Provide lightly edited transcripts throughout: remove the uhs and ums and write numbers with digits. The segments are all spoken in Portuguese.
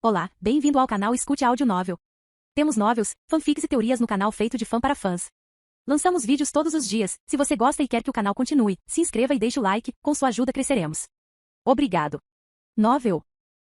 Olá, bem-vindo ao canal Escute Áudio Novel. Temos novels, fanfics e teorias no canal feito de fã para fãs. Lançamos vídeos todos os dias. Se você gosta e quer que o canal continue, se inscreva e deixe o like, com sua ajuda cresceremos. Obrigado. Novel.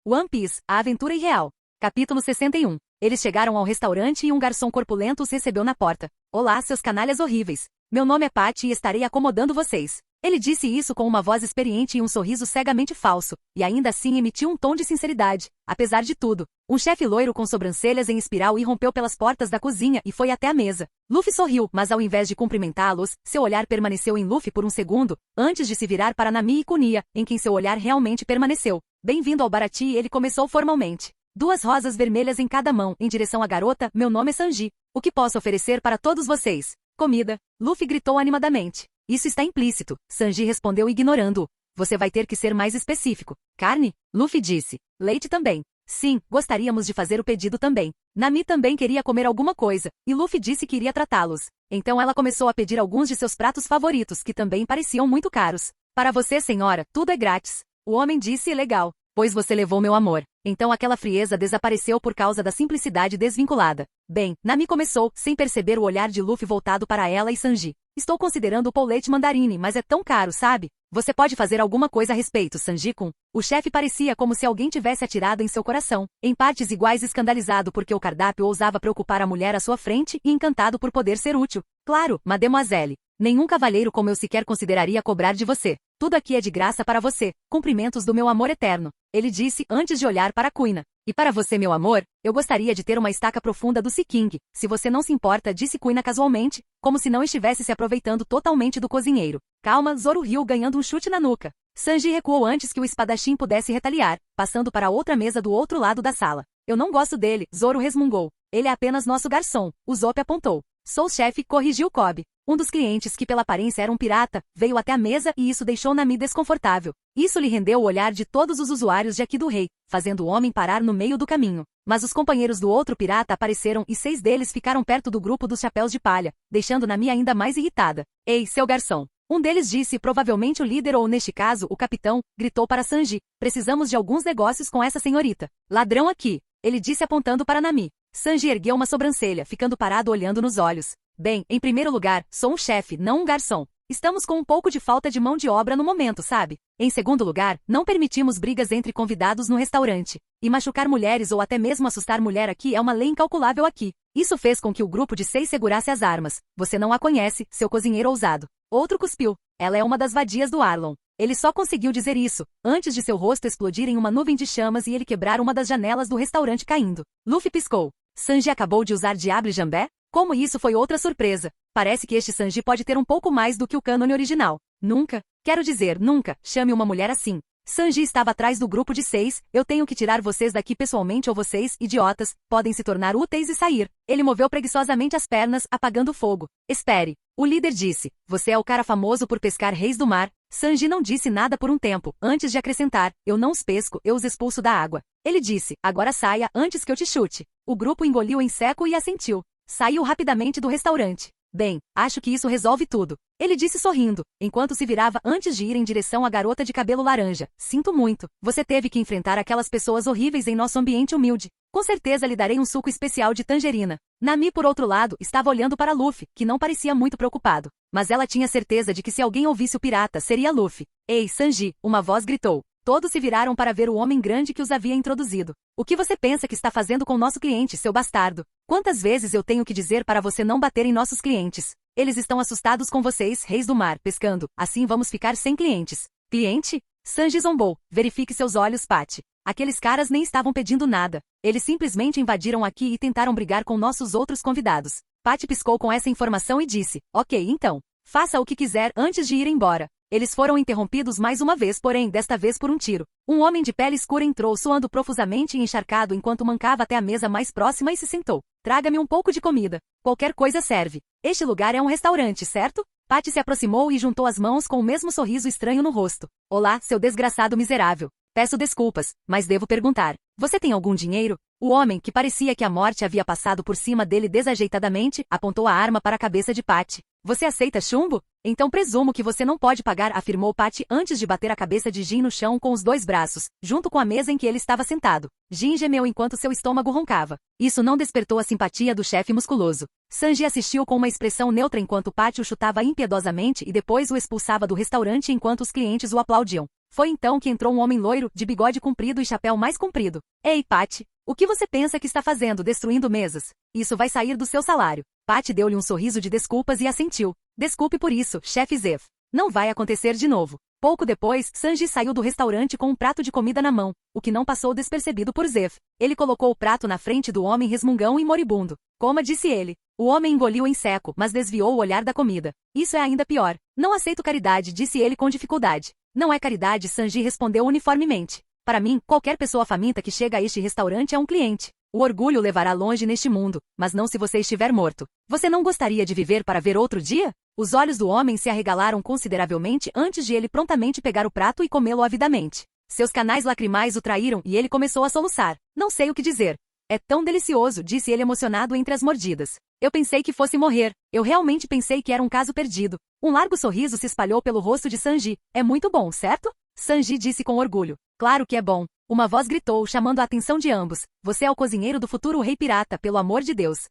One Piece, a aventura irreal. Capítulo 61. Eles chegaram ao restaurante e um garçom corpulento os recebeu na porta. Olá, seus canalhas horríveis. Meu nome é Patty e estarei acomodando vocês. Ele disse isso com uma voz experiente e um sorriso cegamente falso, e ainda assim emitiu um tom de sinceridade. Apesar de tudo, um chefe loiro com sobrancelhas em espiral irrompeu pelas portas da cozinha e foi até a mesa. Luffy sorriu, mas ao invés de cumprimentá-los, seu olhar permaneceu em Luffy por um segundo, antes de se virar para Nami e Kunia, em quem seu olhar realmente permaneceu. Bem-vindo ao Baratie, ele começou formalmente. 2 rosas vermelhas em cada mão, em direção à garota. Meu nome é Sanji. O que posso oferecer para todos vocês? Comida. Luffy gritou animadamente. Isso está implícito, Sanji respondeu ignorando-o. Você vai ter que ser mais específico. Carne? Luffy disse. Leite também. Sim, gostaríamos de fazer o pedido também. Nami também queria comer alguma coisa, e Luffy disse que iria tratá-los. Então ela começou a pedir alguns de seus pratos favoritos, que também pareciam muito caros. Para você, senhora, tudo é grátis. O homem disse legal. Pois você levou meu amor. Então aquela frieza desapareceu por causa da simplicidade desvinculada. Bem, Nami começou, sem perceber o olhar de Luffy voltado para ela e Sanji. Estou considerando o Poulette Mandarine, mas é tão caro, sabe? Você pode fazer alguma coisa a respeito, Sanji-kun? O chefe parecia como se alguém tivesse atirado em seu coração, em partes iguais escandalizado porque o cardápio ousava preocupar a mulher à sua frente e encantado por poder ser útil. Claro, mademoiselle. Nenhum cavalheiro como eu sequer consideraria cobrar de você. Tudo aqui é de graça para você. Cumprimentos do meu amor eterno. Ele disse antes de olhar para Kuina. E para você, meu amor, eu gostaria de ter uma estaca profunda do Sea King. Se você não se importa, disse Kuina casualmente, como se não estivesse se aproveitando totalmente do cozinheiro. Calma, Zoro riu ganhando um chute na nuca. Sanji recuou antes que o espadachim pudesse retaliar, passando para outra mesa do outro lado da sala. Eu não gosto dele, Zoro resmungou. Ele é apenas nosso garçom, Usopp apontou. Sou o chefe, corrigiu Kobe. Um dos clientes, que pela aparência era um pirata, veio até a mesa e isso deixou Nami desconfortável. Isso lhe rendeu o olhar de todos os usuários de Aqui do Rei, fazendo o homem parar no meio do caminho. Mas os companheiros do outro pirata apareceram e 6 deles ficaram perto do grupo dos chapéus de palha, deixando Nami ainda mais irritada. Ei, seu garçom! Um deles disse, provavelmente o líder ou neste caso, o capitão, gritou para Sanji. Precisamos de alguns negócios com essa senhorita. Ladrão aqui! Ele disse apontando para Nami. Sanji ergueu uma sobrancelha, ficando parado olhando nos olhos. Bem, em primeiro lugar, sou um chefe, não um garçom. Estamos com um pouco de falta de mão de obra no momento, sabe? Em segundo lugar, não permitimos brigas entre convidados no restaurante. E machucar mulheres ou até mesmo assustar mulher aqui é uma lei incalculável aqui. Isso fez com que o grupo de 6 segurasse as armas. Você não a conhece, seu cozinheiro ousado. Outro cuspiu. Ela é uma das vadias do Arlong. Ele só conseguiu dizer isso, antes de seu rosto explodir em uma nuvem de chamas e ele quebrar uma das janelas do restaurante caindo. Luffy piscou. Sanji acabou de usar Diable Jambé? Como isso foi outra surpresa. Parece que este Sanji pode ter um pouco mais do que o cânone original. Nunca, quero dizer, nunca, chame uma mulher assim. Sanji estava atrás do grupo de 6, eu tenho que tirar vocês daqui pessoalmente ou vocês, idiotas, podem se tornar úteis e sair. Ele moveu preguiçosamente as pernas, apagando o fogo. Espere. O líder disse, você é o cara famoso por pescar reis do mar. Sanji não disse nada por um tempo, antes de acrescentar, eu não os pesco, eu os expulso da água. Ele disse, agora saia, antes que eu te chute. O grupo engoliu em seco e assentiu. Saiu rapidamente do restaurante. Bem, acho que isso resolve tudo. Ele disse sorrindo, enquanto se virava antes de ir em direção à garota de cabelo laranja. Sinto muito. Você teve que enfrentar aquelas pessoas horríveis em nosso ambiente humilde. Com certeza lhe darei um suco especial de tangerina. Nami, por outro lado, estava olhando para Luffy, que não parecia muito preocupado. Mas ela tinha certeza de que se alguém ouvisse o pirata, seria Luffy. Ei, Sanji, uma voz gritou. Todos se viraram para ver o homem grande que os havia introduzido. O que você pensa que está fazendo com nosso cliente, seu bastardo? Quantas vezes eu tenho que dizer para você não bater em nossos clientes? Eles estão assustados com vocês, reis do mar, pescando. Assim vamos ficar sem clientes. Cliente? Sanji zombou. Verifique seus olhos, Patty. Aqueles caras nem estavam pedindo nada. Eles simplesmente invadiram aqui e tentaram brigar com nossos outros convidados. Patty piscou com essa informação e disse, ok, então. Faça o que quiser antes de ir embora. Eles foram interrompidos mais uma vez, porém, desta vez por um tiro. Um homem de pele escura entrou suando profusamente e encharcado enquanto mancava até a mesa mais próxima e se sentou. Traga-me um pouco de comida. Qualquer coisa serve. Este lugar é um restaurante, certo? Patty se aproximou e juntou as mãos com o mesmo sorriso estranho no rosto. Olá, seu desgraçado miserável. Peço desculpas, mas devo perguntar. Você tem algum dinheiro? O homem, que parecia que a morte havia passado por cima dele desajeitadamente, apontou a arma para a cabeça de Patty. Você aceita chumbo? Então presumo que você não pode pagar, afirmou Patty antes de bater a cabeça de Jin no chão com os dois braços, junto com a mesa em que ele estava sentado. Jin gemeu enquanto seu estômago roncava. Isso não despertou a simpatia do chefe musculoso. Sanji assistiu com uma expressão neutra enquanto Patty o chutava impiedosamente e depois o expulsava do restaurante enquanto os clientes o aplaudiam. Foi então que entrou um homem loiro, de bigode comprido e chapéu mais comprido. Ei, Patty, o que você pensa que está fazendo, destruindo mesas? Isso vai sair do seu salário. Patty deu-lhe um sorriso de desculpas e assentiu. Desculpe por isso, chefe Zef. Não vai acontecer de novo. Pouco depois, Sanji saiu do restaurante com um prato de comida na mão, o que não passou despercebido por Zef. Ele colocou o prato na frente do homem resmungão e moribundo. Coma, disse ele. O homem engoliu em seco, mas desviou o olhar da comida. Isso é ainda pior. Não aceito caridade, disse ele com dificuldade. Não é caridade, Sanji respondeu uniformemente. Para mim, qualquer pessoa faminta que chega a este restaurante é um cliente. O orgulho levará longe neste mundo, mas não se você estiver morto. Você não gostaria de viver para ver outro dia? Os olhos do homem se arregalaram consideravelmente antes de ele prontamente pegar o prato e comê-lo avidamente. Seus canais lacrimais o traíram e ele começou a soluçar. Não sei o que dizer. É tão delicioso, disse ele emocionado entre as mordidas. Eu pensei que fosse morrer. Eu realmente pensei que era um caso perdido. Um largo sorriso se espalhou pelo rosto de Sanji. É muito bom, certo? Sanji disse com orgulho. Claro que é bom. Uma voz gritou, chamando a atenção de ambos. Você é o cozinheiro do futuro rei pirata, pelo amor de Deus.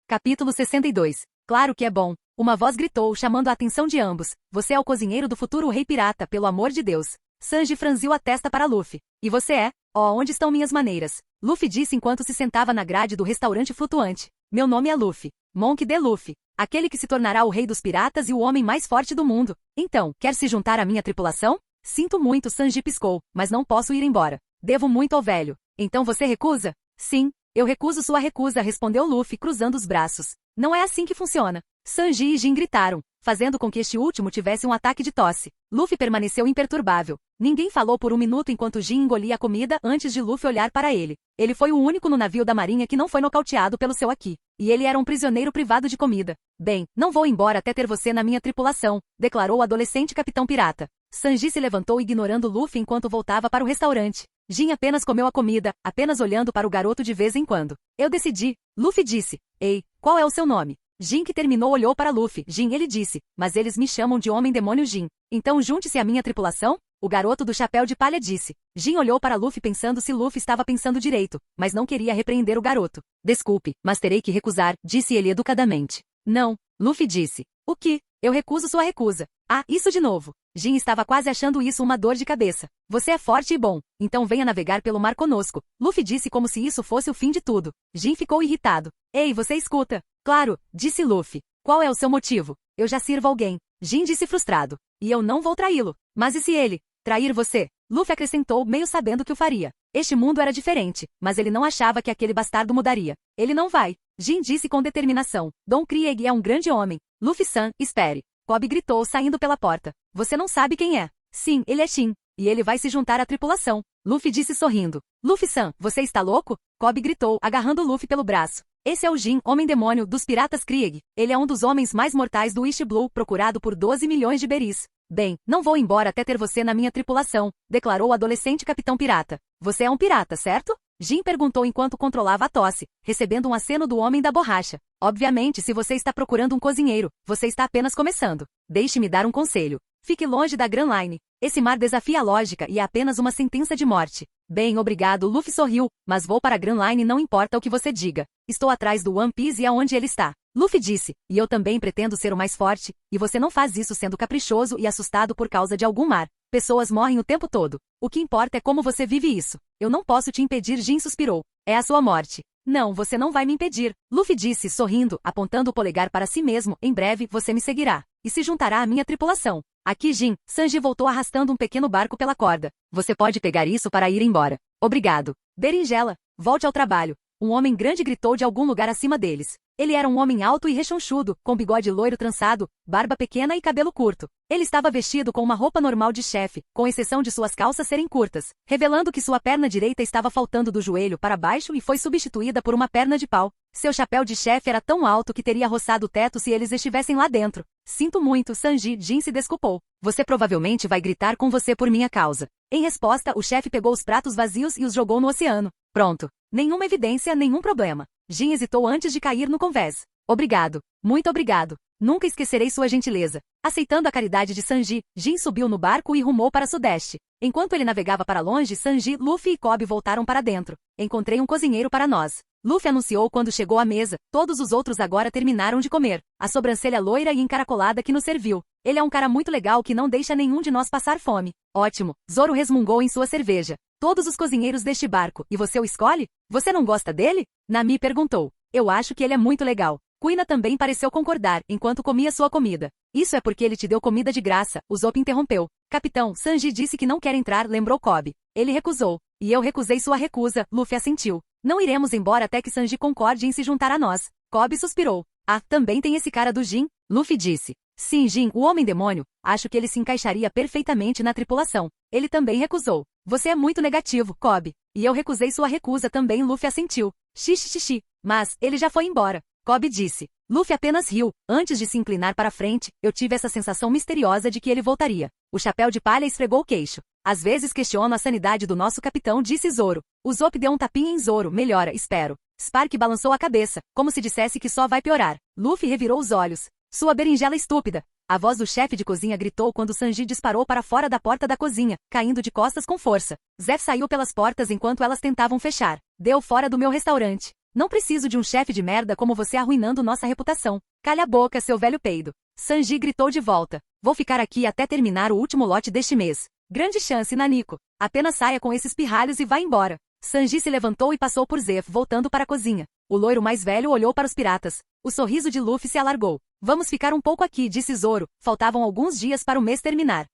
Capítulo 62. Claro que é bom. Uma voz gritou, chamando a atenção de ambos. Você é o cozinheiro do futuro rei pirata, pelo amor de Deus. Sanji franziu a testa para Luffy. E você é? Oh, onde estão minhas maneiras? Luffy disse enquanto se sentava na grade do restaurante flutuante. Meu nome é Luffy. Monk D. Luffy. Aquele que se tornará o rei dos piratas e o homem mais forte do mundo. Então, quer se juntar à minha tripulação? Sinto muito, Sanji piscou, mas não posso ir embora. Devo muito ao velho. Então você recusa? Sim, eu recuso sua recusa, respondeu Luffy cruzando os braços. Não é assim que funciona. Sanji e Jin gritaram, fazendo com que este último tivesse um ataque de tosse. Luffy permaneceu imperturbável. Ninguém falou por um minuto enquanto Jin engolia a comida antes de Luffy olhar para ele. Ele foi o único no navio da marinha que não foi nocauteado pelo seu Haki. E ele era um prisioneiro privado de comida. Bem, não vou embora até ter você na minha tripulação, declarou o adolescente capitão pirata. Sanji se levantou ignorando Luffy enquanto voltava para o restaurante. Jin apenas comeu a comida, apenas olhando para o garoto de vez em quando. Eu decidi. Luffy disse. Ei, qual é o seu nome? Jin que terminou olhou para Luffy. Jin, ele disse. Mas eles me chamam de Homem-Demônio Jin. Então junte-se à minha tripulação? O garoto do chapéu de palha disse. Jin olhou para Luffy pensando se Luffy estava pensando direito, mas não queria repreender o garoto. Desculpe, mas terei que recusar, disse ele educadamente. Não, Luffy disse. O que? Eu recuso sua recusa. Ah, isso de novo. Jin estava quase achando isso uma dor de cabeça. Você é forte e bom, então venha navegar pelo mar conosco. Luffy disse como se isso fosse o fim de tudo. Jin ficou irritado. Ei, você escuta? Claro, disse Luffy. Qual é o seu motivo? Eu já sirvo alguém. Jin disse frustrado. E eu não vou traí-lo. Mas e se ele trair você? Luffy acrescentou, meio sabendo que o faria. Este mundo era diferente, mas ele não achava que aquele bastardo mudaria. Ele não vai. Jin disse com determinação. Don Krieg é um grande homem. Luffy-san, espere. Kobe gritou saindo pela porta. Você não sabe quem é. Sim, ele é Shin. E ele vai se juntar à tripulação. Luffy disse sorrindo. Luffy-san, você está louco? Kobe gritou, agarrando Luffy pelo braço. Esse é o Jin, homem-demônio, dos piratas Krieg. Ele é um dos homens mais mortais do East Blue, procurado por 12 milhões de beris. Bem, não vou embora até ter você na minha tripulação, declarou o adolescente capitão pirata. Você é um pirata, certo? Jin perguntou enquanto controlava a tosse, recebendo um aceno do homem da borracha. Obviamente, se você está procurando um cozinheiro, você está apenas começando. Deixe-me dar um conselho. Fique longe da Grand Line. Esse mar desafia a lógica e é apenas uma sentença de morte. Bem, obrigado, Luffy sorriu, mas vou para a Grand Line não importa o que você diga. Estou atrás do One Piece e aonde ele está. Luffy disse, e eu também pretendo ser o mais forte, e você não faz isso sendo caprichoso e assustado por causa de algum mar. Pessoas morrem o tempo todo. O que importa é como você vive isso. Eu não posso te impedir, Jin suspirou. É a sua morte. Não, você não vai me impedir. Luffy disse, sorrindo, apontando o polegar para si mesmo. Em breve, você me seguirá. E se juntará à minha tripulação. Aqui, Jin. Sanji voltou arrastando um pequeno barco pela corda. Você pode pegar isso para ir embora. Obrigado. Berinjela, volte ao trabalho. Um homem grande gritou de algum lugar acima deles. Ele era um homem alto e rechonchudo, com bigode loiro trançado, barba pequena e cabelo curto. Ele estava vestido com uma roupa normal de chefe, com exceção de suas calças serem curtas, revelando que sua perna direita estava faltando do joelho para baixo e foi substituída por uma perna de pau. Seu chapéu de chefe era tão alto que teria roçado o teto se eles estivessem lá dentro. Sinto muito, Sanji, Jin se desculpou. Você provavelmente vai gritar com você por minha causa. Em resposta, o chefe pegou os pratos vazios e os jogou no oceano. Pronto. Nenhuma evidência, nenhum problema. Jin hesitou antes de cair no convés. Obrigado. Muito obrigado. Nunca esquecerei sua gentileza. Aceitando a caridade de Sanji, Jin subiu no barco e rumou para sudeste. Enquanto ele navegava para longe, Sanji, Luffy e Kobe voltaram para dentro. Encontrei um cozinheiro para nós. Luffy anunciou quando chegou à mesa. Todos os outros agora terminaram de comer. A sobrancelha loira e encaracolada que nos serviu. Ele é um cara muito legal que não deixa nenhum de nós passar fome. Ótimo. Zoro resmungou em sua cerveja. Todos os cozinheiros deste barco. E você o escolhe? Você não gosta dele? Nami perguntou. Eu acho que ele é muito legal. Kuina também pareceu concordar, enquanto comia sua comida. Isso é porque ele te deu comida de graça, Usopp interrompeu. Capitão, Sanji disse que não quer entrar, lembrou Kobe. Ele recusou. E eu recusei sua recusa, Luffy assentiu. Não iremos embora até que Sanji concorde em se juntar a nós. Kobe suspirou. Ah, também tem esse cara do Jin? Luffy disse. Sim, Jin, o homem-demônio. Acho que ele se encaixaria perfeitamente na tripulação. Ele também recusou. Você é muito negativo, Kobe. E eu recusei sua recusa também, Luffy assentiu. Xixi. Mas, ele já foi embora. Kobe disse. Luffy apenas riu. Antes de se inclinar para frente, eu tive essa sensação misteriosa de que ele voltaria. O chapéu de palha esfregou o queixo. Às vezes questiono a sanidade do nosso capitão, disse Zoro. Usopp deu um tapinha em Zoro. Melhora, espero. Spark balançou a cabeça, como se dissesse que só vai piorar. Luffy revirou os olhos. Sua berinjela estúpida. A voz do chefe de cozinha gritou quando Sanji disparou para fora da porta da cozinha, caindo de costas com força. Zef saiu pelas portas enquanto elas tentavam fechar. Deu fora do meu restaurante. Não preciso de um chefe de merda como você arruinando nossa reputação. Calha a boca, seu velho peido. Sanji gritou de volta. Vou ficar aqui até terminar o último lote deste mês. Grande chance, Naniko. Apenas saia com esses pirralhos e vá embora. Sanji se levantou e passou por Zef, voltando para a cozinha. O loiro mais velho olhou para os piratas. O sorriso de Luffy se alargou. Vamos ficar um pouco aqui, disse Zoro. Faltavam alguns dias para o mês terminar.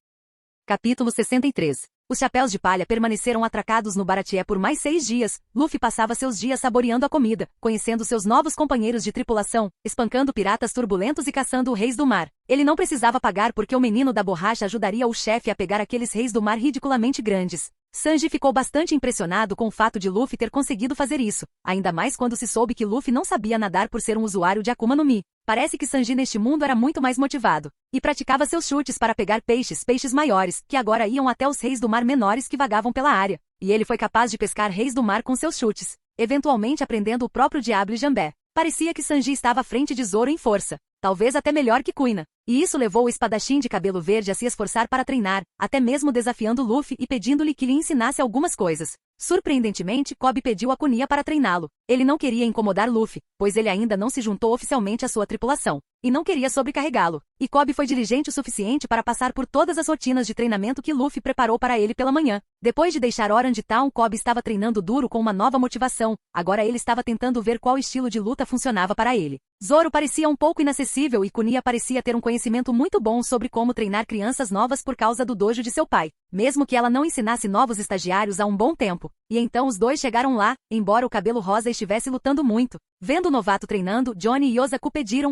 Capítulo 63. Os chapéus de palha permaneceram atracados no Baratie por mais 6 dias. Luffy passava seus dias saboreando a comida, conhecendo seus novos companheiros de tripulação, espancando piratas turbulentos e caçando reis do mar. Ele não precisava pagar porque o menino da borracha ajudaria o chefe a pegar aqueles reis do mar ridiculamente grandes. Sanji ficou bastante impressionado com o fato de Luffy ter conseguido fazer isso, ainda mais quando se soube que Luffy não sabia nadar por ser um usuário de Akuma no Mi. Parece que Sanji neste mundo era muito mais motivado, e praticava seus chutes para pegar peixes maiores, que agora iam até os reis do mar menores que vagavam pela área, e ele foi capaz de pescar reis do mar com seus chutes, eventualmente aprendendo o próprio Diablo e Jambé. Parecia que Sanji estava à frente de Zoro em força, talvez até melhor que Kuina. E isso levou o espadachim de cabelo verde a se esforçar para treinar, até mesmo desafiando Luffy e pedindo-lhe que lhe ensinasse algumas coisas. Surpreendentemente, Kobe pediu a Kunia para treiná-lo. Ele não queria incomodar Luffy, pois ele ainda não se juntou oficialmente à sua tripulação, e não queria sobrecarregá-lo. E Kobe foi diligente o suficiente para passar por todas as rotinas de treinamento que Luffy preparou para ele pela manhã. Depois de deixar Orange Town, Kobe estava treinando duro com uma nova motivação. Agora ele estava tentando ver qual estilo de luta funcionava para ele. Zoro parecia um pouco inacessível e Kunia parecia ter um conhecimento muito bom sobre como treinar crianças novas por causa do dojo de seu pai, mesmo que ela não ensinasse novos estagiários há um bom tempo. E então os dois chegaram lá, embora o cabelo rosa estivesse lutando muito. Vendo o novato treinando, Johnny e Yosaku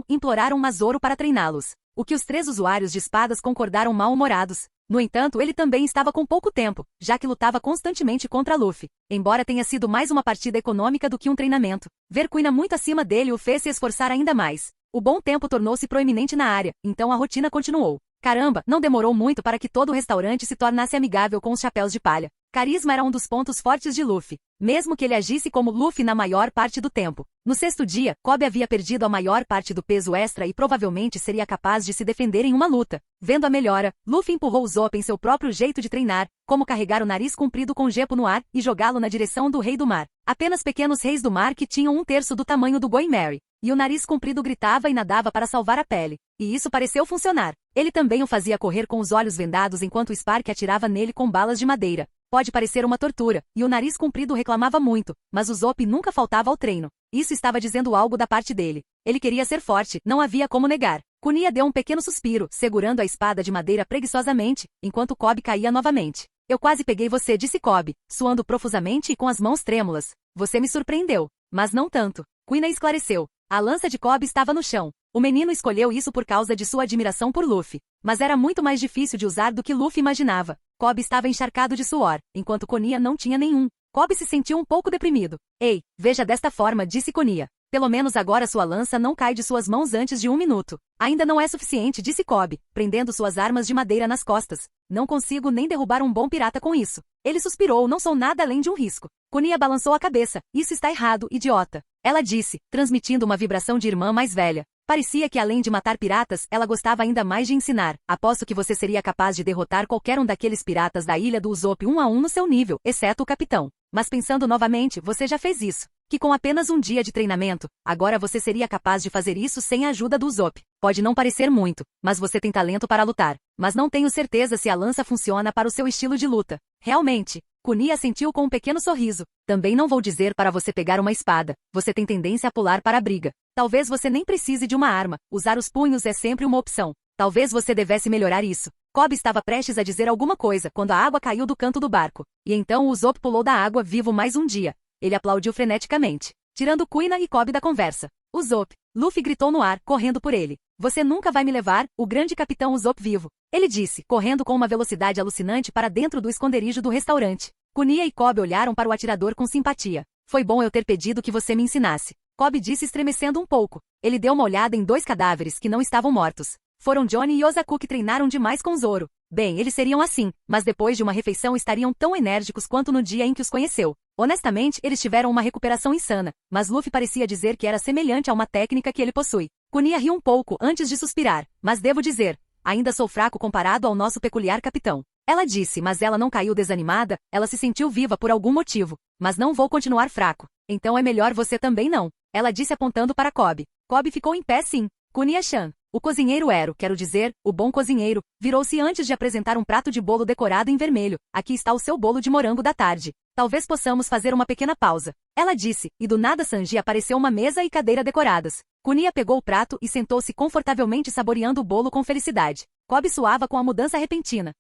imploraram a Zoro para treiná-los. O que os 3 usuários de espadas concordaram mal-humorados. No entanto, ele também estava com pouco tempo, já que lutava constantemente contra Luffy. Embora tenha sido mais uma partida econômica do que um treinamento, ver Kuina muito acima dele o fez se esforçar ainda mais. O bom tempo tornou-se proeminente na área, então a rotina continuou. Caramba, não demorou muito para que todo o restaurante se tornasse amigável com os chapéus de palha. Carisma era um dos pontos fortes de Luffy, mesmo que ele agisse como Luffy na maior parte do tempo. No 6º dia, Kobe havia perdido a maior parte do peso extra e provavelmente seria capaz de se defender em uma luta. Vendo a melhora, Luffy empurrou Usopp em seu próprio jeito de treinar, como carregar o nariz comprido com gepo no ar e jogá-lo na direção do Rei do Mar. Apenas pequenos reis do mar que tinham 1/3 do tamanho do Going Merry. E o nariz comprido gritava e nadava para salvar a pele. E isso pareceu funcionar. Ele também o fazia correr com os olhos vendados enquanto Spark atirava nele com balas de madeira. Pode parecer uma tortura, e o nariz comprido reclamava muito, mas o Usopp nunca faltava ao treino. Isso estava dizendo algo da parte dele. Ele queria ser forte, não havia como negar. Kunia deu um pequeno suspiro, segurando a espada de madeira preguiçosamente, enquanto Kobe caía novamente. Eu quase peguei você, disse Kobe, suando profusamente e com as mãos trêmulas. Você me surpreendeu, mas não tanto. Kuina esclareceu. A lança de Kobe estava no chão. O menino escolheu isso por causa de sua admiração por Luffy. Mas era muito mais difícil de usar do que Luffy imaginava. Kobe estava encharcado de suor, enquanto Kunia não tinha nenhum. Kobe se sentiu um pouco deprimido. Ei, veja desta forma, disse Kunia. Pelo menos agora sua lança não cai de suas mãos antes de 1 minuto. Ainda não é suficiente, disse Kobe, prendendo suas armas de madeira nas costas. Não consigo nem derrubar um bom pirata com isso. Ele suspirou, não sou nada além de um risco. Kunia balançou a cabeça. Isso está errado, idiota. Ela disse, transmitindo uma vibração de irmã mais velha. Parecia que além de matar piratas, ela gostava ainda mais de ensinar. Aposto que você seria capaz de derrotar qualquer um daqueles piratas da ilha do Usopp 1 a 1 no seu nível, exceto o capitão. Mas pensando novamente, você já fez isso. Que com apenas um dia de treinamento, agora você seria capaz de fazer isso sem a ajuda do Usopp. Pode não parecer muito, mas você tem talento para lutar. Mas não tenho certeza se a lança funciona para o seu estilo de luta. Realmente. Kunia assentiu com um pequeno sorriso. Também não vou dizer para você pegar uma espada. Você tem tendência a pular para a briga. Talvez você nem precise de uma arma. Usar os punhos é sempre uma opção. Talvez você devesse melhorar isso. Cobb estava prestes a dizer alguma coisa quando a água caiu do canto do barco. E então o Usopp pulou da água vivo mais um dia. Ele aplaudiu freneticamente, tirando Kuina e Cobb da conversa. Usopp, Luffy gritou no ar, correndo por ele. Você nunca vai me levar, o grande capitão Usopp vivo. Ele disse, correndo com uma velocidade alucinante para dentro do esconderijo do restaurante. Kunia e Cobb olharam para o atirador com simpatia. Foi bom eu ter pedido que você me ensinasse. Cobb disse estremecendo um pouco. Ele deu uma olhada em 2 cadáveres que não estavam mortos. Foram Johnny e Ozaku que treinaram demais com Zoro. Bem, eles seriam assim, mas depois de uma refeição estariam tão enérgicos quanto no dia em que os conheceu. Honestamente, eles tiveram uma recuperação insana, mas Luffy parecia dizer que era semelhante a uma técnica que ele possui. Kunia riu um pouco antes de suspirar, mas devo dizer, ainda sou fraco comparado ao nosso peculiar capitão. Ela disse, mas ela não caiu desanimada, ela se sentiu viva por algum motivo. Mas não vou continuar fraco. Então é melhor você também não. Ela disse apontando para Cobb. Cobb ficou em pé sim. Kunia-chan. O cozinheiro Ero, quero dizer, o bom cozinheiro, virou-se antes de apresentar um prato de bolo decorado em vermelho. Aqui está o seu bolo de morango da tarde. Talvez possamos fazer uma pequena pausa. Ela disse, e do nada Sanji apareceu uma mesa e cadeira decoradas. Kunia pegou o prato e sentou-se confortavelmente saboreando o bolo com felicidade. Cobb suava com a mudança repentina.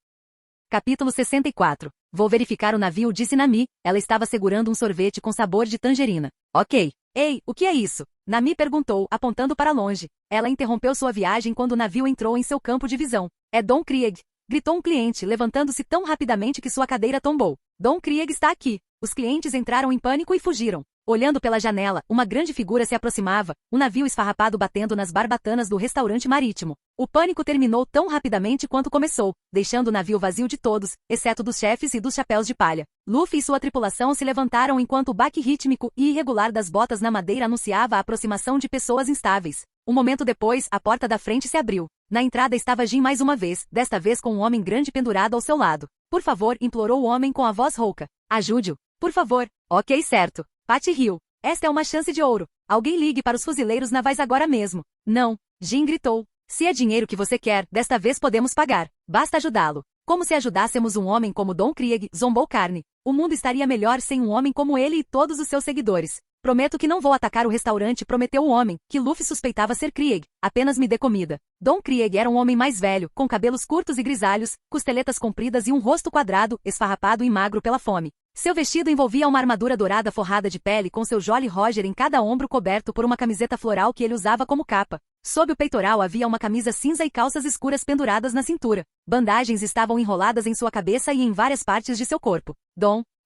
Capítulo 64. Vou verificar o navio, disse Nami. Ela estava segurando um sorvete com sabor de tangerina. Ok. Ei, o que é isso? Nami perguntou, apontando para longe. Ela interrompeu sua viagem quando o navio entrou em seu campo de visão. É Don Krieg, gritou um cliente, levantando-se tão rapidamente que sua cadeira tombou. Don Krieg está aqui. Os clientes entraram em pânico e fugiram. Olhando pela janela, uma grande figura se aproximava, um navio esfarrapado batendo nas barbatanas do restaurante marítimo. O pânico terminou tão rapidamente quanto começou, deixando o navio vazio de todos, exceto dos chefes e dos chapéus de palha. Luffy e sua tripulação se levantaram enquanto o baque rítmico e irregular das botas na madeira anunciava a aproximação de pessoas instáveis. Um momento depois, a porta da frente se abriu. Na entrada estava Jin mais uma vez, desta vez com um homem grande pendurado ao seu lado. Por favor, implorou o homem com a voz rouca. Ajude-o. Por favor. Ok, certo. Patty riu. Esta é uma chance de ouro. Alguém ligue para os fuzileiros navais agora mesmo. Não. Jin gritou. Se é dinheiro que você quer, desta vez podemos pagar. Basta ajudá-lo. Como se ajudássemos um homem como Don Krieg, zombou Carne. O mundo estaria melhor sem um homem como ele e todos os seus seguidores. Prometo que não vou atacar o restaurante, prometeu o homem, que Luffy suspeitava ser Krieg. Apenas me dê comida. Don Krieg era um homem mais velho, com cabelos curtos e grisalhos, costeletas compridas e um rosto quadrado, esfarrapado e magro pela fome. Seu vestido envolvia uma armadura dourada forrada de pele com seu Jolly Roger em cada ombro coberto por uma camiseta floral que ele usava como capa. Sob o peitoral havia uma camisa cinza e calças escuras penduradas na cintura. Bandagens estavam enroladas em sua cabeça e em várias partes de seu corpo.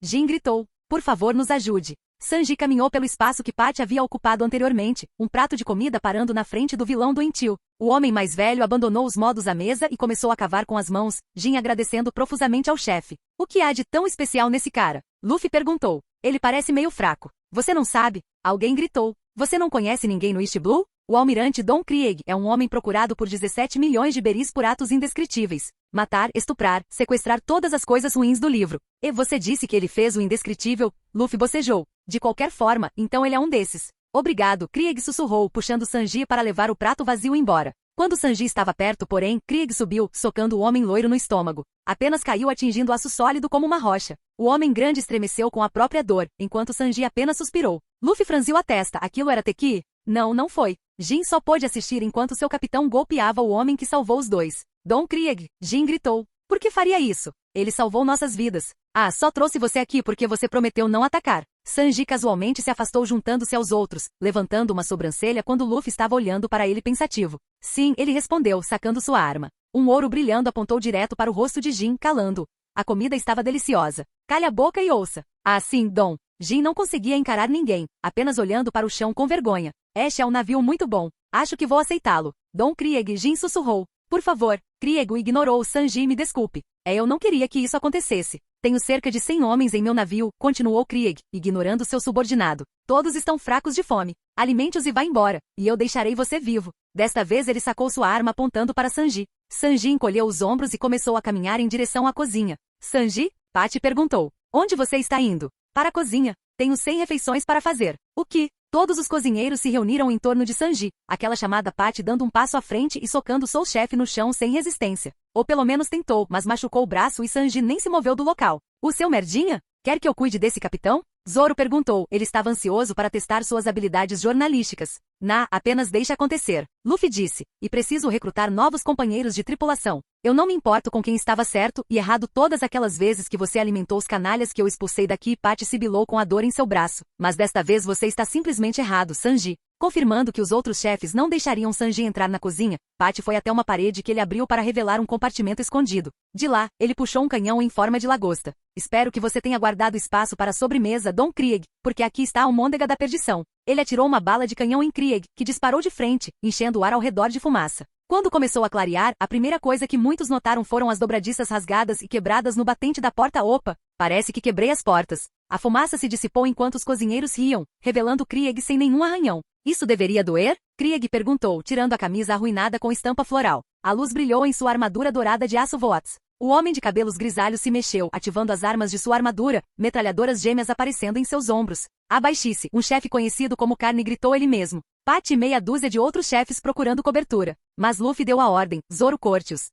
Jin gritou. Por favor, nos ajude. Sanji caminhou pelo espaço que Patty havia ocupado anteriormente, um prato de comida parando na frente do vilão doentio. O homem mais velho abandonou os modos à mesa e começou a cavar com as mãos, Jin agradecendo profusamente ao chefe. O que há de tão especial nesse cara? Luffy perguntou. Ele parece meio fraco. Você não sabe? Alguém gritou. Você não conhece ninguém no East Blue? O almirante Don Krieg é um homem procurado por 17 milhões de beris por atos indescritíveis. Matar, estuprar, sequestrar todas as coisas ruins do livro. E você disse que ele fez o indescritível? Luffy bocejou. De qualquer forma, então ele é um desses. Obrigado, Krieg sussurrou, puxando Sanji para levar o prato vazio embora. Quando Sanji estava perto, porém, Krieg subiu, socando o homem loiro no estômago. Apenas caiu atingindo aço sólido como uma rocha. O homem grande estremeceu com a própria dor, enquanto Sanji apenas suspirou. Luffy franziu a testa. Aquilo era Teki? Não, não foi. Jin só pôde assistir enquanto seu capitão golpeava o homem que salvou os dois. Don Krieg, Jin gritou. Por que faria isso? Ele salvou nossas vidas. Ah, só trouxe você aqui porque você prometeu não atacar. Sanji casualmente se afastou juntando-se aos outros, levantando uma sobrancelha quando Luffy estava olhando para ele pensativo. Sim, ele respondeu, sacando sua arma. Um ouro brilhando apontou direto para o rosto de Jin, calando-o. A comida estava deliciosa. Calhe a boca e ouça. Ah, sim, Don. Jin não conseguia encarar ninguém, apenas olhando para o chão com vergonha. Este é um navio muito bom. Acho que vou aceitá-lo. Don Krieg, Jin sussurrou. Por favor. Krieg o ignorou. Sanji, me desculpe. Eu não queria que isso acontecesse. Tenho cerca de 100 homens em meu navio, continuou Krieg, ignorando seu subordinado. Todos estão fracos de fome. Alimente-os e vá embora, e eu deixarei você vivo. Desta vez ele sacou sua arma apontando para Sanji. Sanji encolheu os ombros e começou a caminhar em direção à cozinha. Sanji? Patty perguntou. Onde você está indo? Para a cozinha. Tenho 100 refeições para fazer. O que? Todos os cozinheiros se reuniram em torno de Sanji, aquela chamada Patty dando um passo à frente e socando seu chefe no chão sem resistência. Ou pelo menos tentou, mas machucou o braço e Sanji nem se moveu do local. O seu merdinha? Quer que eu cuide desse capitão? Zoro perguntou. Ele estava ansioso para testar suas habilidades jornalísticas. Apenas deixe acontecer. Luffy disse. E preciso recrutar novos companheiros de tripulação. Eu não me importo com quem estava certo e errado todas aquelas vezes que você alimentou os canalhas que eu expulsei daqui. Patty sibilou com a dor em seu braço. Mas desta vez você está simplesmente errado, Sanji. Confirmando que os outros chefes não deixariam Sanji entrar na cozinha, Patty foi até uma parede que ele abriu para revelar um compartimento escondido. De lá, ele puxou um canhão em forma de lagosta. Espero que você tenha guardado espaço para a sobremesa, Don Krieg, porque aqui está a almôndega da perdição. Ele atirou uma bala de canhão em Krieg, que disparou de frente, enchendo o ar ao redor de fumaça. Quando começou a clarear, a primeira coisa que muitos notaram foram as dobradiças rasgadas e quebradas no batente da porta. Opa, parece que quebrei as portas. A fumaça se dissipou enquanto os cozinheiros riam, revelando Krieg sem nenhum arranhão. Isso deveria doer? Krieg perguntou, tirando a camisa arruinada com estampa floral. A luz brilhou em sua armadura dourada de aço Voats. O homem de cabelos grisalhos se mexeu, ativando as armas de sua armadura, metralhadoras gêmeas aparecendo em seus ombros. Abaixe-se, um chefe conhecido como Carne gritou ele mesmo. Patty e meia dúzia de outros chefes procurando cobertura. Mas Luffy deu a ordem, Zoro corte-os.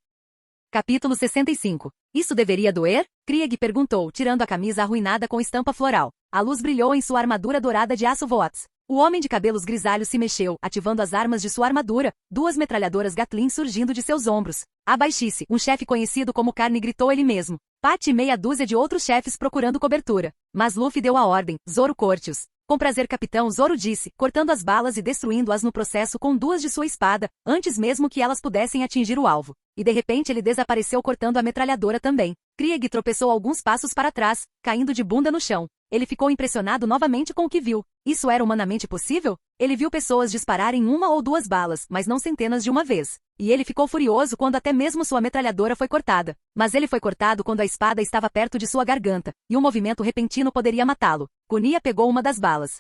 Capítulo 65. Isso deveria doer? Krieg perguntou, tirando a camisa arruinada com estampa floral. A luz brilhou em sua armadura dourada de aço Voats. O homem de cabelos grisalhos se mexeu, ativando as armas de sua armadura, duas metralhadoras Gatling surgindo de seus ombros. Abaixe-se, um chefe conhecido como Carne gritou ele mesmo. Patty e meia dúzia de outros chefes procurando cobertura. Mas Luffy deu a ordem, Zoro corte-os. Com prazer, capitão, Zoro disse, cortando as balas e destruindo-as no processo com duas de sua espada, antes mesmo que elas pudessem atingir o alvo. E de repente ele desapareceu cortando a metralhadora também. Krieg tropeçou alguns passos para trás, caindo de bunda no chão. Ele ficou impressionado novamente com o que viu. Isso era humanamente possível? Ele viu pessoas dispararem uma ou duas balas, mas não centenas de uma vez. E ele ficou furioso quando até mesmo sua metralhadora foi cortada. Mas ele foi cortado quando a espada estava perto de sua garganta, e um movimento repentino poderia matá-lo. Kunia pegou uma das balas.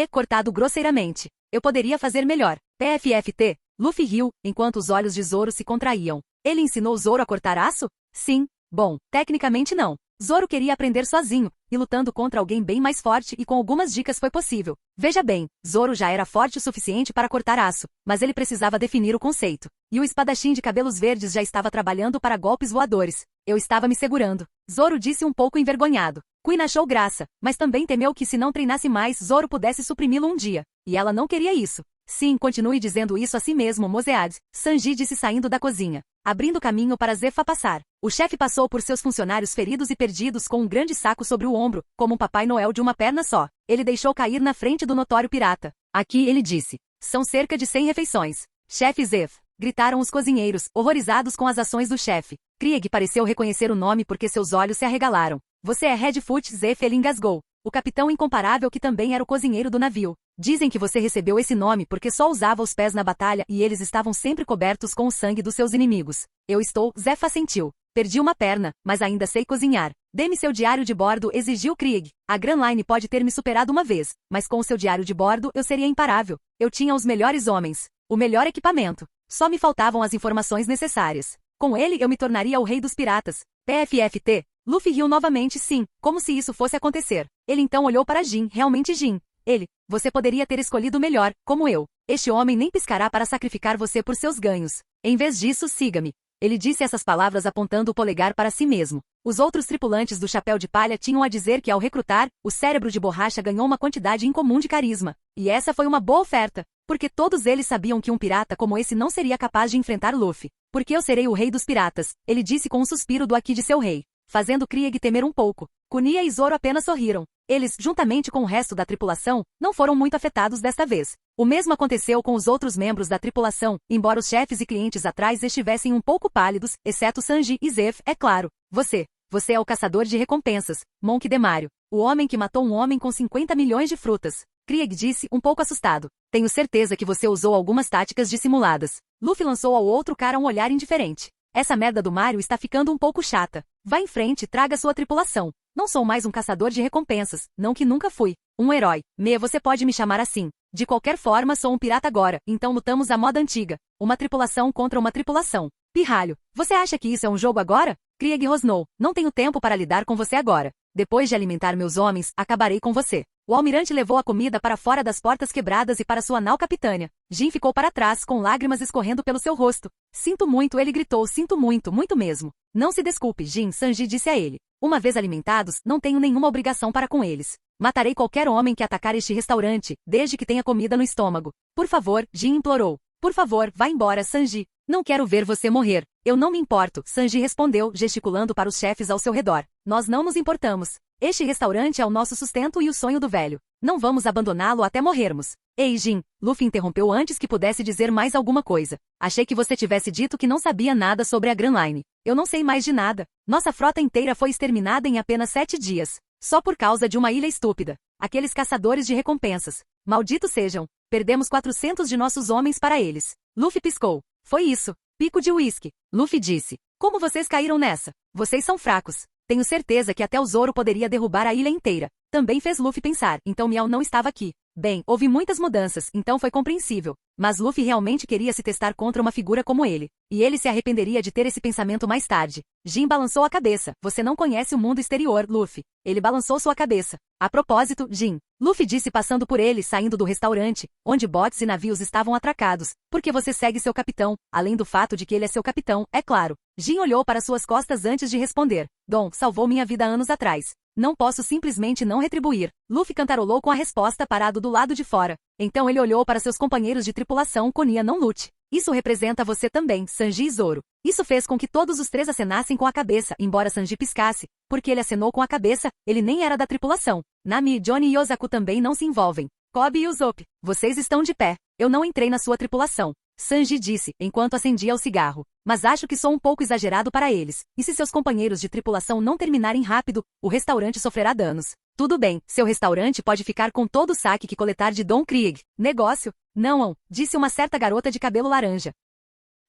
Cortado grosseiramente. Eu poderia fazer melhor. PFFT. Luffy riu, enquanto os olhos de Zoro se contraíam. Ele ensinou Zoro a cortar aço? Sim. Bom, tecnicamente não. Zoro queria aprender sozinho, e lutando contra alguém bem mais forte e com algumas dicas foi possível. Veja bem, Zoro já era forte o suficiente para cortar aço, mas ele precisava definir o conceito. E o espadachim de cabelos verdes já estava trabalhando para golpes voadores. Eu estava me segurando. Zoro disse um pouco envergonhado. Queen achou graça, mas também temeu que se não treinasse mais Zoro pudesse suprimi-lo um dia. E ela não queria isso. Sim, continue dizendo isso a si mesmo, Mosead, Sanji disse saindo da cozinha, abrindo caminho para Zefa passar. O chefe passou por seus funcionários feridos e perdidos com um grande saco sobre o ombro, como um Papai Noel de uma perna só. Ele deixou cair na frente do notório pirata. Aqui ele disse. São cerca de 100 refeições. Chefe Zef, gritaram os cozinheiros, horrorizados com as ações do chefe. Krieg pareceu reconhecer o nome porque seus olhos se arregalaram. Você é Redfoot Zef, ele engasgou. O capitão incomparável que também era o cozinheiro do navio. Dizem que você recebeu esse nome porque só usava os pés na batalha e eles estavam sempre cobertos com o sangue dos seus inimigos. Eu estou, Zef assentiu. Perdi uma perna, mas ainda sei cozinhar. Dê-me seu diário de bordo, exigiu Krieg. A Grand Line pode ter me superado uma vez, mas com o seu diário de bordo eu seria imparável. Eu tinha os melhores homens, o melhor equipamento. Só me faltavam as informações necessárias. Com ele eu me tornaria o rei dos piratas. PFFT. Luffy riu novamente, sim, como se isso fosse acontecer. Ele então olhou para Jin, realmente Jin. Ele, você poderia ter escolhido o melhor, como eu. Este homem nem piscará para sacrificar você por seus ganhos. Em vez disso, siga-me. Ele disse essas palavras apontando o polegar para si mesmo. Os outros tripulantes do Chapéu de Palha tinham a dizer que ao recrutar, o cérebro de borracha ganhou uma quantidade incomum de carisma. E essa foi uma boa oferta, porque todos eles sabiam que um pirata como esse não seria capaz de enfrentar Luffy. Porque eu serei o rei dos piratas, ele disse com um suspiro do aqui de seu rei, fazendo Krieg temer um pouco. Kunia e Zoro apenas sorriram. Eles, juntamente com o resto da tripulação, não foram muito afetados desta vez. O mesmo aconteceu com os outros membros da tripulação, embora os chefes e clientes atrás estivessem um pouco pálidos, exceto Sanji e Zef, é claro. Você é o caçador de recompensas, Monk Demario, o homem que matou um homem com 50 milhões de frutas. Krieg disse, um pouco assustado. Tenho certeza que você usou algumas táticas dissimuladas. Luffy lançou ao outro cara um olhar indiferente. Essa merda do Mario está ficando um pouco chata. Vá em frente e traga sua tripulação. Não sou mais um caçador de recompensas, não que nunca fui. Um herói. Você pode me chamar assim. De qualquer forma sou um pirata agora, então lutamos à moda antiga. Uma tripulação contra uma tripulação. Pirralho, você acha que isso é um jogo agora? Krieg rosnou. Não tenho tempo para lidar com você agora. Depois de alimentar meus homens, acabarei com você. O almirante levou a comida para fora das portas quebradas e para sua nau capitânia. Jin ficou para trás, com lágrimas escorrendo pelo seu rosto. Sinto muito, ele gritou, sinto muito, muito mesmo. Não se desculpe, Jin, Sanji disse a ele. Uma vez alimentados, não tenho nenhuma obrigação para com eles. Matarei qualquer homem que atacar este restaurante, desde que tenha comida no estômago. Por favor, Jin implorou. Por favor, vá embora, Sanji. Não quero ver você morrer. Eu não me importo, Sanji respondeu, gesticulando para os chefes ao seu redor. Nós não nos importamos. Este restaurante é o nosso sustento e o sonho do velho. Não vamos abandoná-lo até morrermos. Ei, Jin, Luffy interrompeu antes que pudesse dizer mais alguma coisa. Achei que você tivesse dito que não sabia nada sobre a Grand Line. Eu não sei mais de nada. Nossa frota inteira foi exterminada em apenas 7 dias. Só por causa de uma ilha estúpida. Aqueles caçadores de recompensas. Malditos sejam. Perdemos 400 de nossos homens para eles. Luffy piscou. Foi isso. Pico de uísque. Luffy disse. Como vocês caíram nessa? Vocês são fracos. Tenho certeza que até o Zoro poderia derrubar a ilha inteira. Também fez Luffy pensar, então Miau não estava aqui. Bem, houve muitas mudanças, então foi compreensível. Mas Luffy realmente queria se testar contra uma figura como ele. E ele se arrependeria de ter esse pensamento mais tarde. Jin balançou a cabeça. Você não conhece o mundo exterior, Luffy. Ele balançou sua cabeça. A propósito, Jin. Luffy disse passando por ele saindo do restaurante, onde botes e navios estavam atracados. Porque você segue seu capitão, além do fato de que ele é seu capitão, é claro. Jin olhou para suas costas antes de responder. Dom salvou minha vida anos atrás. Não posso simplesmente não retribuir. Luffy cantarolou com a resposta parado do lado de fora. Então ele olhou para seus companheiros de tripulação Konia não lute. Isso representa você também, Sanji e Zoro. Isso fez com que todos os 3 acenassem com a cabeça, embora Sanji piscasse. Porque ele acenou com a cabeça, ele nem era da tripulação. Nami, Johnny e Yosaku também não se envolvem. Kobe e Usopp, vocês estão de pé. Eu não entrei na sua tripulação. Sanji disse, enquanto acendia o cigarro. Mas acho que sou um pouco exagerado para eles. E se seus companheiros de tripulação não terminarem rápido, o restaurante sofrerá danos. Tudo bem, seu restaurante pode ficar com todo o saque que coletar de Don Krieg. Negócio? Não, disse uma certa garota de cabelo laranja.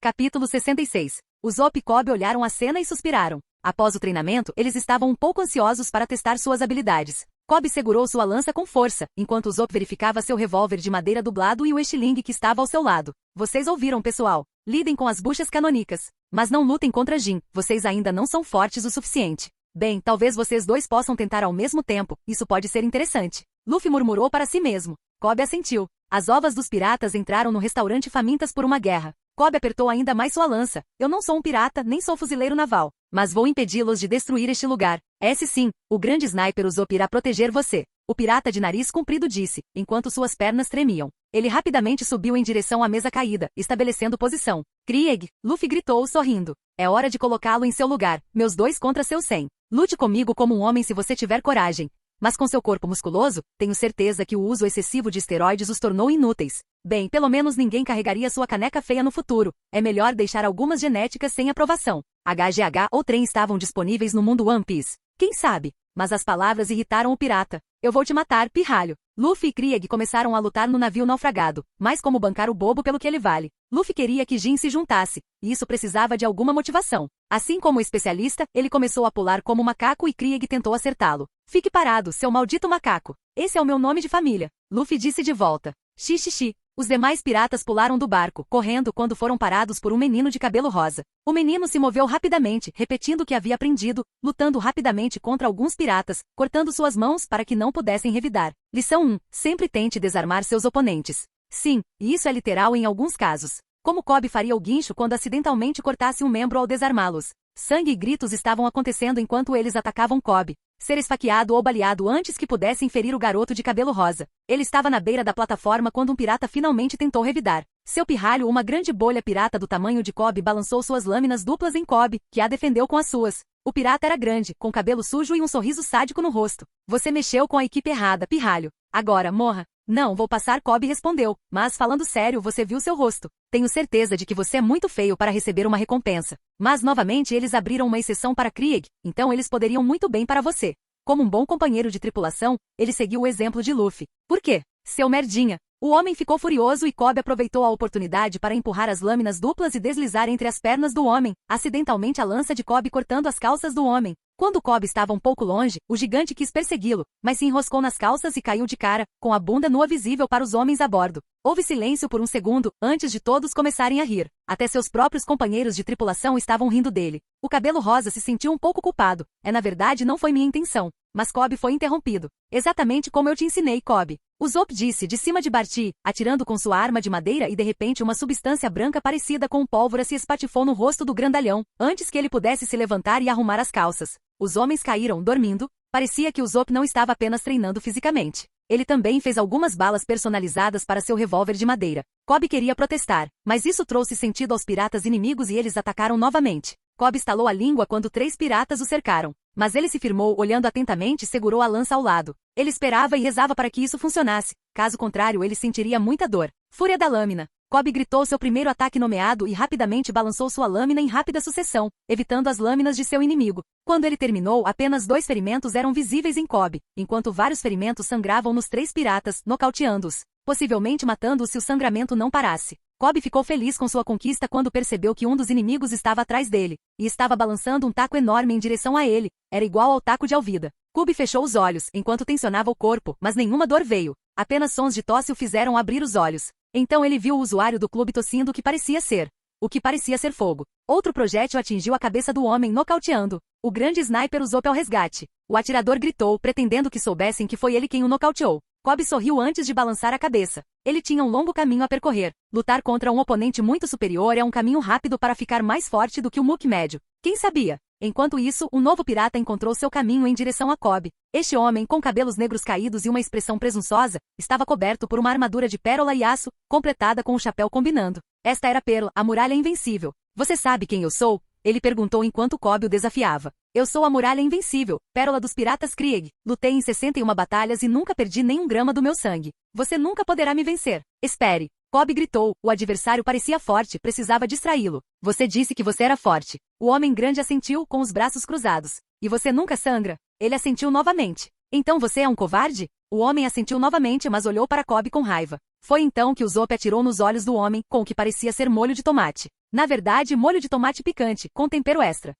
Capítulo 66. Usopp e Kobe olharam a cena e suspiraram. Após o treinamento, eles estavam um pouco ansiosos para testar suas habilidades. Kobe segurou sua lança com força, enquanto Usopp verificava seu revólver de madeira dublado e o estilingue que estava ao seu lado. Vocês ouviram, pessoal? Lidem com as buchas canônicas. Mas não lutem contra Jin, vocês ainda não são fortes o suficiente. Bem, talvez vocês dois possam tentar ao mesmo tempo, isso pode ser interessante. Luffy murmurou para si mesmo. Kobe assentiu. As ovas dos piratas entraram no restaurante famintas por uma guerra. Kobe apertou ainda mais sua lança. Eu não sou um pirata, nem sou fuzileiro naval. Mas vou impedi-los de destruir este lugar. Esse sim, o grande sniper Usopp irá proteger você. O pirata de nariz comprido disse, enquanto suas pernas tremiam. Ele rapidamente subiu em direção à mesa caída, estabelecendo posição. Krieg, Luffy gritou sorrindo. É hora de colocá-lo em seu lugar, meus 2 contra seus 100. Lute comigo como um homem se você tiver coragem. Mas com seu corpo musculoso, tenho certeza que o uso excessivo de esteroides os tornou inúteis. Bem, pelo menos ninguém carregaria sua caneca feia no futuro. É melhor deixar algumas genéticas sem aprovação. HGH ou trem estavam disponíveis no mundo One Piece. Quem sabe? Mas as palavras irritaram o pirata. Eu vou te matar, pirralho. Luffy e Krieg começaram a lutar no navio naufragado, mas como bancar o bobo pelo que ele vale. Luffy queria que Jin se juntasse, e isso precisava de alguma motivação. Assim como o especialista, ele começou a pular como macaco e Krieg tentou acertá-lo. Fique parado, seu maldito macaco. Esse é o meu nome de família. Luffy disse de volta. Xixi. Os demais piratas pularam do barco, correndo quando foram parados por um menino de cabelo rosa. O menino se moveu rapidamente, repetindo o que havia aprendido, lutando rapidamente contra alguns piratas, cortando suas mãos para que não pudessem revidar. Lição 1. Sempre tente desarmar seus oponentes. Sim, e isso é literal em alguns casos. Como Kobe faria o guincho quando acidentalmente cortasse um membro ao desarmá-los. Sangue e gritos estavam acontecendo enquanto eles atacavam Kobe. Ser esfaqueado ou baleado antes que pudessem ferir o garoto de cabelo rosa. Ele estava na beira da plataforma quando um pirata finalmente tentou revidar. Seu pirralho, uma grande bolha pirata do tamanho de Kobe, balançou suas lâminas duplas em Kobe, que a defendeu com as suas. O pirata era grande, com cabelo sujo e um sorriso sádico no rosto. Você mexeu com a equipe errada, pirralho. Agora, morra. Não, vou passar, Kobe respondeu. Mas falando sério, você viu seu rosto. Tenho certeza de que você é muito feio para receber uma recompensa. Mas novamente eles abriram uma exceção para Krieg, então eles poderiam muito bem para você. Como um bom companheiro de tripulação, ele seguiu o exemplo de Luffy. Por quê? Seu merdinha. O homem ficou furioso e Kobe aproveitou a oportunidade para empurrar as lâminas duplas e deslizar entre as pernas do homem, acidentalmente a lança de Kobe cortando as calças do homem. Quando Cobb estava um pouco longe, o gigante quis persegui-lo, mas se enroscou nas calças e caiu de cara, com a bunda nua visível para os homens a bordo. Houve silêncio por um segundo, antes de todos começarem a rir. Até seus próprios companheiros de tripulação estavam rindo dele. O cabelo rosa se sentiu um pouco culpado. Na verdade não foi minha intenção. Mas Cobb foi interrompido. Exatamente como eu te ensinei, Cobb. Usopp disse de cima de Barty, atirando com sua arma de madeira e de repente uma substância branca parecida com pólvora se espatifou no rosto do grandalhão, antes que ele pudesse se levantar e arrumar as calças. Os homens caíram, dormindo. Parecia que Usopp não estava apenas treinando fisicamente. Ele também fez algumas balas personalizadas para seu revólver de madeira. Cobb queria protestar, mas isso trouxe sentido aos piratas inimigos e eles atacaram novamente. Cobb estalou a língua quando 3 piratas o cercaram. Mas ele se firmou, olhando atentamente e segurou a lança ao lado. Ele esperava e rezava para que isso funcionasse. Caso contrário, ele sentiria muita dor. Fúria da lâmina. Cobb gritou seu primeiro ataque nomeado e rapidamente balançou sua lâmina em rápida sucessão, evitando as lâminas de seu inimigo. Quando ele terminou, apenas 2 ferimentos eram visíveis em Cobb, enquanto vários ferimentos sangravam nos 3 piratas, nocauteando-os, possivelmente matando-os se o sangramento não parasse. Cobb ficou feliz com sua conquista quando percebeu que um dos inimigos estava atrás dele, e estava balançando um taco enorme em direção a ele. Era igual ao taco de Alvida. Cobb fechou os olhos, enquanto tensionava o corpo, mas nenhuma dor veio. Apenas sons de tosse o fizeram abrir os olhos. Então ele viu o usuário do clube tossindo o que parecia ser fogo. Outro projétil atingiu a cabeça do homem, nocauteando. O grande sniper usou ao resgate. O atirador gritou, pretendendo que soubessem que foi ele quem o nocauteou. Cobb sorriu antes de balançar a cabeça. Ele tinha um longo caminho a percorrer. Lutar contra um oponente muito superior é um caminho rápido para ficar mais forte do que o Mook médio. Quem sabia? Enquanto isso, um novo pirata encontrou seu caminho em direção a Cobb. Este homem, com cabelos negros caídos e uma expressão presunçosa, estava coberto por uma armadura de pérola e aço, completada com um chapéu combinando. Esta era Pérola, a muralha invencível. Você sabe quem eu sou? Ele perguntou enquanto Cobb o desafiava. Eu sou a muralha invencível, pérola dos piratas Krieg. Lutei em 61 batalhas e nunca perdi nenhum grama do meu sangue. Você nunca poderá me vencer. Espere. Cobb gritou. O adversário parecia forte, precisava distraí-lo. Você disse que você era forte. O homem grande assentiu, com os braços cruzados. E você nunca sangra? Ele assentiu novamente. Então você é um covarde? O homem assentiu novamente, mas olhou para Cobb com raiva. Foi então que Usopp atirou nos olhos do homem, com o que parecia ser molho de tomate. Na verdade, molho de tomate picante, com tempero extra.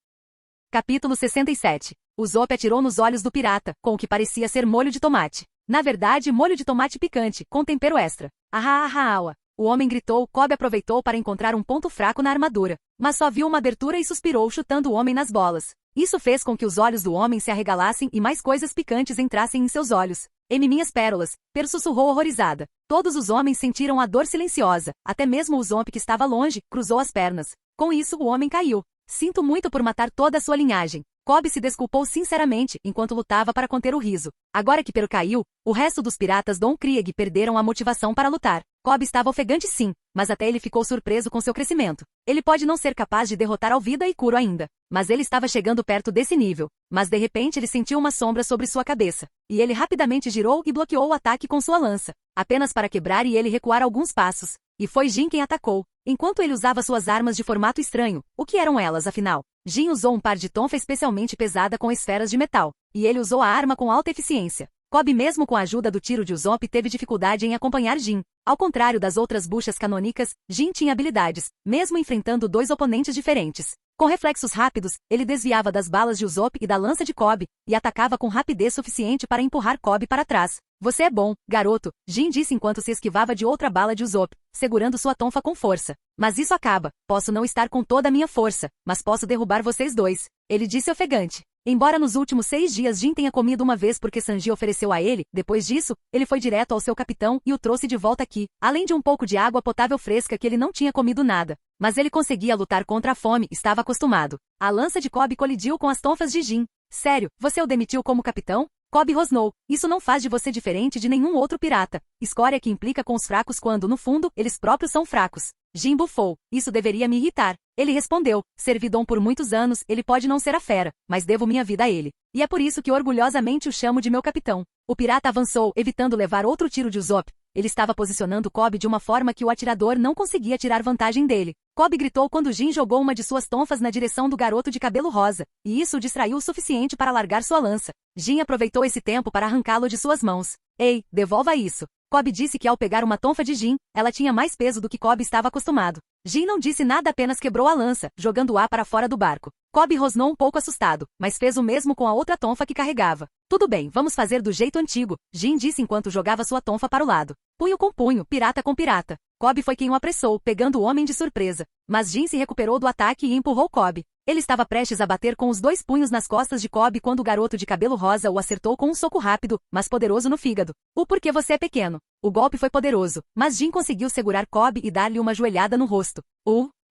Capítulo 67. Usopp atirou nos olhos do pirata, com o que parecia ser molho de tomate. Na verdade, molho de tomate picante, com tempero extra. Ahá. O homem gritou. Cobb aproveitou para encontrar um ponto fraco na armadura, mas só viu uma abertura e suspirou, chutando o homem nas bolas. Isso fez com que os olhos do homem se arregalassem e mais coisas picantes entrassem em seus olhos. Minhas pérolas, Per sussurrou horrorizada. Todos os homens sentiram a dor silenciosa, até mesmo Usopp, que estava longe, cruzou as pernas. Com isso, o homem caiu. Sinto muito por matar toda a sua linhagem. Cobb se desculpou sinceramente, enquanto lutava para conter o riso. Agora que Per caiu, o resto dos piratas Don Krieg perderam a motivação para lutar. Cobb estava ofegante sim, mas até ele ficou surpreso com seu crescimento. Ele pode não ser capaz de derrotar Alvida e Kuro ainda, mas ele estava chegando perto desse nível. Mas de repente ele sentiu uma sombra sobre sua cabeça, e ele rapidamente girou e bloqueou o ataque com sua lança, apenas para quebrar e ele recuar alguns passos. E foi Jin quem atacou. Enquanto ele usava suas armas de formato estranho, o que eram elas afinal? Jin usou um par de tonfa especialmente pesada com esferas de metal, e ele usou a arma com alta eficiência. Cobb, mesmo com a ajuda do tiro de Usopp, teve dificuldade em acompanhar Jin. Ao contrário das outras buchas canônicas, Jin tinha habilidades, mesmo enfrentando 2 oponentes diferentes. Com reflexos rápidos, ele desviava das balas de Usopp e da lança de Cobb, e atacava com rapidez suficiente para empurrar Cobb para trás. Você é bom, garoto, Jin disse enquanto se esquivava de outra bala de Usopp, segurando sua tonfa com força. Mas isso acaba. Posso não estar com toda a minha força, mas posso derrubar vocês dois. Ele disse ofegante. Embora nos últimos 6 dias Jin tenha comido uma vez porque Sanji ofereceu a ele, depois disso, ele foi direto ao seu capitão e o trouxe de volta aqui, além de um pouco de água potável fresca que ele não tinha comido nada. Mas ele conseguia lutar contra a fome, estava acostumado. A lança de Cobb colidiu com as tonfas de Jin. Sério, você o demitiu como capitão? Cobb rosnou. Isso não faz de você diferente de nenhum outro pirata. Escória que implica com os fracos quando, no fundo, eles próprios são fracos. Jin bufou. Isso deveria me irritar. Ele respondeu. Servi Dom por muitos anos, ele pode não ser a fera, mas devo minha vida a ele. E é por isso que orgulhosamente o chamo de meu capitão. O pirata avançou, evitando levar outro tiro de Usopp. Ele estava posicionando Cobb de uma forma que o atirador não conseguia tirar vantagem dele. Cobb gritou quando Jin jogou uma de suas tonfas na direção do garoto de cabelo rosa, e isso o distraiu o suficiente para largar sua lança. Jin aproveitou esse tempo para arrancá-lo de suas mãos. Ei, devolva isso. Cobb disse que ao pegar uma tonfa de Jin, ela tinha mais peso do que Cobb estava acostumado. Jin não disse nada, apenas quebrou a lança, jogando-a para fora do barco. Cobb rosnou um pouco assustado, mas fez o mesmo com a outra tonfa que carregava. Tudo bem, vamos fazer do jeito antigo, Jin disse enquanto jogava sua tonfa para o lado. Punho com punho, pirata com pirata. Cobb foi quem o apressou, pegando o homem de surpresa. Mas Jin se recuperou do ataque e empurrou Cobb. Ele estava prestes a bater com os 2 punhos nas costas de Cobb quando o garoto de cabelo rosa o acertou com um soco rápido, mas poderoso no fígado. O porquê você é pequeno. O golpe foi poderoso, mas Jin conseguiu segurar Cobb e dar-lhe uma joelhada no rosto.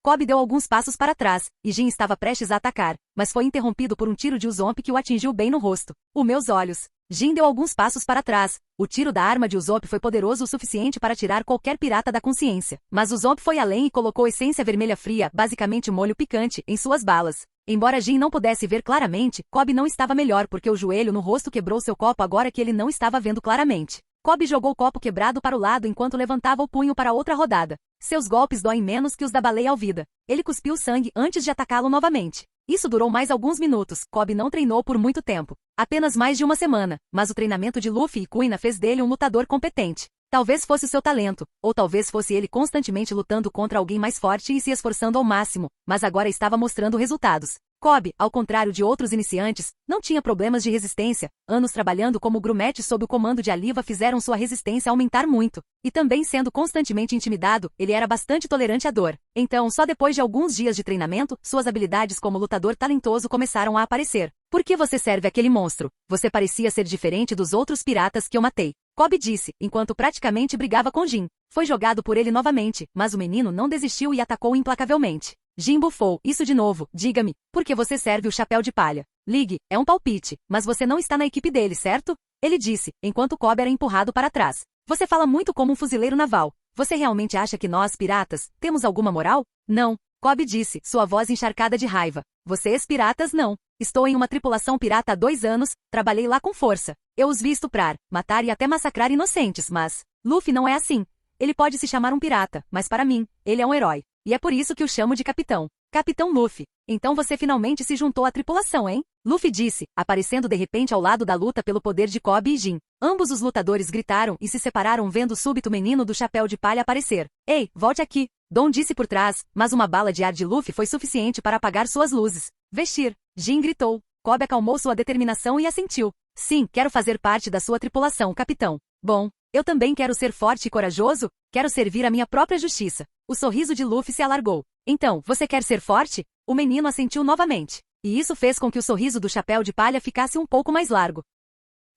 Cobb deu alguns passos para trás, e Jin estava prestes a atacar, mas foi interrompido por um tiro de Usopp que o atingiu bem no rosto. Meus olhos. Jin deu alguns passos para trás. O tiro da arma de Usopp foi poderoso o suficiente para tirar qualquer pirata da consciência. Mas Usopp foi além e colocou essência vermelha fria, basicamente molho picante, em suas balas. Embora Jin não pudesse ver claramente, Cobb não estava melhor porque o joelho no rosto quebrou seu copo agora que ele não estava vendo claramente. Cobb jogou o copo quebrado para o lado enquanto levantava o punho para outra rodada. Seus golpes doem menos que os da baleia alvida. Ele cuspiu sangue antes de atacá-lo novamente. Isso durou mais alguns minutos. Cobb não treinou por muito tempo. Apenas mais de uma semana. Mas o treinamento de Luffy e Kuina fez dele um lutador competente. Talvez fosse o seu talento, ou talvez fosse ele constantemente lutando contra alguém mais forte e se esforçando ao máximo, mas agora estava mostrando resultados. Cobb, ao contrário de outros iniciantes, não tinha problemas de resistência. Anos trabalhando como grumete sob o comando de Aliva fizeram sua resistência aumentar muito. E também sendo constantemente intimidado, ele era bastante tolerante à dor. Então, só depois de alguns dias de treinamento, suas habilidades como lutador talentoso começaram a aparecer. Por que você serve aquele monstro? Você parecia ser diferente dos outros piratas que eu matei. Cobb disse, enquanto praticamente brigava com Jin. Foi jogado por ele novamente, mas o menino não desistiu e atacou implacavelmente. Jin bufou, isso de novo, diga-me, por que você serve o chapéu de palha? Ligue, é um palpite, mas você não está na equipe dele, certo? Ele disse, enquanto Cobb era empurrado para trás. Você fala muito como um fuzileiro naval. Você realmente acha que nós, piratas, temos alguma moral? Não. Cobb disse, sua voz encharcada de raiva. Vocês, piratas, não. Estou em uma tripulação pirata há 2 anos, trabalhei lá com força. Eu os vi estuprar, matar e até massacrar inocentes, mas Luffy não é assim. Ele pode se chamar um pirata, mas para mim, ele é um herói. E é por isso que o chamo de capitão. Capitão Luffy. Então você finalmente se juntou à tripulação, hein? Luffy disse, aparecendo de repente ao lado da luta pelo poder de Cobb e Jin. Ambos os lutadores gritaram e se separaram vendo o súbito menino do chapéu de palha aparecer. Ei, volte aqui. Don disse por trás, mas uma bala de ar de Luffy foi suficiente para apagar suas luzes. Vestir. Jin gritou. Cobb acalmou sua determinação e assentiu. Sim, quero fazer parte da sua tripulação, capitão. Bom, eu também quero ser forte e corajoso, quero servir a minha própria justiça. O sorriso de Luffy se alargou. Então, você quer ser forte? O menino assentiu novamente. E isso fez com que o sorriso do chapéu de palha ficasse um pouco mais largo.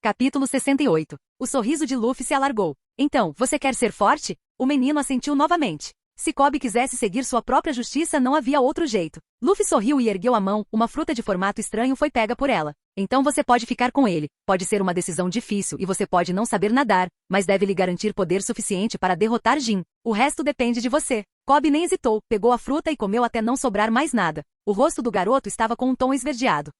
Capítulo 68. O sorriso de Luffy se alargou. Então, você quer ser forte? O menino assentiu novamente. Se Cobb quisesse seguir sua própria justiça, não havia outro jeito. Luffy sorriu e ergueu a mão, uma fruta de formato estranho foi pega por ela. Então você pode ficar com ele. Pode ser uma decisão difícil e você pode não saber nadar, mas deve lhe garantir poder suficiente para derrotar Jin. O resto depende de você. Cobb nem hesitou, pegou a fruta e comeu até não sobrar mais nada. O rosto do garoto estava com um tom esverdeado.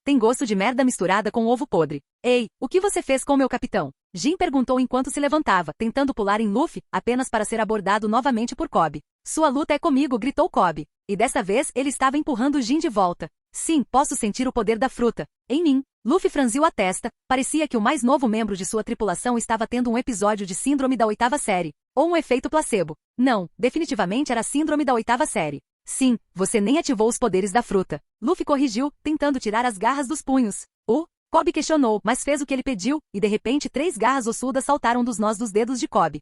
Tem gosto de merda misturada com ovo podre. Ei, o que você fez com meu capitão? Jin perguntou enquanto se levantava, tentando pular em Luffy, apenas para ser abordado novamente por Cobb. Sua luta é comigo, gritou Cobb. E dessa vez, ele estava empurrando Jin de volta. Sim, posso sentir o poder da fruta. Em mim. Luffy franziu a testa, parecia que o mais novo membro de sua tripulação estava tendo um episódio de síndrome da 8ª série. Ou um efeito placebo. Não, definitivamente era síndrome da 8ª série. Sim, você nem ativou os poderes da fruta. Luffy corrigiu, tentando tirar as garras dos punhos. Cobb questionou, mas fez o que ele pediu, e de repente 3 garras ossudas saltaram dos nós dos dedos de Cobb.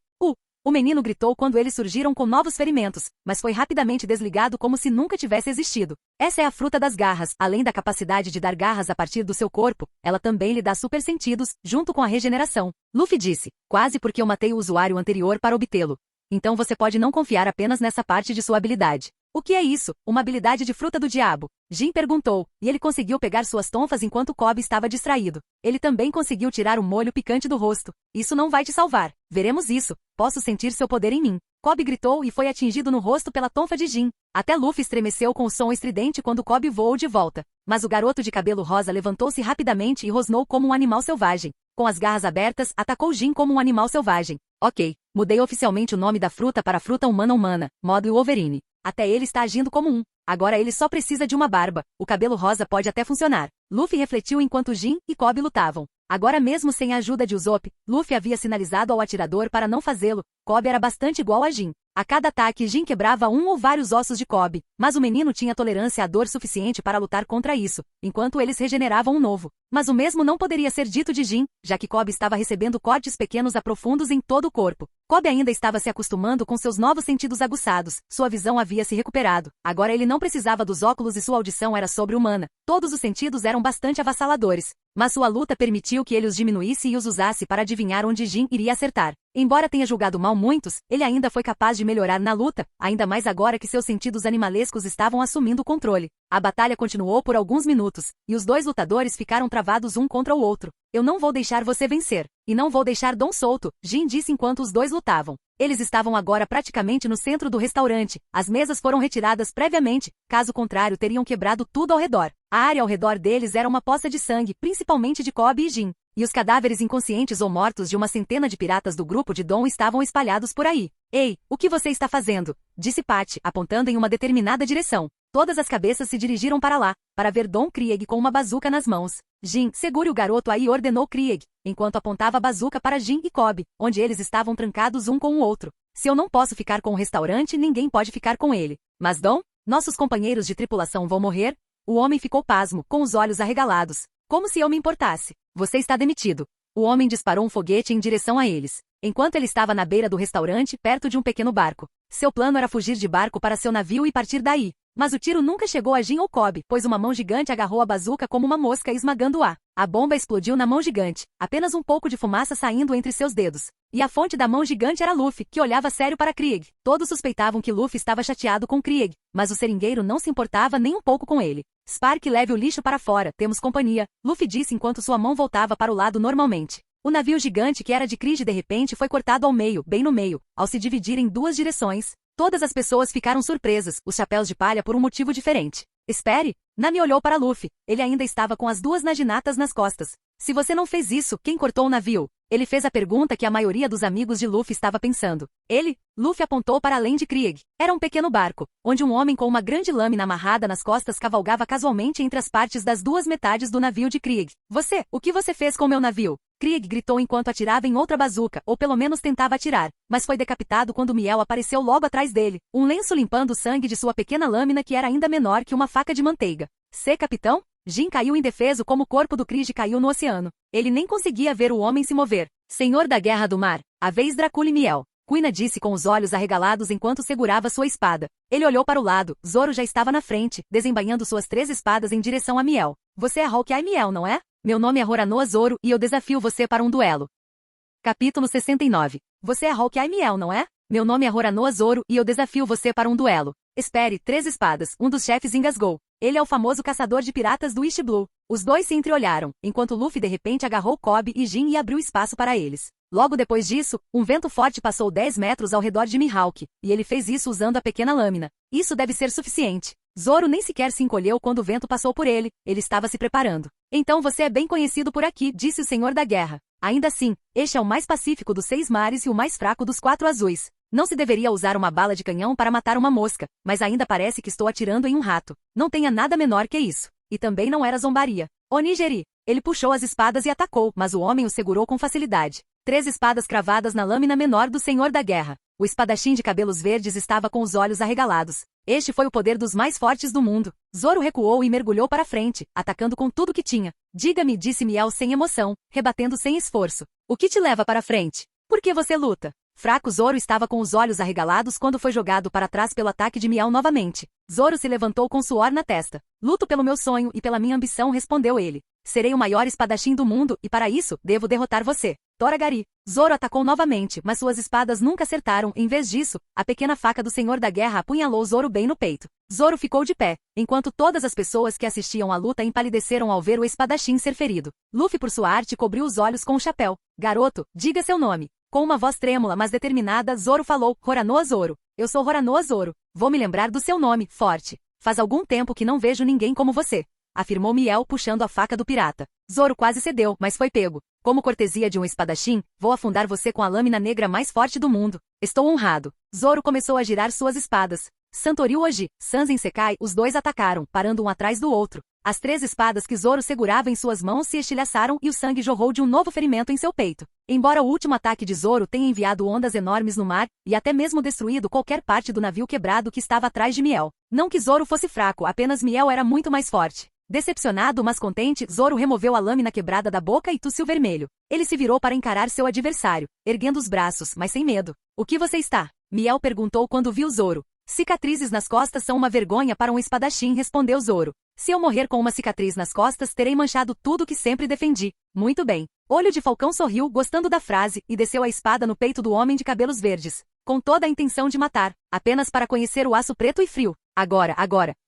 O menino gritou quando eles surgiram com novos ferimentos, mas foi rapidamente desligado como se nunca tivesse existido. Essa é a fruta das garras. Além da capacidade de dar garras a partir do seu corpo, ela também lhe dá super sentidos, junto com a regeneração. Luffy disse, quase porque eu matei o usuário anterior para obtê-lo. Então você pode não confiar apenas nessa parte de sua habilidade. O que é isso? Uma habilidade de fruta do diabo? Jin perguntou, e ele conseguiu pegar suas tonfas enquanto Cobb estava distraído. Ele também conseguiu tirar o molho picante do rosto. Isso não vai te salvar. Veremos isso. Posso sentir seu poder em mim. Cobb gritou e foi atingido no rosto pela tonfa de Jin. Até Luffy estremeceu com o som estridente quando Cobb voou de volta. Mas o garoto de cabelo rosa levantou-se rapidamente e rosnou como um animal selvagem. Com as garras abertas, atacou Jin como um animal selvagem. Ok, mudei oficialmente o nome da fruta para fruta humana, modo Wolverine. Até ele está agindo como um. Agora ele só precisa de uma barba. O cabelo rosa pode até funcionar. Luffy refletiu enquanto Jin e Cobb lutavam. Agora mesmo sem a ajuda de Usopp, Luffy havia sinalizado ao atirador para não fazê-lo. Cobb era bastante igual a Jin. A cada ataque, Jin quebrava um ou vários ossos de Kobe, mas o menino tinha tolerância à dor suficiente para lutar contra isso, enquanto eles regeneravam um novo. Mas o mesmo não poderia ser dito de Jin, já que Kobe estava recebendo cortes pequenos a profundos em todo o corpo. Kobe ainda estava se acostumando com seus novos sentidos aguçados, sua visão havia se recuperado. Agora ele não precisava dos óculos e sua audição era sobre-humana. Todos os sentidos eram bastante avassaladores. Mas sua luta permitiu que ele os diminuísse e os usasse para adivinhar onde Jin iria acertar. Embora tenha julgado mal muitos, ele ainda foi capaz de melhorar na luta, ainda mais agora que seus sentidos animalescos estavam assumindo o controle. A batalha continuou por alguns minutos, e os dois lutadores ficaram travados um contra o outro. Eu não vou deixar você vencer. E não vou deixar Dom solto, Jin disse enquanto os dois lutavam. Eles estavam agora praticamente no centro do restaurante. As mesas foram retiradas previamente, caso contrário teriam quebrado tudo ao redor. A área ao redor deles era uma poça de sangue, principalmente de Kobe e Jin. E os cadáveres inconscientes ou mortos de uma centena de piratas do grupo de Dom estavam espalhados por aí. Ei, o que você está fazendo? Disse Patty, apontando em uma determinada direção. Todas as cabeças se dirigiram para lá, para ver Dom Krieg com uma bazuca nas mãos. Jin, segure o garoto aí, ordenou Krieg, enquanto apontava a bazuca para Jin e Kobe, onde eles estavam trancados um com o outro. Se eu não posso ficar com o restaurante, ninguém pode ficar com ele. Mas Dom, nossos companheiros de tripulação vão morrer? O homem ficou pasmo, com os olhos arregalados. Como se eu me importasse. Você está demitido. O homem disparou um foguete em direção a eles, enquanto ele estava na beira do restaurante, perto de um pequeno barco. Seu plano era fugir de barco para seu navio e partir daí. Mas o tiro nunca chegou a Jin ou Kobe, pois uma mão gigante agarrou a bazuca como uma mosca esmagando-a. A bomba explodiu na mão gigante, apenas um pouco de fumaça saindo entre seus dedos. E a fonte da mão gigante era Luffy, que olhava sério para Krieg. Todos suspeitavam que Luffy estava chateado com Krieg, mas o seringueiro não se importava nem um pouco com ele. Spark, leve o lixo para fora, temos companhia, Luffy disse enquanto sua mão voltava para o lado normalmente. O navio gigante que era de Krieg de repente foi cortado ao meio, bem no meio, ao se dividir em duas direções. Todas as pessoas ficaram surpresas, os chapéus de palha por um motivo diferente. Espere! Nami olhou para Luffy. Ele ainda estava com as duas naginatas nas costas. Se você não fez isso, quem cortou o navio? Ele fez a pergunta que a maioria dos amigos de Luffy estava pensando. Ele? Luffy apontou para além de Krieg. Era um pequeno barco, onde um homem com uma grande lâmina amarrada nas costas cavalgava casualmente entre as partes das duas metades do navio de Krieg. Você, o que você fez com meu navio? Krieg gritou enquanto atirava em outra bazuca, ou pelo menos tentava atirar, mas foi decapitado quando Miel apareceu logo atrás dele, um lenço limpando o sangue de sua pequena lâmina que era ainda menor que uma faca de manteiga. Capitão? Jin caiu indefeso como o corpo do Krieg caiu no oceano. Ele nem conseguia ver o homem se mover. Senhor da Guerra do Mar, a vez Dracula e Miel. Kuina disse com os olhos arregalados enquanto segurava sua espada. Ele olhou para o lado, Zoro já estava na frente, desembainhando suas 3 espadas em direção a Miel. Você é Hawkeye Miel, não é? Meu nome é Roronoa Zoro e eu desafio você para um duelo. Capítulo 69. Você é Hawkeye Miel, não é? Meu nome é Roronoa Zoro e eu desafio você para um duelo. Espere, 3 espadas, um dos chefes engasgou. Ele é o famoso caçador de piratas do East Blue. Os dois se entreolharam, enquanto Luffy de repente agarrou Kobe e Jin e abriu espaço para eles. Logo depois disso, um vento forte passou 10 metros ao redor de Mihawk, e ele fez isso usando a pequena lâmina. Isso deve ser suficiente. Zoro nem sequer se encolheu quando o vento passou por ele, ele estava se preparando. Então você é bem conhecido por aqui, disse o Senhor da Guerra. Ainda assim, este é o mais pacífico dos 6 mares e o mais fraco dos 4 azuis. Não se deveria usar uma bala de canhão para matar uma mosca, mas ainda parece que estou atirando em um rato. Não tenha nada menor que isso. E também não era zombaria. Onigiri. Ele puxou as espadas e atacou, mas o homem o segurou com facilidade. 3 espadas cravadas na lâmina menor do Senhor da Guerra. O espadachim de cabelos verdes estava com os olhos arregalados. Este foi o poder dos mais fortes do mundo. Zoro recuou e mergulhou para frente, atacando com tudo que tinha. Diga-me, disse Miel sem emoção, rebatendo sem esforço. O que te leva para frente? Por que você luta? Fraco, Zoro estava com os olhos arregalados quando foi jogado para trás pelo ataque de Miel novamente. Zoro se levantou com suor na testa. Luto pelo meu sonho e pela minha ambição, respondeu ele. Serei o maior espadachim do mundo e para isso, devo derrotar você. Toragari. Zoro atacou novamente, mas suas espadas nunca acertaram. Em vez disso, a pequena faca do Senhor da Guerra apunhalou Zoro bem no peito. Zoro ficou de pé, enquanto todas as pessoas que assistiam à luta empalideceram ao ver o espadachim ser ferido. Luffy, por sua arte, cobriu os olhos com o chapéu. Garoto, diga seu nome. Com uma voz trêmula mas determinada, Zoro falou, Roronoa Zoro. Eu sou Roronoa Zoro. Vou me lembrar do seu nome, forte. Faz algum tempo que não vejo ninguém como você. Afirmou Miel puxando a faca do pirata. Zoro quase cedeu, mas foi pego. Como cortesia de um espadachim, vou afundar você com a lâmina negra mais forte do mundo. Estou honrado. Zoro começou a girar suas espadas. Santoril Oji, Sanzen Sekai, os dois atacaram, parando um atrás do outro. As 3 espadas que Zoro segurava em suas mãos se estilhaçaram e o sangue jorrou de um novo ferimento em seu peito. Embora o último ataque de Zoro tenha enviado ondas enormes no mar, e até mesmo destruído qualquer parte do navio quebrado que estava atrás de Miel. Não que Zoro fosse fraco, apenas Miel era muito mais forte. Decepcionado, mas contente, Zoro removeu a lâmina quebrada da boca e tossiu vermelho. Ele se virou para encarar seu adversário, erguendo os braços, mas sem medo. O que você está? Miel perguntou quando viu Zoro. Cicatrizes nas costas são uma vergonha para um espadachim, respondeu Zoro. Se eu morrer com uma cicatriz nas costas, terei manchado tudo que sempre defendi. Muito bem. Olho de Falcão sorriu, gostando da frase, e desceu a espada no peito do homem de cabelos verdes. Com toda a intenção de matar, apenas para conhecer o aço preto e frio. Agora.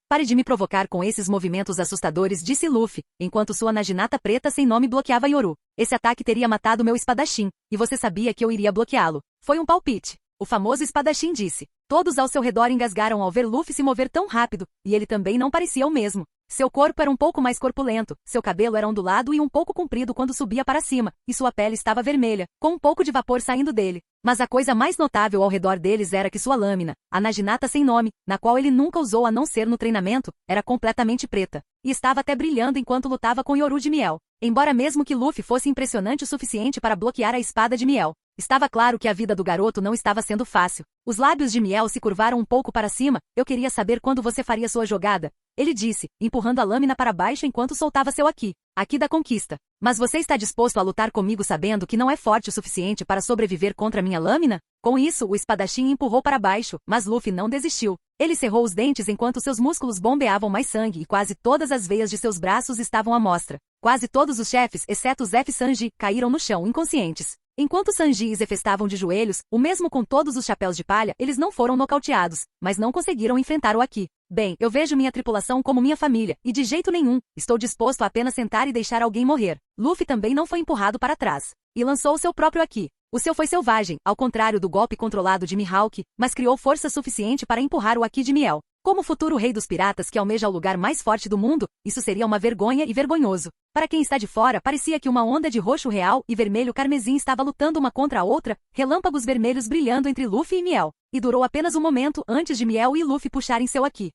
Pare de me provocar com esses movimentos assustadores, disse Luffy, enquanto sua naginata preta sem nome bloqueava Yoru. Esse ataque teria matado meu espadachim, e você sabia que eu iria bloqueá-lo. Foi um palpite. O famoso espadachim disse. Todos ao seu redor engasgaram ao ver Luffy se mover tão rápido, e ele também não parecia o mesmo. Seu corpo era um pouco mais corpulento, seu cabelo era ondulado e um pouco comprido quando subia para cima, e sua pele estava vermelha, com um pouco de vapor saindo dele. Mas a coisa mais notável ao redor deles era que sua lâmina, a naginata sem nome, na qual ele nunca usou a não ser no treinamento, era completamente preta. E estava até brilhando enquanto lutava com Yoru de Miel. Embora mesmo que Luffy fosse impressionante o suficiente para bloquear a espada de Miel, estava claro que a vida do garoto não estava sendo fácil. Os lábios de Miel se curvaram um pouco para cima. Eu queria saber quando você faria sua jogada. Ele disse, empurrando a lâmina para baixo enquanto soltava seu Aqui da conquista. Mas você está disposto a lutar comigo sabendo que não é forte o suficiente para sobreviver contra minha lâmina? Com isso, o espadachim empurrou para baixo, mas Luffy não desistiu. Ele cerrou os dentes enquanto seus músculos bombeavam mais sangue e quase todas as veias de seus braços estavam à mostra. Quase todos os chefes, exceto Zeff e Sanji, caíram no chão inconscientes. Enquanto Sanji e Zeff estavam de joelhos, o mesmo com todos os chapéus de palha, eles não foram nocauteados, mas não conseguiram enfrentar o Aqui. Bem, eu vejo minha tripulação como minha família, e de jeito nenhum, estou disposto a apenas sentar e deixar alguém morrer. Luffy também não foi empurrado para trás. E lançou seu próprio Aqui. O seu foi selvagem, ao contrário do golpe controlado de Mihawk, mas criou força suficiente para empurrar o Aqui de Miel. Como futuro rei dos piratas que almeja o lugar mais forte do mundo, isso seria uma vergonha e vergonhoso. Para quem está de fora, parecia que uma onda de roxo real e vermelho carmesim estava lutando uma contra a outra, relâmpagos vermelhos brilhando entre Luffy e Miel. E durou apenas um momento antes de Miel e Luffy puxarem seu Aqui.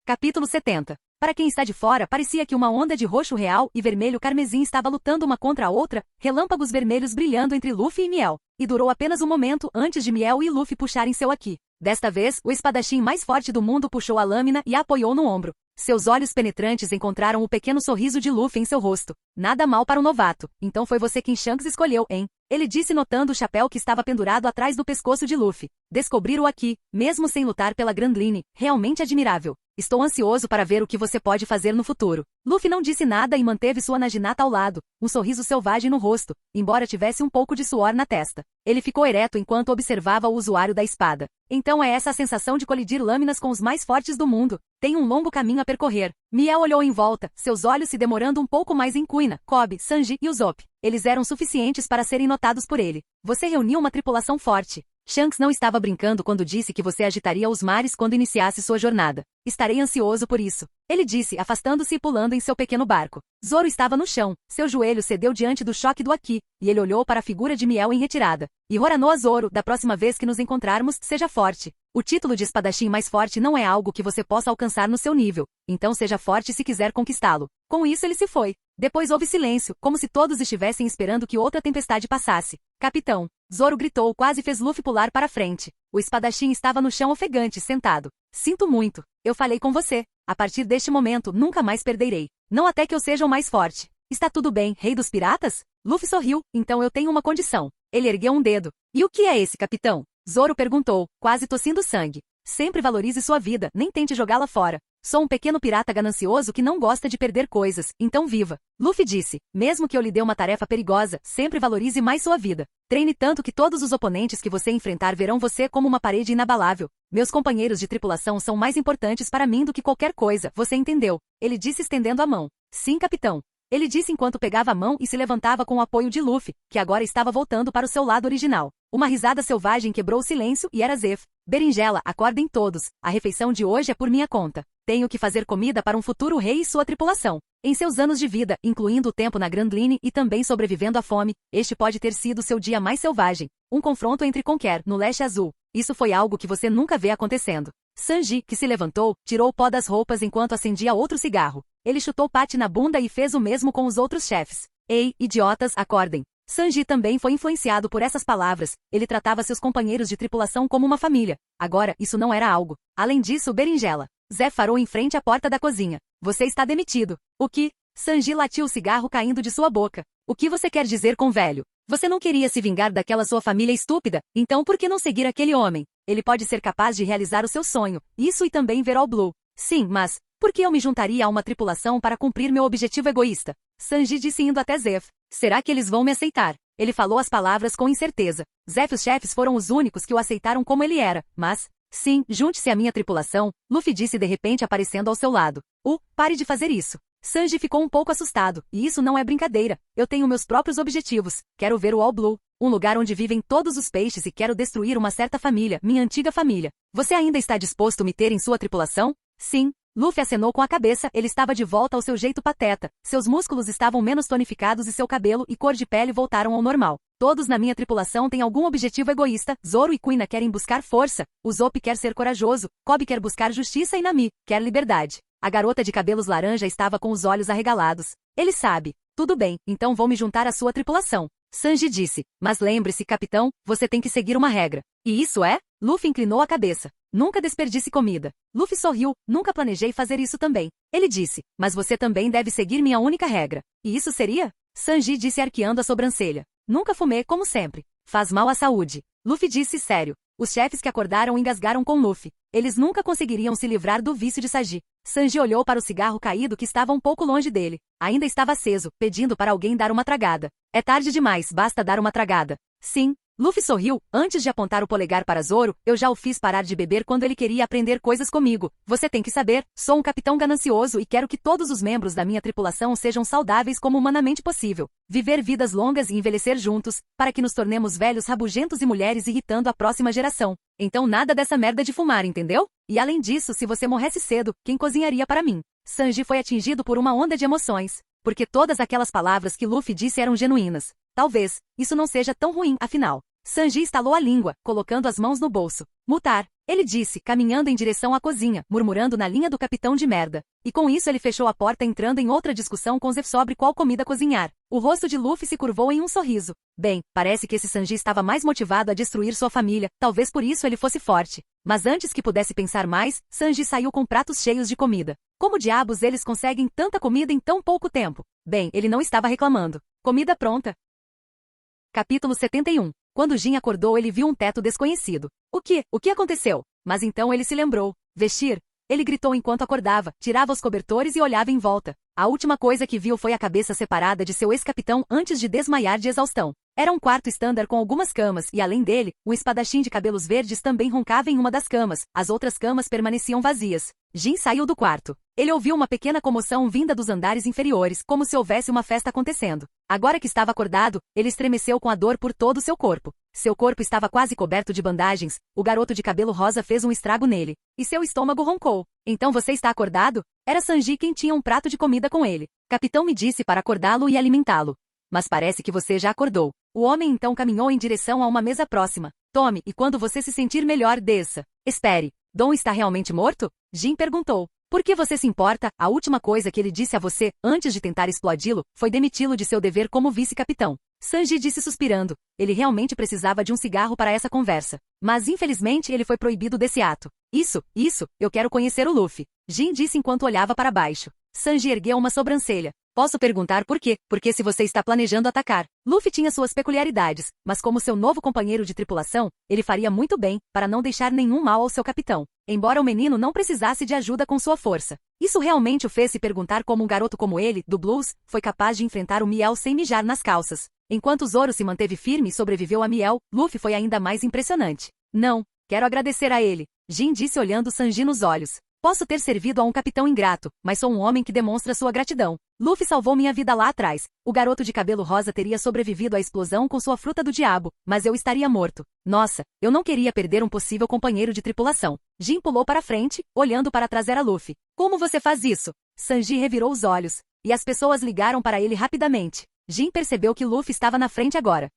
Capítulo 70. Para quem está de fora, parecia que uma onda de roxo real e vermelho carmesim estava lutando uma contra a outra, relâmpagos vermelhos brilhando entre Luffy e Miel. E durou apenas um momento antes de Miel e Luffy puxarem seu Aqui. Desta vez, o espadachim mais forte do mundo puxou a lâmina e a apoiou no ombro. Seus olhos penetrantes encontraram o pequeno sorriso de Luffy em seu rosto. Nada mal para um novato. Então foi você quem Shanks escolheu, hein? Ele disse notando o chapéu que estava pendurado atrás do pescoço de Luffy. Descobrir o Aqui, mesmo sem lutar pela Grand Line, realmente admirável. Estou ansioso para ver o que você pode fazer no futuro. Luffy não disse nada e manteve sua naginata ao lado, um sorriso selvagem no rosto, embora tivesse um pouco de suor na testa. Ele ficou ereto enquanto observava o usuário da espada. Então é essa a sensação de colidir lâminas com os mais fortes do mundo. Tem um longo caminho a percorrer. Miel olhou em volta, seus olhos se demorando um pouco mais em Kuina, Kobe, Sanji e Usopp. Eles eram suficientes para serem notados por ele. Você reuniu uma tripulação forte. Shanks não estava brincando quando disse que você agitaria os mares quando iniciasse sua jornada. Estarei ansioso por isso. Ele disse, afastando-se e pulando em seu pequeno barco. Zoro estava no chão, seu joelho cedeu diante do choque do Aqui, e ele olhou para a figura de Miel em retirada. E Horanoa Zoro, da próxima vez que nos encontrarmos, seja forte. O título de espadachim mais forte não é algo que você possa alcançar no seu nível, então seja forte se quiser conquistá-lo. Com isso ele se foi. Depois houve silêncio, como se todos estivessem esperando que outra tempestade passasse. Capitão. Zoro gritou, quase fez Luffy pular para frente. O espadachim estava no chão ofegante, sentado. Sinto muito. Eu falei com você. A partir deste momento, nunca mais perderei. Não até que eu seja o mais forte. Está tudo bem, rei dos piratas? Luffy sorriu, então eu tenho uma condição. Ele ergueu um dedo. E o que é esse, capitão? Zoro perguntou, quase tossindo sangue. Sempre valorize sua vida, nem tente jogá-la fora. Sou um pequeno pirata ganancioso que não gosta de perder coisas, então viva. Luffy disse, mesmo que eu lhe dê uma tarefa perigosa, sempre valorize mais sua vida. Treine tanto que todos os oponentes que você enfrentar verão você como uma parede inabalável. Meus companheiros de tripulação são mais importantes para mim do que qualquer coisa, você entendeu? Ele disse estendendo a mão. Sim, capitão. Ele disse enquanto pegava a mão e se levantava com o apoio de Luffy, que agora estava voltando para o seu lado original. Uma risada selvagem quebrou o silêncio e era Zeff. Berinjela, acordem todos. A refeição de hoje é por minha conta. Tenho que fazer comida para um futuro rei e sua tripulação. Em seus anos de vida, incluindo o tempo na Grand Line e também sobrevivendo à fome, este pode ter sido seu dia mais selvagem. Um confronto entre Conquer, no leste azul. Isso foi algo que você nunca vê acontecendo. Sanji, que se levantou, tirou o pó das roupas enquanto acendia outro cigarro. Ele chutou Patty na bunda e fez o mesmo com os outros chefes. Ei, idiotas, acordem. Sanji também foi influenciado por essas palavras. Ele tratava seus companheiros de tripulação como uma família. Agora, isso não era algo. Além disso, berinjela. Zé farou em frente à porta da cozinha. Você está demitido. O que? Sanji latiu o cigarro caindo de sua boca. O que você quer dizer com velho? Você não queria se vingar daquela sua família estúpida? Então por que não seguir aquele homem? Ele pode ser capaz de realizar o seu sonho. Isso e também ver All Blue. Sim, mas por que eu me juntaria a uma tripulação para cumprir meu objetivo egoísta? Sanji disse indo até Zef. Será que eles vão me aceitar? Ele falou as palavras com incerteza. Zef e os chefes foram os únicos que o aceitaram como ele era, mas... Sim, junte-se à minha tripulação, Luffy disse de repente aparecendo ao seu lado. Pare de fazer isso. Sanji ficou um pouco assustado, e isso não é brincadeira. Eu tenho meus próprios objetivos. Quero ver o All Blue, um lugar onde vivem todos os peixes e quero destruir uma certa família, minha antiga família. Você ainda está disposto a me ter em sua tripulação? Sim. Luffy acenou com a cabeça, ele estava de volta ao seu jeito pateta. Seus músculos estavam menos tonificados e seu cabelo e cor de pele voltaram ao normal. Todos na minha tripulação têm algum objetivo egoísta. Zoro e Kuina querem buscar força. Usopp quer ser corajoso. Kobe quer buscar justiça e Nami quer liberdade. A garota de cabelos laranja estava com os olhos arregalados. Ele sabe. Tudo bem, então vou me juntar à sua tripulação. Sanji disse. Mas lembre-se, capitão, você tem que seguir uma regra. E isso é? Luffy inclinou a cabeça. Nunca desperdice comida. Luffy sorriu. Nunca planejei fazer isso também. Ele disse. Mas você também deve seguir minha única regra. E isso seria? Sanji disse arqueando a sobrancelha. Nunca fumei, como sempre. Faz mal à saúde. Luffy disse sério. Os chefes que acordaram engasgaram com Luffy. Eles nunca conseguiriam se livrar do vício de Sanji. Sanji olhou para o cigarro caído que estava um pouco longe dele. Ainda estava aceso, pedindo para alguém dar uma tragada. É tarde demais, basta dar uma tragada. Sim. Luffy sorriu. Antes de apontar o polegar para Zoro, eu já o fiz parar de beber quando ele queria aprender coisas comigo. Você tem que saber, sou um capitão ganancioso e quero que todos os membros da minha tripulação sejam saudáveis como humanamente possível. Viver vidas longas e envelhecer juntos, para que nos tornemos velhos rabugentos e mulheres irritando a próxima geração. Então nada dessa merda de fumar, entendeu? E além disso, se você morresse cedo, quem cozinharia para mim? Sanji foi atingido por uma onda de emoções. Porque todas aquelas palavras que Luffy disse eram genuínas. Talvez, isso não seja tão ruim, afinal. Sanji estalou a língua, colocando as mãos no bolso. Mutar, ele disse, caminhando em direção à cozinha, murmurando na linha do capitão de merda. E com isso ele fechou a porta entrando em outra discussão com Zef sobre qual comida cozinhar. O rosto de Luffy se curvou em um sorriso. Bem, parece que esse Sanji estava mais motivado a destruir sua família, talvez por isso ele fosse forte. Mas antes que pudesse pensar mais, Sanji saiu com pratos cheios de comida. Como diabos eles conseguem tanta comida em tão pouco tempo? Bem, ele não estava reclamando. Comida pronta. Capítulo 71. Quando Jin acordou ele viu um teto desconhecido. O que aconteceu? Mas então ele se lembrou. Vestir? Ele gritou enquanto acordava, tirava os cobertores e olhava em volta. A última coisa que viu foi a cabeça separada de seu ex-capitão antes de desmaiar de exaustão. Era um quarto estándar com algumas camas e, além dele, um espadachim de cabelos verdes também roncava em uma das camas. As outras camas permaneciam vazias. Jin saiu do quarto. Ele ouviu uma pequena comoção vinda dos andares inferiores, como se houvesse uma festa acontecendo. Agora que estava acordado, ele estremeceu com a dor por todo o seu corpo. Seu corpo estava quase coberto de bandagens. O garoto de cabelo rosa fez um estrago nele. E seu estômago roncou. Então você está acordado? Era Sanji quem tinha um prato de comida com ele. Capitão me disse para acordá-lo e alimentá-lo. Mas parece que você já acordou. O homem então caminhou em direção a uma mesa próxima. Tome, e quando você se sentir melhor, desça. Espere. Dom está realmente morto? Jin perguntou. Por que você se importa? A última coisa que ele disse a você, antes de tentar explodi-lo, foi demiti-lo de seu dever como vice-capitão. Sanji disse suspirando. Ele realmente precisava de um cigarro para essa conversa. Mas infelizmente ele foi proibido desse ato. Isso, eu quero conhecer o Luffy. Jin disse enquanto olhava para baixo. Sanji ergueu uma sobrancelha. Posso perguntar por quê? Porque se você está planejando atacar. Luffy tinha suas peculiaridades, mas como seu novo companheiro de tripulação, ele faria muito bem, para não deixar nenhum mal ao seu capitão. Embora o menino não precisasse de ajuda com sua força. Isso realmente o fez se perguntar como um garoto como ele, do Blues, foi capaz de enfrentar o Miel sem mijar nas calças. Enquanto Zoro se manteve firme e sobreviveu a Miel, Luffy foi ainda mais impressionante. Não, quero agradecer a ele. Jin disse olhando Sanji nos olhos. Posso ter servido a um capitão ingrato, mas sou um homem que demonstra sua gratidão. Luffy salvou minha vida lá atrás. O garoto de cabelo rosa teria sobrevivido à explosão com sua fruta do diabo, mas eu estaria morto. Nossa, eu não queria perder um possível companheiro de tripulação. Jin pulou para frente, olhando para trás era Luffy. Como você faz isso? Sanji revirou os olhos, e as pessoas ligaram para ele rapidamente. Jin percebeu que Luffy estava na frente agora.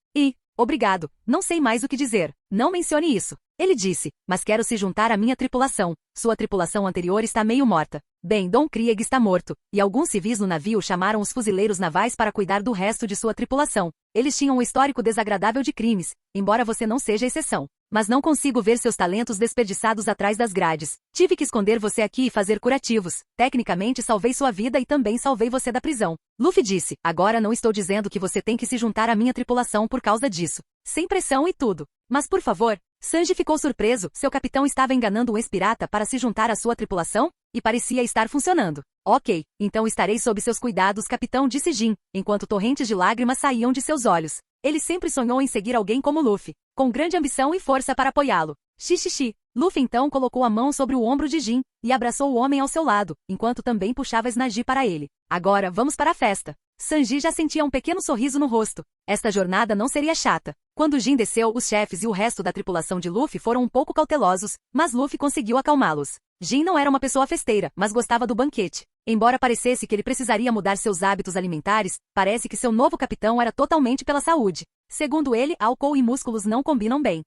obrigado, não sei mais o que dizer. Não mencione isso. Ele disse, mas quero se juntar à minha tripulação. Sua tripulação anterior está meio morta. Bem, Dom Krieg está morto, e alguns civis no navio chamaram os fuzileiros navais para cuidar do resto de sua tripulação. Eles tinham um histórico desagradável de crimes, embora você não seja exceção. Mas não consigo ver seus talentos desperdiçados atrás das grades. Tive que esconder você aqui e fazer curativos. Tecnicamente salvei sua vida e também salvei você da prisão. Luffy disse, agora não estou dizendo que você tem que se juntar à minha tripulação por causa disso. Sem pressão e tudo. Mas por favor, Sanji ficou surpreso, seu capitão estava enganando um ex-pirata para se juntar à sua tripulação? E parecia estar funcionando. Ok, então estarei sob seus cuidados, capitão, disse Jin, enquanto torrentes de lágrimas saíam de seus olhos. Ele sempre sonhou em seguir alguém como Luffy, com grande ambição e força para apoiá-lo. Xixixi. Luffy então colocou a mão sobre o ombro de Jin, e abraçou o homem ao seu lado, enquanto também puxava Snagi para ele. Agora vamos para a festa. Sanji já sentia um pequeno sorriso no rosto. Esta jornada não seria chata. Quando Jin desceu, os chefes e o resto da tripulação de Luffy foram um pouco cautelosos, mas Luffy conseguiu acalmá-los. Jin não era uma pessoa festeira, mas gostava do banquete. Embora parecesse que ele precisaria mudar seus hábitos alimentares, parece que seu novo capitão era totalmente pela saúde. Segundo ele, álcool e músculos não combinam bem.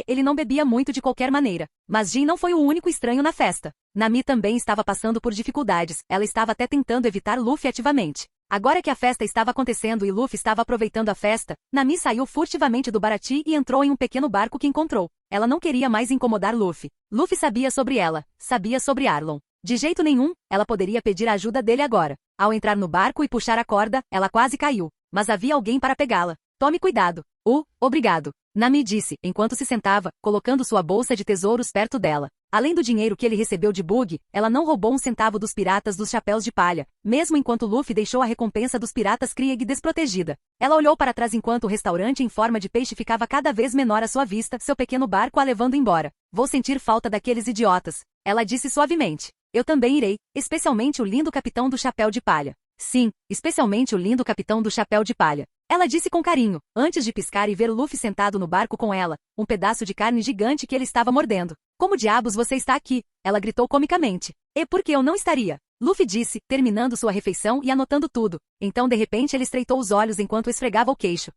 Ele não bebia muito de qualquer maneira. Mas Jin não foi o único estranho na festa. Nami também estava passando por dificuldades, ela estava até tentando evitar Luffy ativamente. Agora que a festa estava acontecendo e Luffy estava aproveitando a festa, Nami saiu furtivamente do Baratie e entrou em um pequeno barco que encontrou. Ela não queria mais incomodar Luffy. Luffy sabia sobre ela, sabia sobre Arlong. De jeito nenhum, ela poderia pedir a ajuda dele agora. Ao entrar no barco e puxar a corda, ela quase caiu. Mas havia alguém para pegá-la. Tome cuidado. Obrigado. Nami disse, enquanto se sentava, colocando sua bolsa de tesouros perto dela. Além do dinheiro que ele recebeu de Bug, ela não roubou um centavo dos piratas dos chapéus de palha, mesmo enquanto Luffy deixou a recompensa dos piratas Krieg desprotegida. Ela olhou para trás enquanto o restaurante em forma de peixe ficava cada vez menor à sua vista, seu pequeno barco a levando embora. Vou sentir falta daqueles idiotas. Ela disse suavemente. Eu também irei, especialmente o lindo capitão do chapéu de palha. Sim, especialmente o lindo capitão do chapéu de palha. Ela disse com carinho, antes de piscar e ver Luffy sentado no barco com ela, um pedaço de carne gigante que ele estava mordendo. Como diabos você está aqui? Ela gritou comicamente. E por que eu não estaria? Luffy disse, terminando sua refeição e anotando tudo. Então de repente ele estreitou os olhos enquanto esfregava o queixo.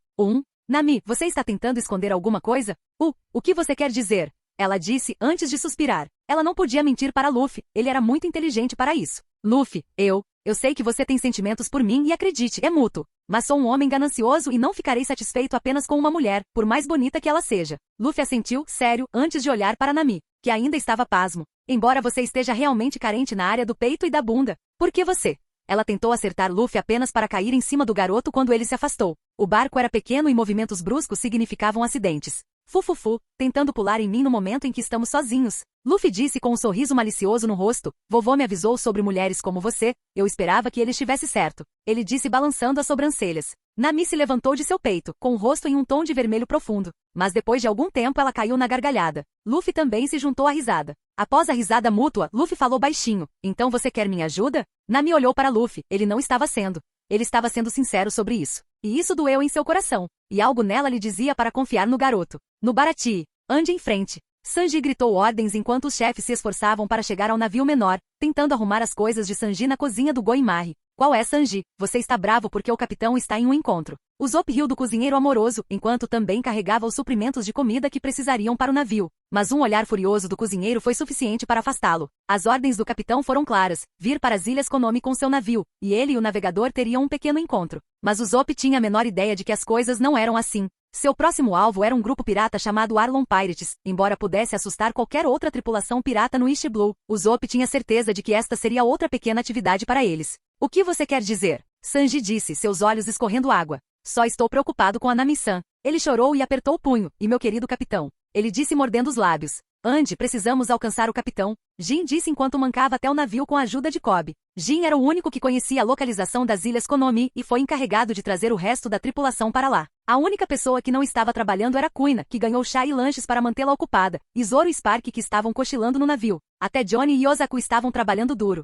Nami, você está tentando esconder alguma coisa? O que você quer dizer? Ela disse antes de suspirar. Ela não podia mentir para Luffy, ele era muito inteligente para isso. Luffy, eu sei que você tem sentimentos por mim e acredite, é mútuo. Mas sou um homem ganancioso e não ficarei satisfeito apenas com uma mulher, por mais bonita que ela seja. Luffy assentiu, sério, antes de olhar para Nami, que ainda estava pasmo. Embora você esteja realmente carente na área do peito e da bunda. Por que você? Ela tentou acertar Luffy apenas para cair em cima do garoto quando ele se afastou. O barco era pequeno e movimentos bruscos significavam acidentes. Fufufu, tentando pular em mim no momento em que estamos sozinhos. Luffy disse com um sorriso malicioso no rosto, vovô me avisou sobre mulheres como você, eu esperava que ele estivesse certo. Ele disse balançando as sobrancelhas. Nami se levantou de seu peito, com o rosto em um tom de vermelho profundo. Mas depois de algum tempo ela caiu na gargalhada. Luffy também se juntou à risada. Após a risada mútua, Luffy falou baixinho, então você quer minha ajuda? Nami olhou para Luffy, ele não estava sendo. Ele estava sendo sincero sobre isso. E isso doeu em seu coração. E algo nela lhe dizia para confiar no garoto. No Baratie, ande em frente. Sanji gritou ordens enquanto os chefes se esforçavam para chegar ao navio menor, tentando arrumar as coisas de Sanji na cozinha do Goimari. Qual é, Sanji? Você está bravo porque o capitão está em um encontro. Usopp riu do cozinheiro amoroso, enquanto também carregava os suprimentos de comida que precisariam para o navio. Mas um olhar furioso do cozinheiro foi suficiente para afastá-lo. As ordens do capitão foram claras, vir para as Ilhas Konomi com seu navio, e ele e o navegador teriam um pequeno encontro. Mas Usopp tinha a menor ideia de que as coisas não eram assim. Seu próximo alvo era um grupo pirata chamado Arlong Pirates, embora pudesse assustar qualquer outra tripulação pirata no East Blue. Usopp tinha certeza de que esta seria outra pequena atividade para eles. O que você quer dizer? Sanji disse, seus olhos escorrendo água. Só estou preocupado com a Nami-san. Ele chorou e apertou o punho, e meu querido capitão. Ele disse mordendo os lábios. Ande, precisamos alcançar o capitão. Jin disse enquanto mancava até o navio com a ajuda de Kobe. Jin era o único que conhecia a localização das Ilhas Konomi e foi encarregado de trazer o resto da tripulação para lá. A única pessoa que não estava trabalhando era Kuina, que ganhou chá e lanches para mantê-la ocupada, e Zoro e Spark que estavam cochilando no navio. Até Johnny e Ozaku estavam trabalhando duro.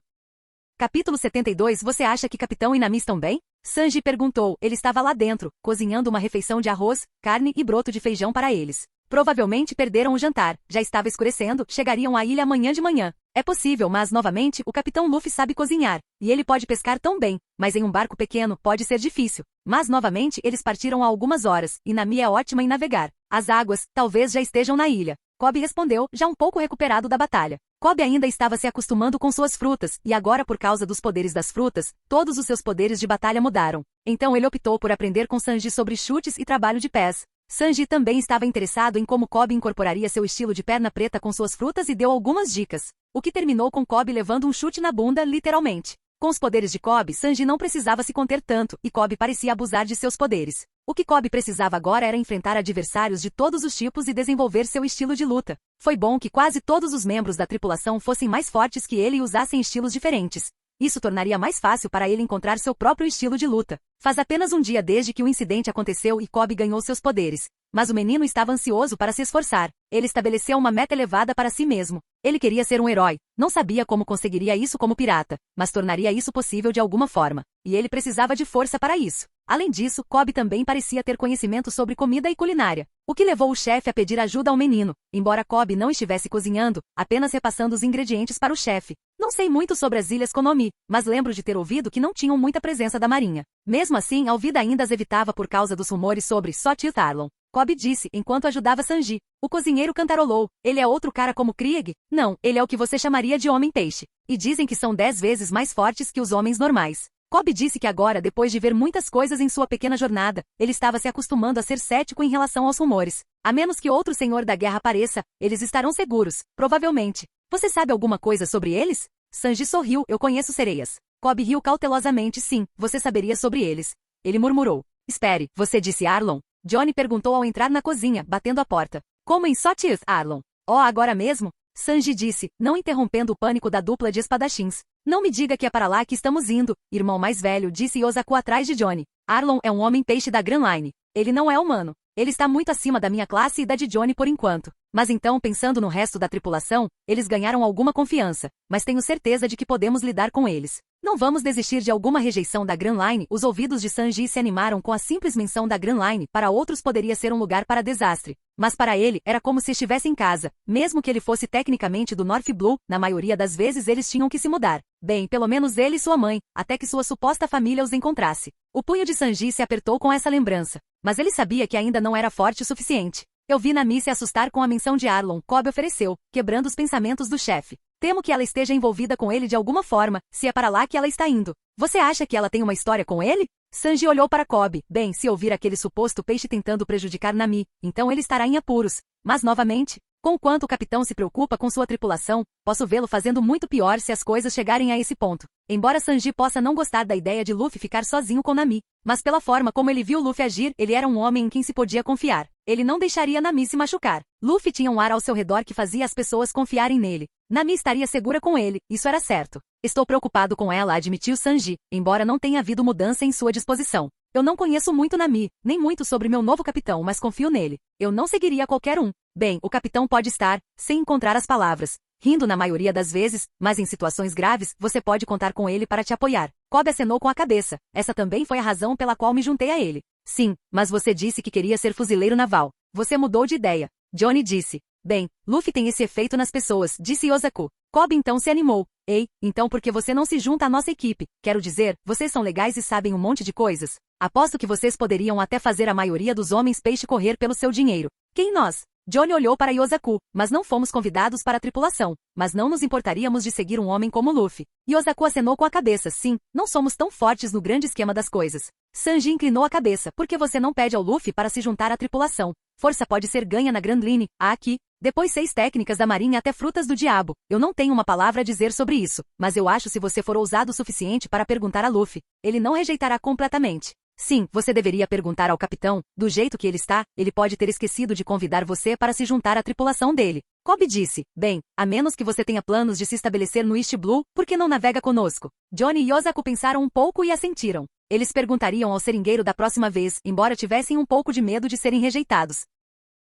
Capítulo 72 Você acha que Capitão e Nami estão bem? Sanji perguntou, ele estava lá dentro, cozinhando uma refeição de arroz, carne e broto de feijão para eles. Provavelmente perderam o jantar, já estava escurecendo, chegariam à ilha amanhã de manhã. É possível, mas novamente, o Capitão Luffy sabe cozinhar, e ele pode pescar tão bem, mas em um barco pequeno pode ser difícil. Mas novamente eles partiram há algumas horas, e Nami é ótima em navegar. As águas, talvez já estejam na ilha. Kobe respondeu, já um pouco recuperado da batalha. Kobe ainda estava se acostumando com suas frutas, e agora por causa dos poderes das frutas, todos os seus poderes de batalha mudaram. Então ele optou por aprender com Sanji sobre chutes e trabalho de pés. Sanji também estava interessado em como Kobe incorporaria seu estilo de perna preta com suas frutas e deu algumas dicas. O que terminou com Kobe levando um chute na bunda, literalmente. Com os poderes de Kobe, Sanji não precisava se conter tanto, e Kobe parecia abusar de seus poderes. O que Kobe precisava agora era enfrentar adversários de todos os tipos e desenvolver seu estilo de luta. Foi bom que quase todos os membros da tripulação fossem mais fortes que ele e usassem estilos diferentes. Isso tornaria mais fácil para ele encontrar seu próprio estilo de luta. Faz apenas um dia desde que o incidente aconteceu e Kobe ganhou seus poderes. Mas o menino estava ansioso para se esforçar. Ele estabeleceu uma meta elevada para si mesmo. Ele queria ser um herói. Não sabia como conseguiria isso como pirata, mas tornaria isso possível de alguma forma. E ele precisava de força para isso. Além disso, Kobe também parecia ter conhecimento sobre comida e culinária, o que levou o chefe a pedir ajuda ao menino, embora Kobe não estivesse cozinhando, apenas repassando os ingredientes para o chefe. Não sei muito sobre as ilhas Konomi, mas lembro de ter ouvido que não tinham muita presença da marinha. Mesmo assim, Alvida ainda as evitava por causa dos rumores sobre Sawtooth Arlong. Kobe disse, enquanto ajudava Sanji. O cozinheiro cantarolou. Ele é outro cara como Krieg? Não, ele é o que você chamaria de homem-peixe. E dizem que são 10 vezes mais fortes que os homens normais. Kobe disse que agora, depois de ver muitas coisas em sua pequena jornada, ele estava se acostumando a ser cético em relação aos rumores. A menos que outro senhor da guerra apareça, eles estarão seguros, provavelmente. Você sabe alguma coisa sobre eles? Sanji sorriu, eu conheço sereias. Kobe riu cautelosamente, sim, você saberia sobre eles. Ele murmurou. Espere, você disse Arlong? Johnny perguntou ao entrar na cozinha, batendo a porta. Como em Sawtooth, Arlong? Oh, agora mesmo? Sanji disse, não interrompendo o pânico da dupla de espadachins. Não me diga que é para lá que estamos indo, irmão mais velho, disse Yosaku atrás de Johnny. Arlong é um homem-peixe da Grand Line. Ele não é humano. Ele está muito acima da minha classe e da de Johnny por enquanto. Mas então, pensando no resto da tripulação, eles ganharam alguma confiança, mas tenho certeza de que podemos lidar com eles. Não vamos desistir de alguma rejeição da Grand Line. Os ouvidos de Sanji se animaram com a simples menção da Grand Line. Para outros poderia ser um lugar para desastre. Mas para ele, era como se estivesse em casa. Mesmo que ele fosse tecnicamente do North Blue, na maioria das vezes eles tinham que se mudar. Bem, pelo menos ele e sua mãe, até que sua suposta família os encontrasse. O punho de Sanji se apertou com essa lembrança. Mas ele sabia que ainda não era forte o suficiente. Eu vi Nami se assustar com a menção de Arlong, Kobe ofereceu, quebrando os pensamentos do chefe. Temo que ela esteja envolvida com ele de alguma forma, se é para lá que ela está indo. Você acha que ela tem uma história com ele? Sanji olhou para Kobe. Bem, se ouvir aquele suposto peixe tentando prejudicar Nami, então ele estará em apuros. Mas novamente, com o quanto o capitão se preocupa com sua tripulação, posso vê-lo fazendo muito pior se as coisas chegarem a esse ponto. Embora Sanji possa não gostar da ideia de Luffy ficar sozinho com Nami, mas pela forma como ele viu Luffy agir, ele era um homem em quem se podia confiar. Ele não deixaria Nami se machucar. Luffy tinha um ar ao seu redor que fazia as pessoas confiarem nele. Nami estaria segura com ele, isso era certo. Estou preocupado com ela, admitiu Sanji, embora não tenha havido mudança em sua disposição. Eu não conheço muito Nami, nem muito sobre meu novo capitão, mas confio nele. Eu não seguiria qualquer um. Bem, o capitão pode estar, sem encontrar as palavras, rindo na maioria das vezes, mas em situações graves, você pode contar com ele para te apoiar. Kobe acenou com a cabeça. Essa também foi a razão pela qual me juntei a ele. Sim, mas você disse que queria ser fuzileiro naval. Você mudou de ideia. Johnny disse. Bem, Luffy tem esse efeito nas pessoas, disse Yosaku. Kobe então se animou. Ei, então por que você não se junta à nossa equipe? Quero dizer, vocês são legais e sabem um monte de coisas. Aposto que vocês poderiam até fazer a maioria dos homens peixe correr pelo seu dinheiro. Quem nós? Johnny olhou para Yosaku, mas não fomos convidados para a tripulação. Mas não nos importaríamos de seguir um homem como Luffy. Yosaku acenou com a cabeça, sim, não somos tão fortes no grande esquema das coisas. Sanji inclinou a cabeça, por que você não pede ao Luffy para se juntar à tripulação? Força pode ser ganha na Grand Line, aqui. Depois 6 técnicas da marinha até frutas do diabo. Eu não tenho uma palavra a dizer sobre isso, mas eu acho se você for ousado o suficiente para perguntar a Luffy, ele não rejeitará completamente. Sim, você deveria perguntar ao capitão, do jeito que ele está, ele pode ter esquecido de convidar você para se juntar à tripulação dele. Kobe disse, bem, a menos que você tenha planos de se estabelecer no East Blue, por que não navega conosco? Johnny e Yosaku pensaram um pouco e assentiram. Eles perguntariam ao seringueiro da próxima vez, embora tivessem um pouco de medo de serem rejeitados.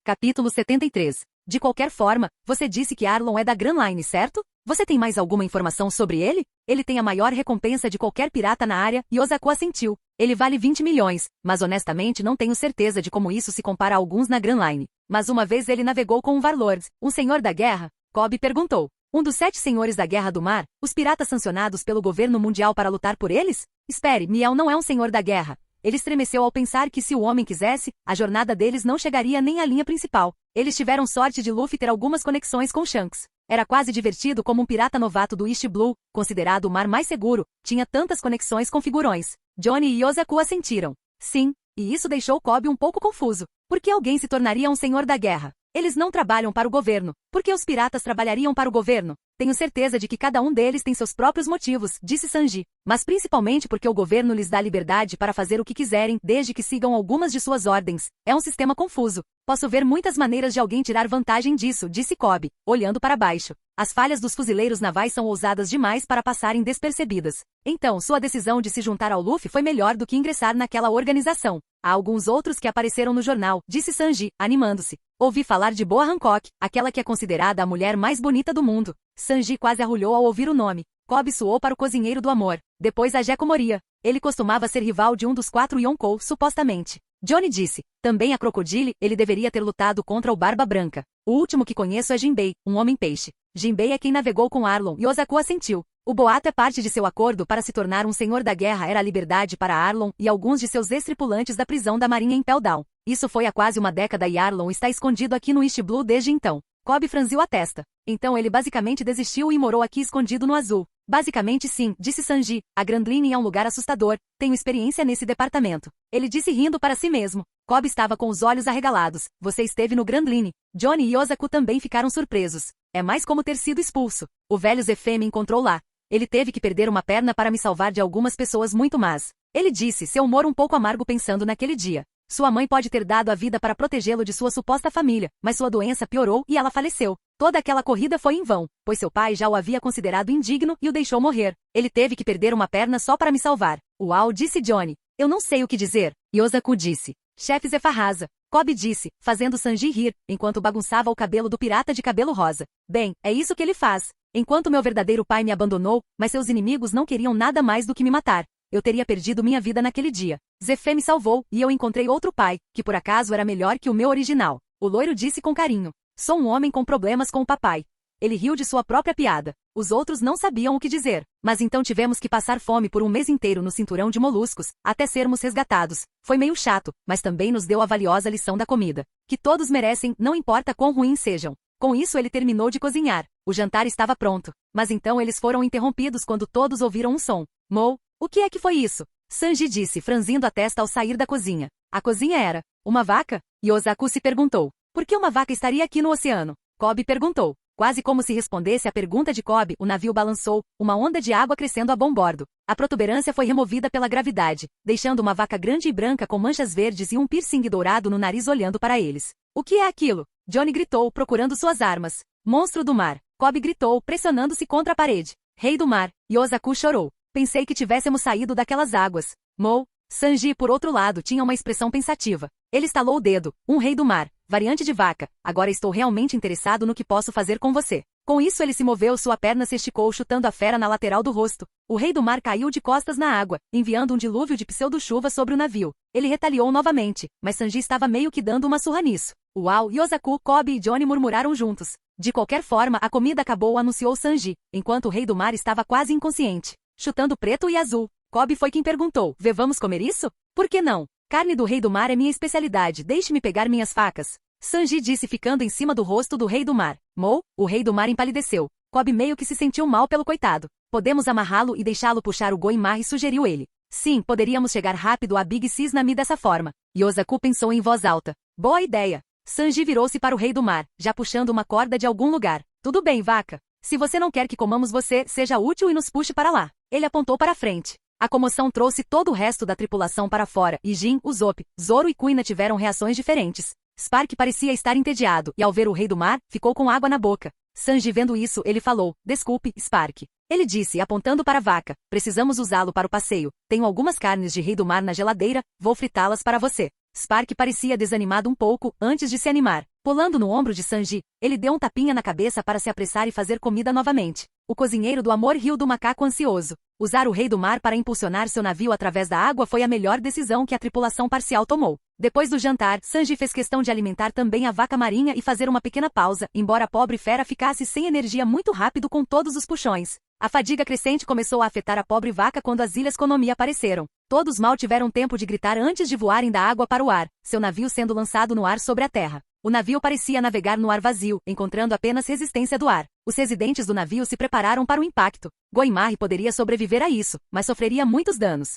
Capítulo 73. De qualquer forma, você disse que Arlong é da Grand Line, certo? Você tem mais alguma informação sobre ele? Ele tem a maior recompensa de qualquer pirata na área, e Yosaku assentiu. Ele vale 20 milhões, mas honestamente não tenho certeza de como isso se compara a alguns na Grand Line. Mas uma vez ele navegou com um Warlord, um senhor da guerra? Cobb perguntou. Um dos 7 senhores da guerra do mar, os piratas sancionados pelo governo mundial para lutar por eles? Espere, Miel não é um senhor da guerra. Ele estremeceu ao pensar que se o homem quisesse, a jornada deles não chegaria nem à linha principal. Eles tiveram sorte de Luffy ter algumas conexões com Shanks. Era quase divertido como um pirata novato do East Blue, considerado o mar mais seguro, tinha tantas conexões com figurões. Johnny e Yosaku assentiram. Sim, e isso deixou Cobb um pouco confuso. Por que alguém se tornaria um senhor da guerra? Eles não trabalham para o governo. Por que os piratas trabalhariam para o governo? Tenho certeza de que cada um deles tem seus próprios motivos, disse Sanji. Mas principalmente porque o governo lhes dá liberdade para fazer o que quiserem, desde que sigam algumas de suas ordens. É um sistema confuso. Posso ver muitas maneiras de alguém tirar vantagem disso, disse Cobb, olhando para baixo. As falhas dos fuzileiros navais são ousadas demais para passarem despercebidas. Então, sua decisão de se juntar ao Luffy foi melhor do que ingressar naquela organização. Há alguns outros que apareceram no jornal, disse Sanji, animando-se. Ouvi falar de Boa Hancock, aquela que é considerada a mulher mais bonita do mundo. Sanji quase arrulhou ao ouvir o nome. Cobb suou para o cozinheiro do amor. Depois a Jeko Moria. Ele costumava ser rival de um dos 4 Yonkou, supostamente. Johnny disse. Também a Crocodile, ele deveria ter lutado contra o Barba Branca. O último que conheço é Jinbei, um homem-peixe. Jinbei é quem navegou com Arlong e Osaku assentiu. O boato é parte de seu acordo para se tornar um senhor da guerra era a liberdade para Arlong e alguns de seus ex-tripulantes da prisão da marinha em Peldown. Isso foi há quase uma década e Arlong está escondido aqui no East Blue desde então. Cobb franziu a testa. Então ele basicamente desistiu e morou aqui escondido no azul. Basicamente sim, disse Sanji. A Grand Line é um lugar assustador. Tenho experiência nesse departamento. Ele disse rindo para si mesmo. Cobb estava com os olhos arregalados. Você esteve no Grand Line. Johnny e Osaku também ficaram surpresos. É mais como ter sido expulso. O velho Zefé me encontrou lá. Ele teve que perder uma perna para me salvar de algumas pessoas muito más. Ele disse, seu humor um pouco amargo pensando naquele dia. Sua mãe pode ter dado a vida para protegê-lo de sua suposta família, mas sua doença piorou e ela faleceu. Toda aquela corrida foi em vão, pois seu pai já o havia considerado indigno e o deixou morrer. Ele teve que perder uma perna só para me salvar. Uau, disse Johnny. Eu não sei o que dizer. Yosaku disse. Chefe Zefarraza. Cobb disse, fazendo Sanji rir, enquanto bagunçava o cabelo do pirata de cabelo rosa. Bem, é isso que ele faz. Enquanto meu verdadeiro pai me abandonou, mas seus inimigos não queriam nada mais do que me matar. Eu teria perdido minha vida naquele dia. Zefé me salvou, e eu encontrei outro pai, que por acaso era melhor que o meu original. O loiro disse com carinho. Sou um homem com problemas com o papai. Ele riu de sua própria piada. Os outros não sabiam o que dizer. Mas então tivemos que passar fome por um mês inteiro no cinturão de moluscos, até sermos resgatados. Foi meio chato, mas também nos deu a valiosa lição da comida. Que todos merecem, não importa quão ruins sejam. Com isso ele terminou de cozinhar. O jantar estava pronto. Mas então eles foram interrompidos quando todos ouviram um som. Mou, o que é que foi isso? Sanji disse, franzindo a testa ao sair da cozinha. A cozinha era uma vaca? Yosaku se perguntou. Por que uma vaca estaria aqui no oceano? Cobb perguntou. Quase como se respondesse à pergunta de Cobb, o navio balançou, uma onda de água crescendo a bom bordo. A protuberância foi removida pela gravidade, deixando uma vaca grande e branca com manchas verdes e um piercing dourado no nariz olhando para eles. O que é aquilo? Johnny gritou, procurando suas armas. Monstro do mar. Cobb gritou, pressionando-se contra a parede. Rei do mar. Yosaku chorou. Pensei que tivéssemos saído daquelas águas. Mou. Sanji, por outro lado, tinha uma expressão pensativa. Ele estalou o dedo. Um rei do mar. Variante de vaca. Agora estou realmente interessado no que posso fazer com você. Com isso ele se moveu, sua perna se esticou chutando a fera na lateral do rosto. O rei do mar caiu de costas na água, enviando um dilúvio de pseudo-chuva sobre o navio. Ele retaliou novamente, mas Sanji estava meio que dando uma surra nisso. Uau, Yosaku, Cobb e Johnny murmuraram juntos. De qualquer forma, a comida acabou, anunciou Sanji, enquanto o rei do mar estava quase inconsciente. Chutando preto e azul. Cobb foi quem perguntou, vamos comer isso? Por que não? Carne do rei do mar é minha especialidade, deixe-me pegar minhas facas. Sanji disse ficando em cima do rosto do rei do mar. Mou, o rei do mar empalideceu. Cobb meio que se sentiu mal pelo coitado. Podemos amarrá-lo e deixá-lo puxar o Goimar, sugeriu ele. Sim, poderíamos chegar rápido a Big Sis Nami dessa forma. Yosaku pensou em voz alta. Boa ideia. Sanji virou-se para o rei do mar, já puxando uma corda de algum lugar. Tudo bem, vaca. Se você não quer que comamos você, seja útil e nos puxe para lá. Ele apontou para frente. A comoção trouxe todo o resto da tripulação para fora, e Jin, Usopp, Zoro e Kuina tiveram reações diferentes. Spark parecia estar entediado, e ao ver o rei do mar, ficou com água na boca. Sanji vendo isso, ele falou, desculpe, Spark. Ele disse, apontando para a vaca, precisamos usá-lo para o passeio. Tenho algumas carnes de rei do mar na geladeira, vou fritá-las para você. Spark parecia desanimado um pouco, antes de se animar. Pulando no ombro de Sanji, ele deu um tapinha na cabeça para se apressar e fazer comida novamente. O cozinheiro do amor riu do macaco ansioso. Usar o rei do mar para impulsionar seu navio através da água foi a melhor decisão que a tripulação parcial tomou. Depois do jantar, Sanji fez questão de alimentar também a vaca marinha e fazer uma pequena pausa, embora a pobre fera ficasse sem energia muito rápido com todos os puxões. A fadiga crescente começou a afetar a pobre vaca quando as ilhas Konomi apareceram. Todos mal tiveram tempo de gritar antes de voarem da água para o ar, seu navio sendo lançado no ar sobre a terra. O navio parecia navegar no ar vazio, encontrando apenas resistência do ar. Os residentes do navio se prepararam para o impacto. Goimari poderia sobreviver a isso, mas sofreria muitos danos.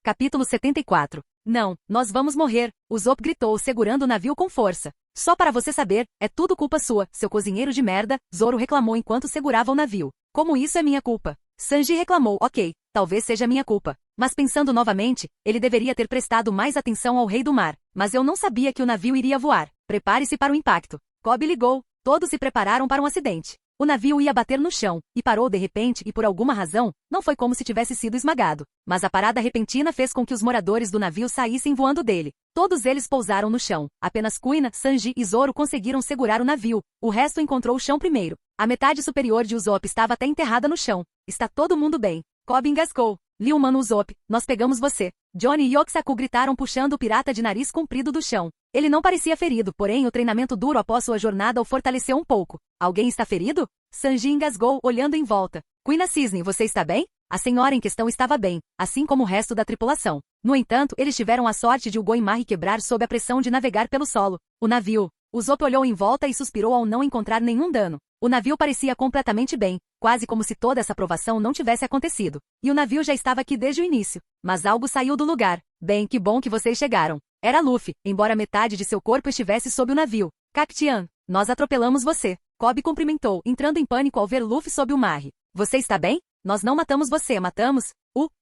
Capítulo 74. Não, nós vamos morrer, Usopp gritou, segurando o navio com força. Só para você saber, é tudo culpa sua, seu cozinheiro de merda, Zoro reclamou enquanto segurava o navio. Como isso é minha culpa? Sanji reclamou, ok, talvez seja minha culpa. Mas pensando novamente, ele deveria ter prestado mais atenção ao rei do mar. Mas eu não sabia que o navio iria voar. Prepare-se para o impacto. Kobe ligou. Todos se prepararam para um acidente. O navio ia bater no chão, e parou de repente e por alguma razão, não foi como se tivesse sido esmagado. Mas a parada repentina fez com que os moradores do navio saíssem voando dele. Todos eles pousaram no chão. Apenas Kuina, Sanji e Zoro conseguiram segurar o navio. O resto encontrou o chão primeiro. A metade superior de Usopp estava até enterrada no chão. Está todo mundo bem. Kobe engasgou. Liu Mano Usopp, nós pegamos você. Johnny e Yokusaku gritaram puxando o pirata de nariz comprido do chão. Ele não parecia ferido, porém o treinamento duro após sua jornada o fortaleceu um pouco. Alguém está ferido? Sanji engasgou, olhando em volta. Kuina Cisne, você está bem? A senhora em questão estava bem, assim como o resto da tripulação. No entanto, eles tiveram a sorte de o Goimari quebrar sob a pressão de navegar pelo solo. O navio. Usopp olhou em volta e suspirou ao não encontrar nenhum dano. O navio parecia completamente bem, quase como se toda essa provação não tivesse acontecido. E o navio já estava aqui desde o início. Mas algo saiu do lugar. Bem, que bom que vocês chegaram. Era Luffy, embora metade de seu corpo estivesse sob o navio. Cactian, nós atropelamos você. Kobe cumprimentou, entrando em pânico ao ver Luffy sob o mar. Você está bem? Nós não matamos você, matamos?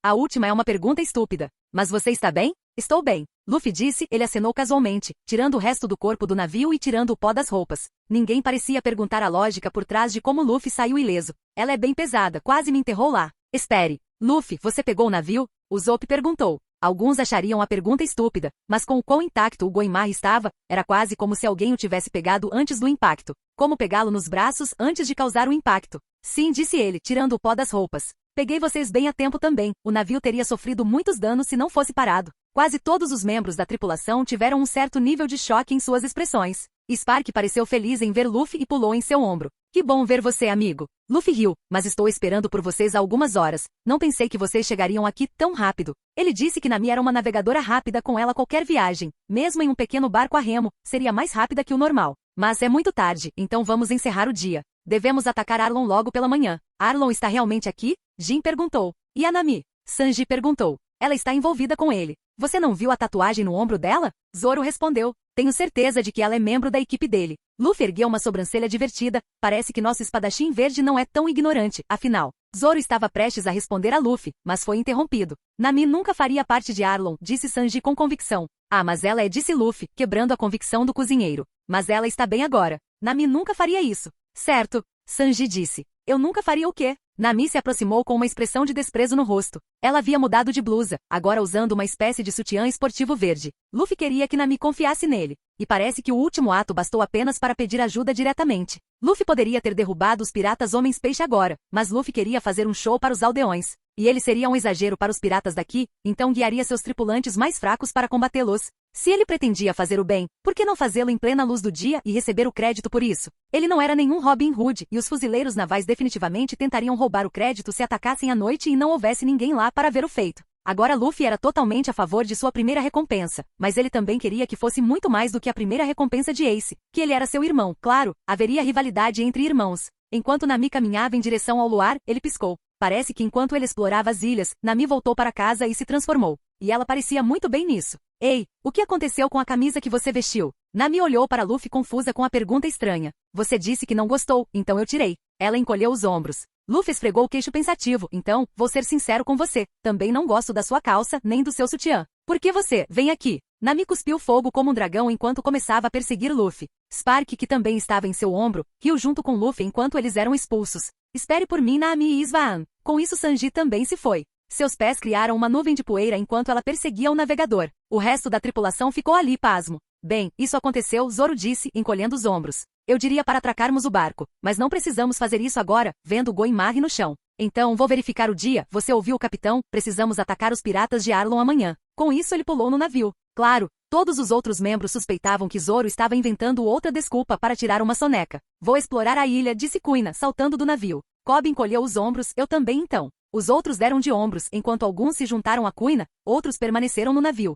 A última é uma pergunta estúpida. Mas você está bem? Estou bem. Luffy disse, ele acenou casualmente, tirando o resto do corpo do navio e tirando o pó das roupas. Ninguém parecia perguntar a lógica por trás de como Luffy saiu ileso. Ela é bem pesada, quase me enterrou lá. Espere. Luffy, você pegou o navio? Usopp perguntou. Alguns achariam a pergunta estúpida, mas com o quão intacto o Goimari estava, era quase como se alguém o tivesse pegado antes do impacto. Como pegá-lo nos braços antes de causar o impacto? Sim, disse ele, tirando o pó das roupas. Peguei vocês bem a tempo também. O navio teria sofrido muitos danos se não fosse parado. Quase todos os membros da tripulação tiveram um certo nível de choque em suas expressões. Spark pareceu feliz em ver Luffy e pulou em seu ombro. Que bom ver você, amigo. Luffy riu, mas estou esperando por vocês há algumas horas. Não pensei que vocês chegariam aqui tão rápido. Ele disse que Nami era uma navegadora rápida com ela qualquer viagem. Mesmo em um pequeno barco a remo, seria mais rápida que o normal. Mas é muito tarde, então vamos encerrar o dia. Devemos atacar Arlong logo pela manhã. Arlong está realmente aqui? Jin perguntou. E a Nami? Sanji perguntou. Ela está envolvida com ele. Você não viu a tatuagem no ombro dela? Zoro respondeu. Tenho certeza de que ela é membro da equipe dele. Luffy ergueu uma sobrancelha divertida. Parece que nosso espadachim verde não é tão ignorante, afinal. Zoro estava prestes a responder a Luffy, mas foi interrompido. Nami nunca faria parte de Arlong, disse Sanji com convicção. Ah, mas ela é, disse Luffy, quebrando a convicção do cozinheiro. Mas ela está bem agora. Nami nunca faria isso. Certo, Sanji disse. Eu nunca faria o quê? Nami se aproximou com uma expressão de desprezo no rosto. Ela havia mudado de blusa, agora usando uma espécie de sutiã esportivo verde. Luffy queria que Nami confiasse nele. E parece que o último ato bastou apenas para pedir ajuda diretamente. Luffy poderia ter derrubado os piratas Homens-Peixe agora, mas Luffy queria fazer um show para os aldeões. E ele seria um exagero para os piratas daqui, então guiaria seus tripulantes mais fracos para combatê-los. Se ele pretendia fazer o bem, por que não fazê-lo em plena luz do dia e receber o crédito por isso? Ele não era nenhum Robin Hood, e os fuzileiros navais definitivamente tentariam roubar o crédito se atacassem à noite e não houvesse ninguém lá para ver o feito. Agora Luffy era totalmente a favor de sua primeira recompensa, mas ele também queria que fosse muito mais do que a primeira recompensa de Ace, que ele era seu irmão. Claro, haveria rivalidade entre irmãos. Enquanto Nami caminhava em direção ao luar, ele piscou. Parece que enquanto ele explorava as ilhas, Nami voltou para casa e se transformou. E ela parecia muito bem nisso. Ei, o que aconteceu com a camisa que você vestiu? Nami olhou para Luffy confusa com a pergunta estranha. Você disse que não gostou, então eu tirei. Ela encolheu os ombros. Luffy esfregou o queixo pensativo, então, vou ser sincero com você. Também não gosto da sua calça, nem do seu sutiã. Por que você, vem aqui? Nami cuspiu fogo como um dragão enquanto começava a perseguir Luffy. Spark, que também estava em seu ombro, riu junto com Luffy enquanto eles eram expulsos. Espere por mim, Nami e Isvaan. Com isso Sanji também se foi. Seus pés criaram uma nuvem de poeira enquanto ela perseguia o navegador. O resto da tripulação ficou ali pasmo. Bem, isso aconteceu, Zoro disse, encolhendo os ombros. Eu diria para atracarmos o barco, mas não precisamos fazer isso agora, vendo Goimar no chão. Então, vou verificar o dia, você ouviu o capitão, precisamos atacar os piratas de Arlon amanhã. Com isso ele pulou no navio. Claro, todos os outros membros suspeitavam que Zoro estava inventando outra desculpa para tirar uma soneca. Vou explorar a ilha, disse Kuina, saltando do navio. Cobb encolheu os ombros, eu também então. Os outros deram de ombros, enquanto alguns se juntaram a Kuina, outros permaneceram no navio.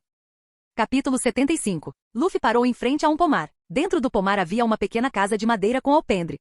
Capítulo 75. Luffy parou em frente a um pomar. Dentro do pomar havia uma pequena casa de madeira com alpendre.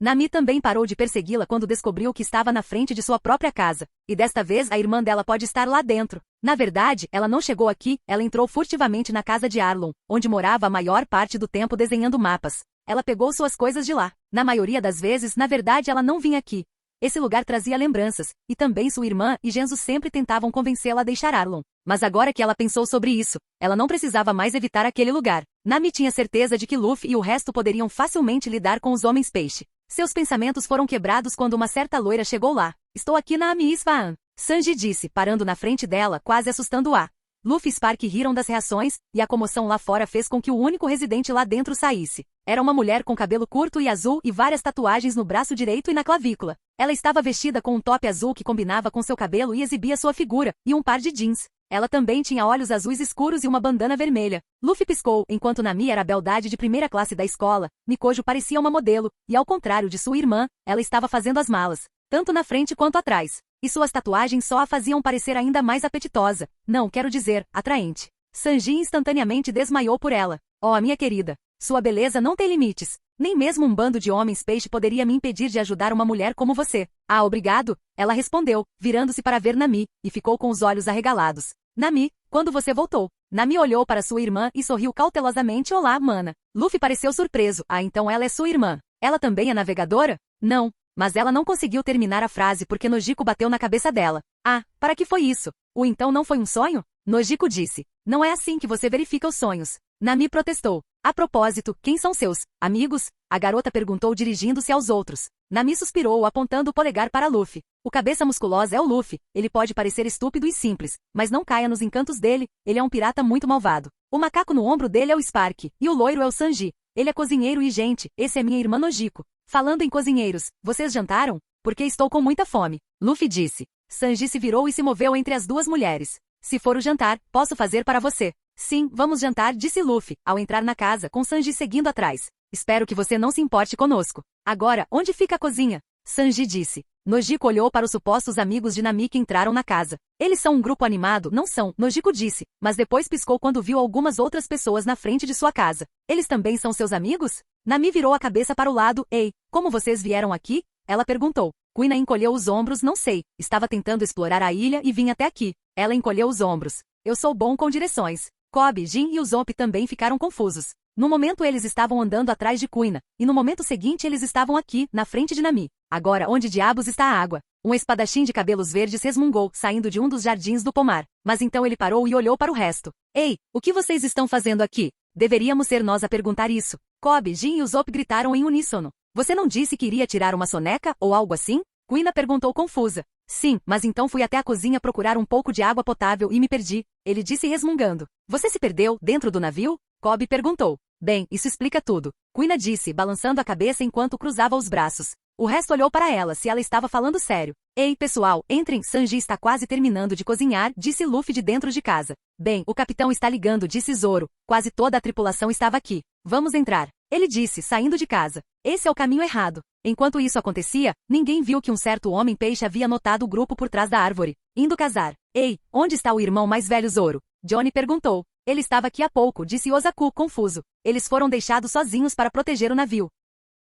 Nami também parou de persegui-la quando descobriu que estava na frente de sua própria casa. E desta vez a irmã dela pode estar lá dentro. Na verdade, ela não chegou aqui, ela entrou furtivamente na casa de Arlon, onde morava a maior parte do tempo desenhando mapas. Ela pegou suas coisas de lá. Na maioria das vezes, na verdade, ela não vinha aqui. Esse lugar trazia lembranças, e também sua irmã e Genzo sempre tentavam convencê-la a deixar Arlon. Mas agora que ela pensou sobre isso, ela não precisava mais evitar aquele lugar. Nami tinha certeza de que Luffy e o resto poderiam facilmente lidar com os homens-peixe. Seus pensamentos foram quebrados quando uma certa loira chegou lá. Estou aqui na Ami Isfaan, Sanji disse, parando na frente dela, quase assustando-a. Luffy e Spark riram das reações, e a comoção lá fora fez com que o único residente lá dentro saísse. Era uma mulher com cabelo curto e azul e várias tatuagens no braço direito e na clavícula. Ela estava vestida com um top azul que combinava com seu cabelo e exibia sua figura, e um par de jeans. Ela também tinha olhos azuis escuros e uma bandana vermelha. Luffy piscou, enquanto Nami era a beldade de primeira classe da escola, Mikojo parecia uma modelo, e ao contrário de sua irmã, ela estava fazendo as malas, tanto na frente quanto atrás. E suas tatuagens só a faziam parecer ainda mais apetitosa. Não, quero dizer, atraente. Sanji instantaneamente desmaiou por ela. Oh, minha querida, sua beleza não tem limites. Nem mesmo um bando de homens peixe poderia me impedir de ajudar uma mulher como você. Ah, obrigado, ela respondeu, virando-se para ver Nami, e ficou com os olhos arregalados. Nami, quando você voltou? Nami olhou para sua irmã e sorriu cautelosamente. Olá, mana. Luffy pareceu surpreso. Ah, então ela é sua irmã. Ela também é navegadora? Não. Mas ela não conseguiu terminar a frase porque Nojiko bateu na cabeça dela. Ah, para que foi isso? O então não foi um sonho? Nojiko disse. Não é assim que você verifica os sonhos. Nami protestou. A propósito, quem são seus amigos? A garota perguntou dirigindo-se aos outros. Nami suspirou apontando o polegar para Luffy. O cabeça musculosa é o Luffy. Ele pode parecer estúpido e simples, mas não caia nos encantos dele, ele é um pirata muito malvado. O macaco no ombro dele é o Spark, e o loiro é o Sanji. Ele é cozinheiro e gente, esse é minha irmã Nojiko. Falando em cozinheiros, vocês jantaram? Porque estou com muita fome. Luffy disse. Sanji se virou e se moveu entre as duas mulheres. Se for o jantar, posso fazer para você. Sim, vamos jantar, disse Luffy, ao entrar na casa, com Sanji seguindo atrás. Espero que você não se importe conosco. Agora, onde fica a cozinha? Sanji disse. Nojiko olhou para os supostos amigos de Nami que entraram na casa. Eles são um grupo animado, não são, Nojiko disse, mas depois piscou quando viu algumas outras pessoas na frente de sua casa. Eles também são seus amigos? Nami virou a cabeça para o lado. Ei, como vocês vieram aqui? Ela perguntou. Kuina encolheu os ombros. Não sei, estava tentando explorar a ilha e vim até aqui. Ela encolheu os ombros. Eu sou bom com direções. Cobb, Jin e Usopp também ficaram confusos. No momento eles estavam andando atrás de Kuina, e no momento seguinte eles estavam aqui, na frente de Nami. Agora, onde diabos está a água? Um espadachim de cabelos verdes resmungou, saindo de um dos jardins do pomar. Mas então ele parou e olhou para o resto. Ei, o que vocês estão fazendo aqui? Deveríamos ser nós a perguntar isso. Cobb, Jin e Usopp gritaram em uníssono. Você não disse que iria tirar uma soneca, ou algo assim? Kuina perguntou confusa. Sim, mas então fui até a cozinha procurar um pouco de água potável e me perdi. Ele disse resmungando. Você se perdeu, dentro do navio? Cobb perguntou. Bem, isso explica tudo. Kuina disse, balançando a cabeça enquanto cruzava os braços. O resto olhou para ela se ela estava falando sério. Ei, pessoal, entrem, Sanji está quase terminando de cozinhar, disse Luffy de dentro de casa. Bem, o capitão está ligando, disse Zoro. Quase toda a tripulação estava aqui. Vamos entrar. Ele disse, saindo de casa. Esse é o caminho errado. Enquanto isso acontecia, ninguém viu que um certo homem-peixe havia notado o grupo por trás da árvore, indo casar. Ei, onde está o irmão mais velho Zoro? Johnny perguntou. Ele estava aqui há pouco, disse Ozaku, confuso. Eles foram deixados sozinhos para proteger o navio.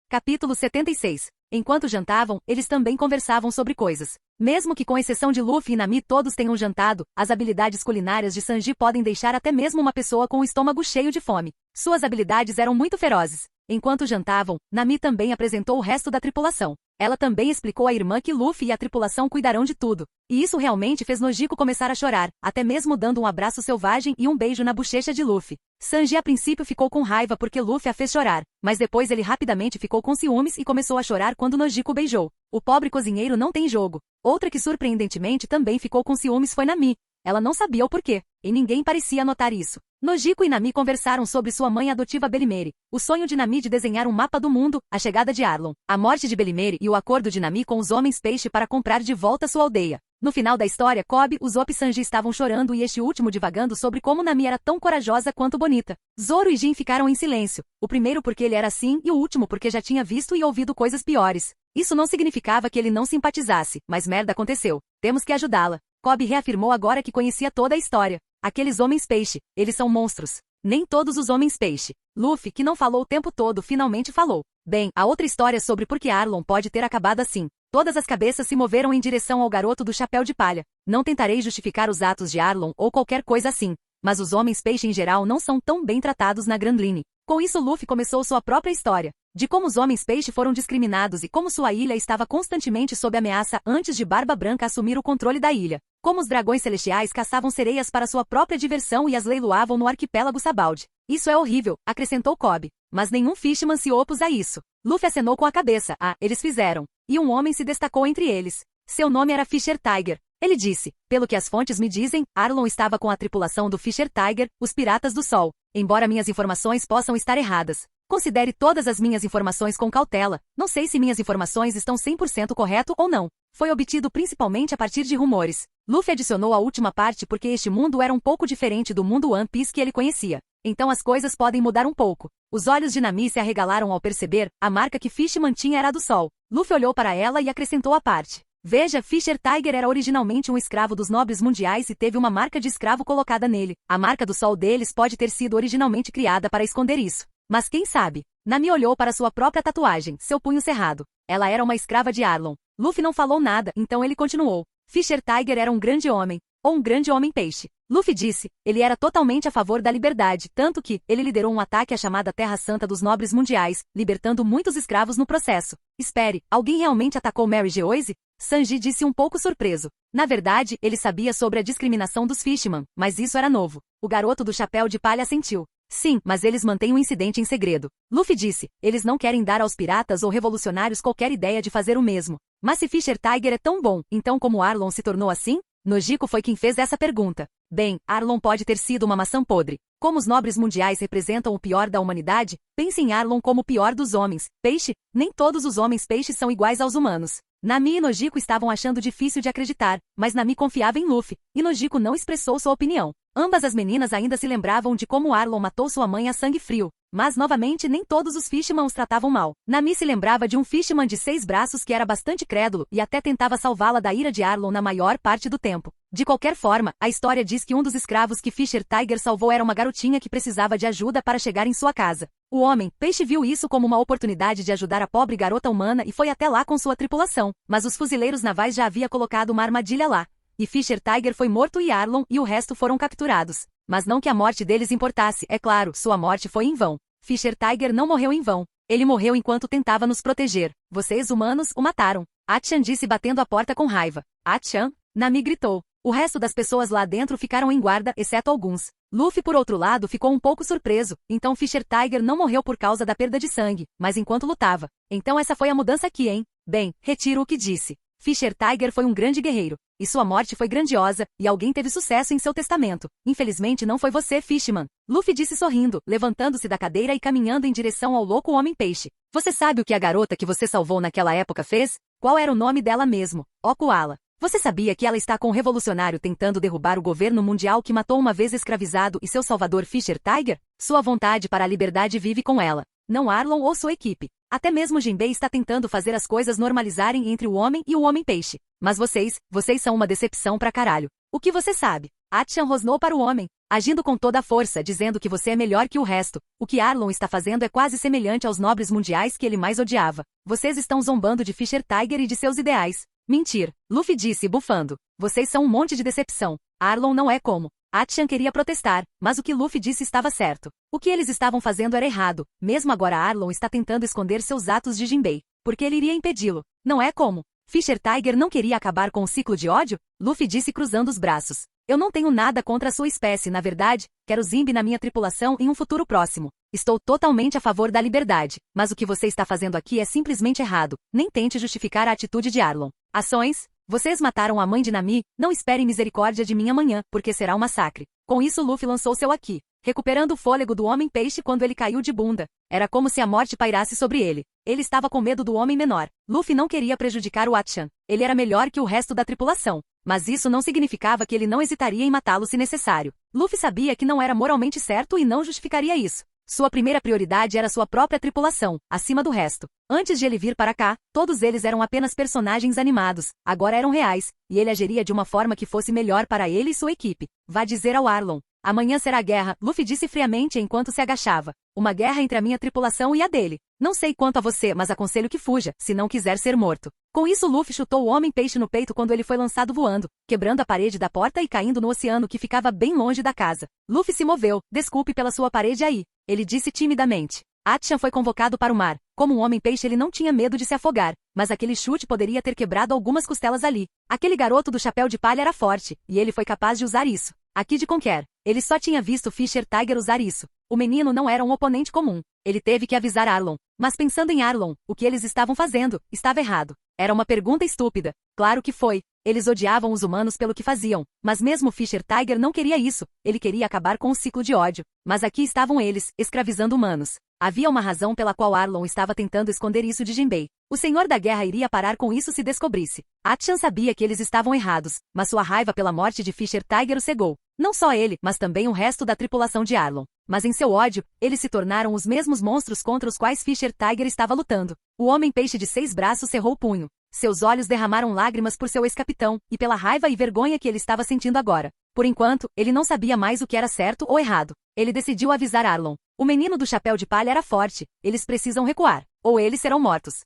Capítulo 76. Enquanto jantavam, eles também conversavam sobre coisas. Mesmo que com exceção de Luffy e Nami todos tenham jantado, as habilidades culinárias de Sanji podem deixar até mesmo uma pessoa com o estômago cheio de fome. Suas habilidades eram muito ferozes. Enquanto jantavam, Nami também apresentou o resto da tripulação. Ela também explicou à irmã que Luffy e a tripulação cuidarão de tudo. E isso realmente fez Nojiko começar a chorar, até mesmo dando um abraço selvagem e um beijo na bochecha de Luffy. Sanji a princípio ficou com raiva porque Luffy a fez chorar, mas depois ele rapidamente ficou com ciúmes e começou a chorar quando Nojiko beijou. O pobre cozinheiro não tem jogo. Outra que surpreendentemente também ficou com ciúmes foi Nami. ela não sabia o porquê, e ninguém parecia notar isso. Nojiko e Nami conversaram sobre sua mãe adotiva Belimere, o sonho de Nami de desenhar um mapa do mundo, a chegada de Arlong, a morte de Belimere e o acordo de Nami com os homens peixe para comprar de volta sua aldeia. No final da história, Kobe, Usopp e Sanji estavam chorando e este último divagando sobre como Nami era tão corajosa quanto bonita. Zoro e Jin ficaram em silêncio, o primeiro porque ele era assim e o último porque já tinha visto e ouvido coisas piores. Isso não significava que ele não simpatizasse, mas merda aconteceu. Temos que ajudá-la. Kobe reafirmou agora que conhecia toda a história. Aqueles homens-peixe, eles são monstros. Nem todos os homens-peixe. Luffy, que não falou o tempo todo, finalmente falou. Bem, a outra história sobre por que Arlong pode ter acabado assim. Todas as cabeças se moveram em direção ao garoto do chapéu de palha. Não tentarei justificar os atos de Arlong ou qualquer coisa assim, mas os homens-peixe em geral não são tão bem tratados na Grand Line. Com isso Luffy começou sua própria história, de como os homens-peixe foram discriminados e como sua ilha estava constantemente sob ameaça antes de Barba Branca assumir o controle da ilha. Como os dragões celestiais caçavam sereias para sua própria diversão e as leiloavam no arquipélago Sabaldi. Isso é horrível, acrescentou Kobe. Mas nenhum Fishman se opôs a isso. Luffy acenou com a cabeça. Ah, eles fizeram. E um homem se destacou entre eles. Seu nome era Fisher Tiger. Ele disse, pelo que as fontes me dizem, Arlong estava com a tripulação do Fisher Tiger, os Piratas do Sol. Embora minhas informações possam estar erradas. Considere todas as minhas informações com cautela. Não sei se minhas informações estão 100% correto ou não. Foi obtido principalmente a partir de rumores. Luffy adicionou a última parte porque este mundo era um pouco diferente do mundo One Piece que ele conhecia. Então as coisas podem mudar um pouco. Os olhos de Nami se arregalaram ao perceber, a marca que Fishman tinha era a do sol. Luffy olhou para ela e acrescentou a parte. Veja, Fisher Tiger era originalmente um escravo dos nobres mundiais e teve uma marca de escravo colocada nele. A marca do sol deles pode ter sido originalmente criada para esconder isso. Mas quem sabe? Nami olhou para sua própria tatuagem, seu punho cerrado. Ela era uma escrava de Arlong. Luffy não falou nada, então ele continuou. Fisher Tiger era um grande homem, ou um grande homem-peixe. Luffy disse, ele era totalmente a favor da liberdade, tanto que, ele liderou um ataque à chamada Terra Santa dos Nobres Mundiais, libertando muitos escravos no processo. Espere, alguém realmente atacou Mary Geoise? Sanji disse um pouco surpreso. Na verdade, ele sabia sobre a discriminação dos Fishman, mas isso era novo. O garoto do chapéu de palha assentiu. Sim, mas eles mantêm o incidente em segredo. Luffy disse, eles não querem dar aos piratas ou revolucionários qualquer ideia de fazer o mesmo. Mas se Fisher Tiger é tão bom, então como Arlong se tornou assim? Nojiko foi quem fez essa pergunta. Bem, Arlong pode ter sido uma maçã podre. Como os nobres mundiais representam o pior da humanidade, pense em Arlong como o pior dos homens. Peixe? Nem todos os homens peixes são iguais aos humanos. Nami e Nojiko estavam achando difícil de acreditar, mas Nami confiava em Luffy, e Nojiko não expressou sua opinião. Ambas as meninas ainda se lembravam de como Arlong matou sua mãe a sangue frio. Mas novamente nem todos os Fishman os tratavam mal. Nami se lembrava de um Fishman de 6 braços que era bastante crédulo e até tentava salvá-la da ira de Arlong na maior parte do tempo. De qualquer forma, a história diz que um dos escravos que Fisher Tiger salvou era uma garotinha que precisava de ajuda para chegar em sua casa. O homem, peixe viu isso como uma oportunidade de ajudar a pobre garota humana e foi até lá com sua tripulação, mas os fuzileiros navais já haviam colocado uma armadilha lá. E Fisher Tiger foi morto e Arlong e o resto foram capturados. Mas não que a morte deles importasse, é claro, sua morte foi em vão. Fisher Tiger não morreu em vão. Ele morreu enquanto tentava nos proteger. Vocês, humanos, o mataram. Achan disse batendo a porta com raiva. Achan? Nami gritou. O resto das pessoas lá dentro ficaram em guarda, exceto alguns. Luffy, por outro lado, ficou um pouco surpreso. Então Fisher Tiger não morreu por causa da perda de sangue, mas enquanto lutava. Então essa foi a mudança aqui, hein? Bem, retiro o que disse. Fisher Tiger foi um grande guerreiro. E sua morte foi grandiosa, e alguém teve sucesso em seu testamento. Infelizmente não foi você, Fishman. Luffy disse sorrindo, levantando-se da cadeira e caminhando em direção ao louco homem-peixe. Você sabe o que a garota que você salvou naquela época fez? Qual era o nome dela mesmo? Ó Koala. Você sabia que ela está com um revolucionário tentando derrubar o governo mundial que matou uma vez escravizado e seu salvador Fisher Tiger? Sua vontade para a liberdade vive com ela. Não Arlong ou sua equipe. Até mesmo Jinbei está tentando fazer as coisas normalizarem entre o homem e o homem-peixe. Mas vocês são uma decepção pra caralho. O que você sabe? Achan rosnou para o homem, agindo com toda a força, dizendo que você é melhor que o resto. O que Arlong está fazendo é quase semelhante aos nobres mundiais que ele mais odiava. Vocês estão zombando de Fisher Tiger e de seus ideais. Mentir. Luffy disse, bufando. Vocês são um monte de decepção. Arlong não é como. Achan queria protestar, mas o que Luffy disse estava certo. O que eles estavam fazendo era errado. Mesmo agora Arlong está tentando esconder seus atos de Jinbei, porque ele iria impedi-lo. Não é como. Fisher Tiger não queria acabar com o ciclo de ódio? Luffy disse cruzando os braços. Eu não tenho nada contra a sua espécie, na verdade, quero Zimby na minha tripulação em um futuro próximo. Estou totalmente a favor da liberdade, mas o que você está fazendo aqui é simplesmente errado. Nem tente justificar a atitude de Arlong. Ações? Vocês mataram a mãe de Nami, não esperem misericórdia de mim amanhã, porque será um massacre. Com isso Luffy lançou seu Haki, recuperando o fôlego do Homem-Peixe quando ele caiu de bunda. Era como se a morte pairasse sobre ele. Ele estava com medo do Homem Menor. Luffy não queria prejudicar o Hachan. Ele era melhor que o resto da tripulação. Mas isso não significava que ele não hesitaria em matá-lo se necessário. Luffy sabia que não era moralmente certo e não justificaria isso. Sua primeira prioridade era sua própria tripulação, acima do resto. Antes de ele vir para cá, todos eles eram apenas personagens animados, agora eram reais, e ele agiria de uma forma que fosse melhor para ele e sua equipe. Vá dizer ao Arlong. Amanhã será guerra, Luffy disse friamente enquanto se agachava. Uma guerra entre a minha tripulação e a dele. Não sei quanto a você, mas aconselho que fuja, se não quiser ser morto. Com isso Luffy chutou o Homem-Peixe no peito quando ele foi lançado voando, quebrando a parede da porta e caindo no oceano que ficava bem longe da casa. Luffy se moveu. Desculpe pela sua parede aí. Ele disse timidamente. Hachan foi convocado para o mar. Como um Homem-Peixe ele não tinha medo de se afogar, mas aquele chute poderia ter quebrado algumas costelas ali. Aquele garoto do chapéu de palha era forte, e ele foi capaz de usar isso. Aqui de Conquer. Ele só tinha visto Fisher Tiger usar isso. O menino não era um oponente comum. Ele teve que avisar Arlong. Mas pensando em Arlong, o que eles estavam fazendo, estava errado. Era uma pergunta estúpida. Claro que foi. Eles odiavam os humanos pelo que faziam, mas mesmo Fisher Tiger não queria isso. Ele queria acabar com o ciclo de ódio. Mas aqui estavam eles, escravizando humanos. Havia uma razão pela qual Arlong estava tentando esconder isso de Jinbei. O Senhor da Guerra iria parar com isso se descobrisse. Hachan sabia que eles estavam errados, mas sua raiva pela morte de Fisher Tiger o cegou. Não só ele, mas também o resto da tripulação de Arlong. Mas em seu ódio, eles se tornaram os mesmos monstros contra os quais Fisher Tiger estava lutando. O Homem-Peixe de 6 braços cerrou o punho. Seus olhos derramaram lágrimas por seu ex-capitão, e pela raiva e vergonha que ele estava sentindo agora. Por enquanto, ele não sabia mais o que era certo ou errado. Ele decidiu avisar Arlong. O menino do chapéu de palha era forte. Eles precisam recuar, ou eles serão mortos.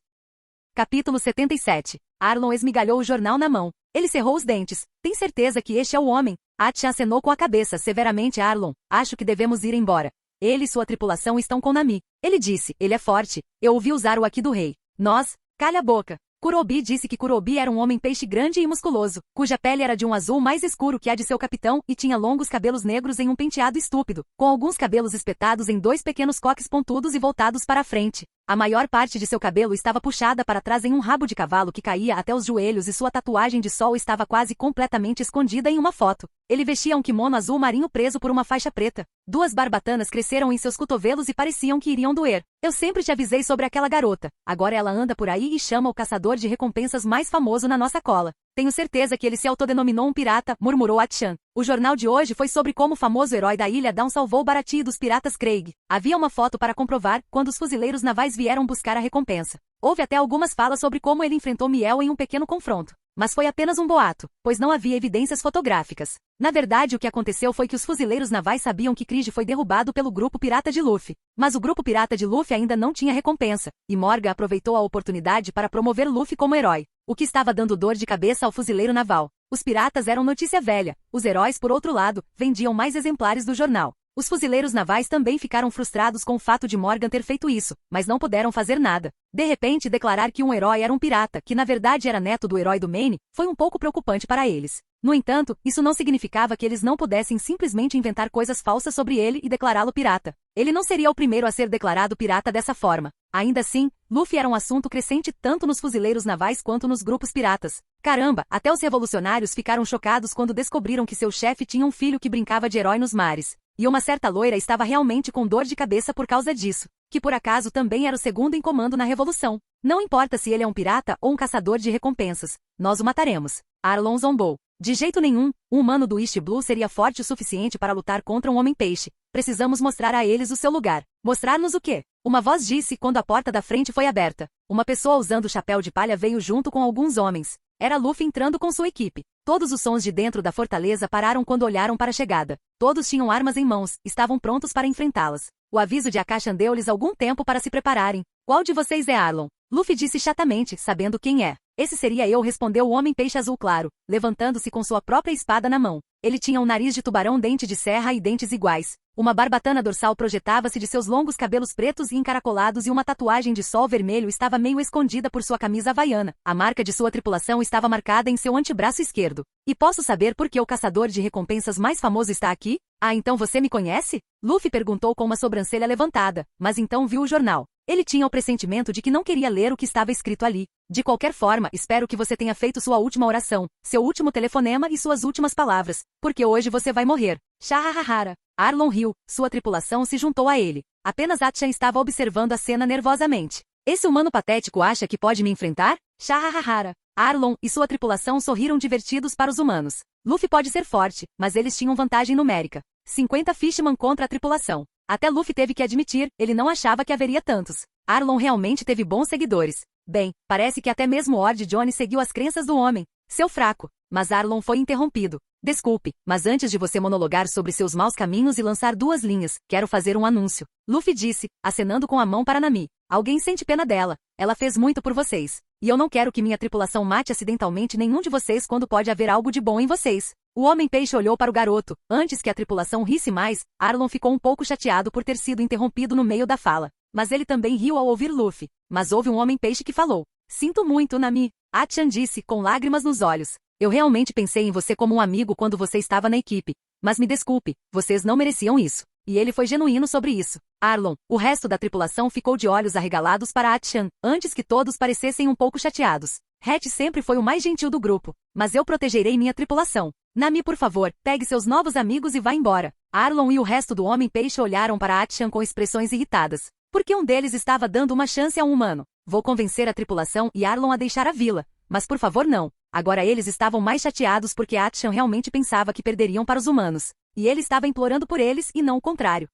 Capítulo 77. Arlong esmigalhou o jornal na mão. Ele cerrou os dentes. Tem certeza que este é o homem? Hachan acenou com a cabeça severamente a Arlong. Acho que devemos ir embora. Ele e sua tripulação estão com Nami. Ele disse, ele é forte. Eu ouvi usar o Haki do rei. Nós? Calha a boca. Kurobi disse que Kurobi era um homem-peixe grande e musculoso, cuja pele era de um azul mais escuro que a de seu capitão e tinha longos cabelos negros em um penteado estúpido, com alguns cabelos espetados em 2 pequenos coques pontudos e voltados para a frente. A maior parte de seu cabelo estava puxada para trás em um rabo de cavalo que caía até os joelhos e sua tatuagem de sol estava quase completamente escondida em uma foto. Ele vestia um kimono azul marinho preso por uma faixa preta. 2 barbatanas cresceram em seus cotovelos e pareciam que iriam doer. Eu sempre te avisei sobre aquela garota. Agora ela anda por aí e chama o caçador de recompensas mais famoso na nossa cola. Tenho certeza que ele se autodenominou um pirata, murmurou Hachan. O jornal de hoje foi sobre como o famoso herói da ilha Dawn salvou Baratie dos piratas Craig. Havia uma foto para comprovar, quando os fuzileiros navais vieram buscar a recompensa. Houve até algumas falas sobre como ele enfrentou Miel em um pequeno confronto. Mas foi apenas um boato, pois não havia evidências fotográficas. Na verdade, o que aconteceu foi que os fuzileiros navais sabiam que Krieg foi derrubado pelo grupo pirata de Luffy. Mas o grupo pirata de Luffy ainda não tinha recompensa, e Morgan aproveitou a oportunidade para promover Luffy como herói, o que estava dando dor de cabeça ao fuzileiro naval. Os piratas eram notícia velha. Os heróis, por outro lado, vendiam mais exemplares do jornal. Os fuzileiros navais também ficaram frustrados com o fato de Morgan ter feito isso, mas não puderam fazer nada. De repente, declarar que um herói era um pirata, que na verdade era neto do herói do Maine, foi um pouco preocupante para eles. No entanto, isso não significava que eles não pudessem simplesmente inventar coisas falsas sobre ele e declará-lo pirata. Ele não seria o primeiro a ser declarado pirata dessa forma. Ainda assim, Luffy era um assunto crescente tanto nos fuzileiros navais quanto nos grupos piratas. Caramba, até os revolucionários ficaram chocados quando descobriram que seu chefe tinha um filho que brincava de herói nos mares. E uma certa loira estava realmente com dor de cabeça por causa disso, que por acaso também era o segundo em comando na revolução. Não importa se ele é um pirata ou um caçador de recompensas, nós o mataremos. Arlong zombou. De jeito nenhum, um humano do East Blue seria forte o suficiente para lutar contra um homem-peixe. Precisamos mostrar a eles o seu lugar. Mostrar-nos o quê? Uma voz disse quando a porta da frente foi aberta. Uma pessoa usando chapéu de palha veio junto com alguns homens. Era Luffy entrando com sua equipe. Todos os sons de dentro da fortaleza pararam quando olharam para a chegada. Todos tinham armas em mãos, estavam prontos para enfrentá-las. O aviso de Akasha deu-lhes algum tempo para se prepararem. Qual de vocês é Arlong? Luffy disse chatamente, sabendo quem é. Esse seria eu, respondeu o Homem-Peixe Azul Claro, levantando-se com sua própria espada na mão. Ele tinha um nariz de tubarão, dente de serra e dentes iguais. Uma barbatana dorsal projetava-se de seus longos cabelos pretos e encaracolados e uma tatuagem de sol vermelho estava meio escondida por sua camisa havaiana. A marca de sua tripulação estava marcada em seu antebraço esquerdo. E posso saber por que o caçador de recompensas mais famoso está aqui? Ah, então você me conhece? Luffy perguntou com uma sobrancelha levantada, mas então viu o jornal. Ele tinha o pressentimento de que não queria ler o que estava escrito ali. De qualquer forma, espero que você tenha feito sua última oração, seu último telefonema e suas últimas palavras, porque hoje você vai morrer. Shahahahara. Arlon riu, sua tripulação se juntou a ele. Apenas Atchan estava observando a cena nervosamente. Esse humano patético acha que pode me enfrentar? Shahahahara. Arlon e sua tripulação sorriram divertidos para os humanos. Luffy pode ser forte, mas eles tinham vantagem numérica. 50 Fishman contra a tripulação. Até Luffy teve que admitir, ele não achava que haveria tantos. Arlon realmente teve bons seguidores. Bem, parece que até mesmo Ord Johnny seguiu as crenças do homem. Seu fraco. Mas Arlon foi interrompido. Desculpe, mas antes de você monologar sobre seus maus caminhos e lançar 2 linhas, quero fazer um anúncio. Luffy disse, acenando com a mão para Nami. Alguém sente pena dela. Ela fez muito por vocês. E eu não quero que minha tripulação mate acidentalmente nenhum de vocês quando pode haver algo de bom em vocês. O Homem-Peixe olhou para o garoto. Antes que a tripulação risse mais, Arlon ficou um pouco chateado por ter sido interrompido no meio da fala. Mas ele também riu ao ouvir Luffy. Mas houve um Homem-Peixe que falou. Sinto muito, Nami. Atchan disse, com lágrimas nos olhos. Eu realmente pensei em você como um amigo quando você estava na equipe. Mas me desculpe, vocês não mereciam isso. E ele foi genuíno sobre isso. Arlon, o resto da tripulação ficou de olhos arregalados para Atchan, antes que todos parecessem um pouco chateados. Hatch sempre foi o mais gentil do grupo. Mas eu protegerei minha tripulação. Nami, por favor, pegue seus novos amigos e vá embora. Arlon e o resto do Homem-Peixe olharam para Atchan com expressões irritadas. Porque um deles estava dando uma chance a um humano. Vou convencer a tripulação e Arlon a deixar a vila. Mas por favor não. Agora eles estavam mais chateados porque Atchan realmente pensava que perderiam para os humanos. E ele estava implorando por eles e não o contrário.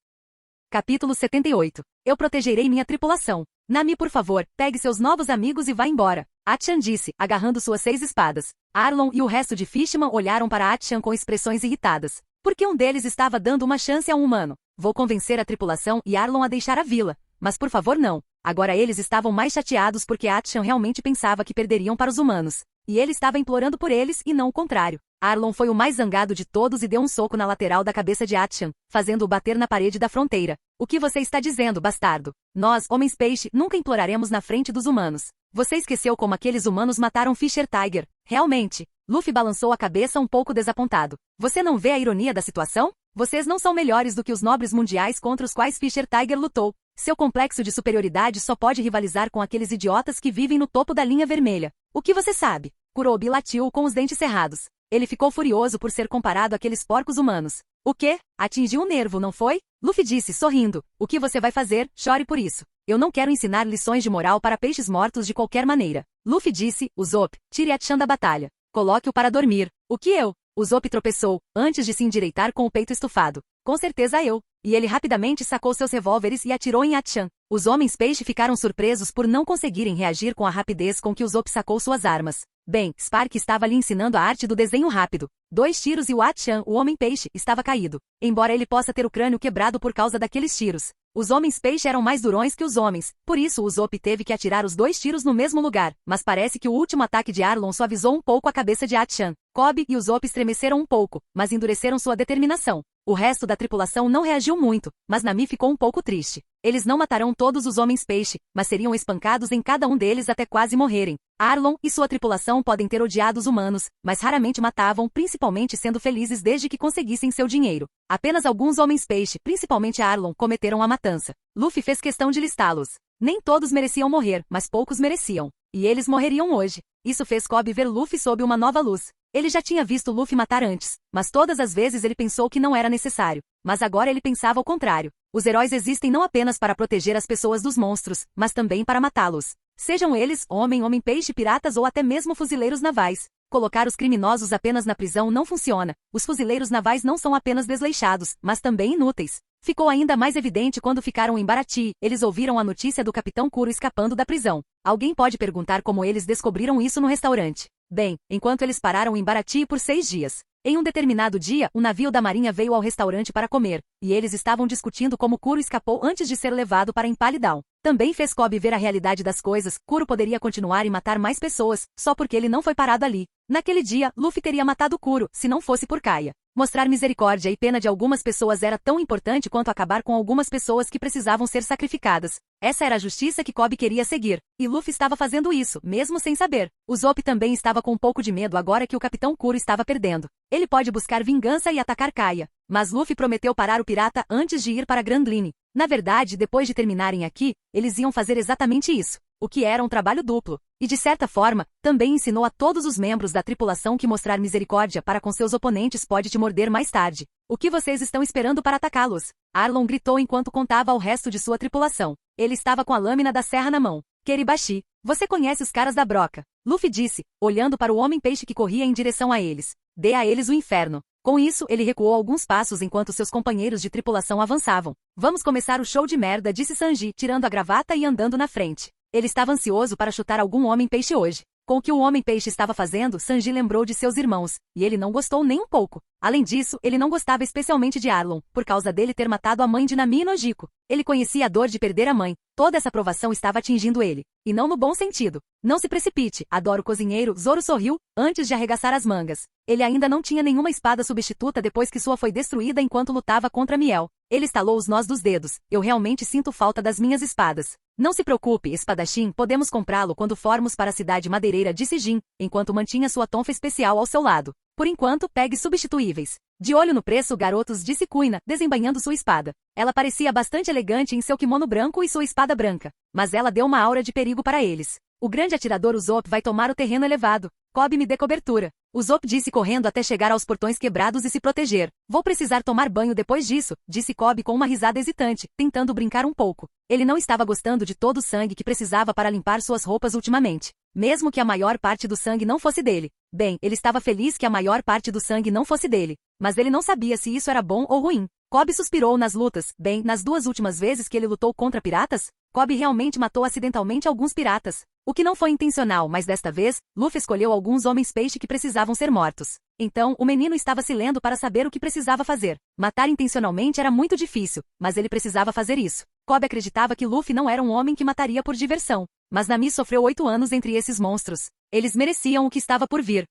Capítulo 78. Eu protegerei minha tripulação. Nami, por favor, pegue seus novos amigos e vá embora. Atchan disse, agarrando suas 6 espadas. Arlon e o resto de Fishman olharam para Atchan com expressões irritadas. Porque um deles estava dando uma chance a um humano. Vou convencer a tripulação e Arlon a deixar a vila. Mas por favor não. Agora eles estavam mais chateados porque Atchan realmente pensava que perderiam para os humanos. E ele estava implorando por eles e não o contrário. Arlon foi o mais zangado de todos e deu um soco na lateral da cabeça de Atchan, fazendo-o bater na parede da fronteira. O que você está dizendo, bastardo? Nós, Homens-Peixe, nunca imploraremos na frente dos humanos. Você esqueceu como aqueles humanos mataram Fisher Tiger? Realmente? Luffy balançou a cabeça um pouco desapontado. Você não vê a ironia da situação? Vocês não são melhores do que os nobres mundiais contra os quais Fisher Tiger lutou. Seu complexo de superioridade só pode rivalizar com aqueles idiotas que vivem no topo da linha vermelha. O que você sabe? Kurobi latiu com os dentes cerrados. Ele ficou furioso por ser comparado àqueles porcos humanos. O quê? Atingiu um nervo, não foi? Luffy disse, sorrindo. O que você vai fazer? Chore por isso. Eu não quero ensinar lições de moral para peixes mortos de qualquer maneira. Luffy disse, Usopp, tire Atchan da batalha. Coloque-o para dormir. O que eu? Usopp tropeçou, antes de se endireitar com o peito estufado. Com certeza eu. E ele rapidamente sacou seus revólveres e atirou em Atchan. Os homens-peixe ficaram surpresos por não conseguirem reagir com a rapidez com que Usopp sacou suas armas. Bem, Spark estava lhe ensinando a arte do desenho rápido. 2 tiros e o Atchan, o homem-peixe, estava caído. Embora ele possa ter o crânio quebrado por causa daqueles tiros. Os homens-peixe eram mais durões que os homens, por isso Usopp teve que atirar os 2 tiros no mesmo lugar, mas parece que o último ataque de Arlon suavizou um pouco a cabeça de Atchan. Kobe e Usopp estremeceram um pouco, mas endureceram sua determinação. O resto da tripulação não reagiu muito, mas Nami ficou um pouco triste. Eles não matarão todos os homens-peixe, mas seriam espancados em cada um deles até quase morrerem. Arlon e sua tripulação podem ter odiado os humanos, mas raramente matavam, principalmente sendo felizes desde que conseguissem seu dinheiro. Apenas alguns homens-peixe, principalmente Arlon, cometeram a matança. Luffy fez questão de listá-los. Nem todos mereciam morrer, mas poucos mereciam. E eles morreriam hoje. Isso fez Kobe ver Luffy sob uma nova luz. Ele já tinha visto Luffy matar antes, mas todas as vezes ele pensou que não era necessário. Mas agora ele pensava ao contrário. Os heróis existem não apenas para proteger as pessoas dos monstros, mas também para matá-los. Sejam eles homem-peixe, piratas ou até mesmo fuzileiros navais. Colocar os criminosos apenas na prisão não funciona. Os fuzileiros navais não são apenas desleixados, mas também inúteis. Ficou ainda mais evidente quando ficaram em Baratie. Eles ouviram a notícia do Capitão Kuro escapando da prisão. Alguém pode perguntar como eles descobriram isso no restaurante. Bem, enquanto eles pararam em Baratie por 6 dias. Em um determinado dia, um navio da marinha veio ao restaurante para comer, e eles estavam discutindo como Kuro escapou antes de ser levado para Impale Down. Também fez Kobe ver a realidade das coisas. Kuro poderia continuar e matar mais pessoas, só porque ele não foi parado ali. Naquele dia, Luffy teria matado Kuro, se não fosse por Kaia. Mostrar misericórdia e pena de algumas pessoas era tão importante quanto acabar com algumas pessoas que precisavam ser sacrificadas. Essa era a justiça que Kobe queria seguir, e Luffy estava fazendo isso, mesmo sem saber. Usopp também estava com um pouco de medo agora que o Capitão Kuro estava perdendo. Ele pode buscar vingança e atacar Kaia. Mas Luffy prometeu parar o pirata antes de ir para Grand Line. Na verdade, depois de terminarem aqui, eles iam fazer exatamente isso, o que era um trabalho duplo. E de certa forma, também ensinou a todos os membros da tripulação que mostrar misericórdia para com seus oponentes pode te morder mais tarde. O que vocês estão esperando para atacá-los? Arlong gritou enquanto contava ao resto de sua tripulação. Ele estava com a lâmina da serra na mão. Kiribashi, você conhece os caras da broca? Luffy disse, olhando para o homem-peixe que corria em direção a eles. Dê a eles o inferno. Com isso, ele recuou alguns passos enquanto seus companheiros de tripulação avançavam. Vamos começar o show de merda, disse Sanji, tirando a gravata e andando na frente. Ele estava ansioso para chutar algum homem-peixe hoje. Com o que o homem-peixe estava fazendo, Sanji lembrou de seus irmãos, e ele não gostou nem um pouco. Além disso, ele não gostava especialmente de Arlong, por causa dele ter matado a mãe de Nami e Nojiko. Ele conhecia a dor de perder a mãe. Toda essa provação estava atingindo ele. E não no bom sentido. Não se precipite, adoro o cozinheiro, Zoro sorriu, antes de arregaçar as mangas. Ele ainda não tinha nenhuma espada substituta depois que sua foi destruída enquanto lutava contra Miel. Ele estalou os nós dos dedos. Eu realmente sinto falta das minhas espadas. Não se preocupe, espadachim, podemos comprá-lo quando formos para a cidade madeireira, disse Jin, enquanto mantinha sua tonfa especial ao seu lado. Por enquanto, pegue substituíveis. De olho no preço, garotos, disse Kuina, desembainhando sua espada. Ela parecia bastante elegante em seu kimono branco e sua espada branca, mas ela deu uma aura de perigo para eles. O grande atirador Usopp vai tomar o terreno elevado. Kobe, me dê cobertura. Usopp disse correndo até chegar aos portões quebrados e se proteger. Vou precisar tomar banho depois disso, disse Kobe com uma risada hesitante, tentando brincar um pouco. Ele não estava gostando de todo o sangue que precisava para limpar suas roupas ultimamente. Mesmo que a maior parte do sangue não fosse dele. Bem, ele estava feliz que a maior parte do sangue não fosse dele. Mas ele não sabia se isso era bom ou ruim. Kobe suspirou nas lutas. Bem, nas duas últimas vezes que ele lutou contra piratas, Kobe realmente matou acidentalmente alguns piratas. O que não foi intencional, mas desta vez, Luffy escolheu alguns homens-peixe que precisavam ser mortos. Então, o menino estava se lendo para saber o que precisava fazer. Matar intencionalmente era muito difícil, mas ele precisava fazer isso. Kobe acreditava que Luffy não era um homem que mataria por diversão. Mas Nami sofreu 8 anos entre esses monstros. Eles mereciam o que estava por vir.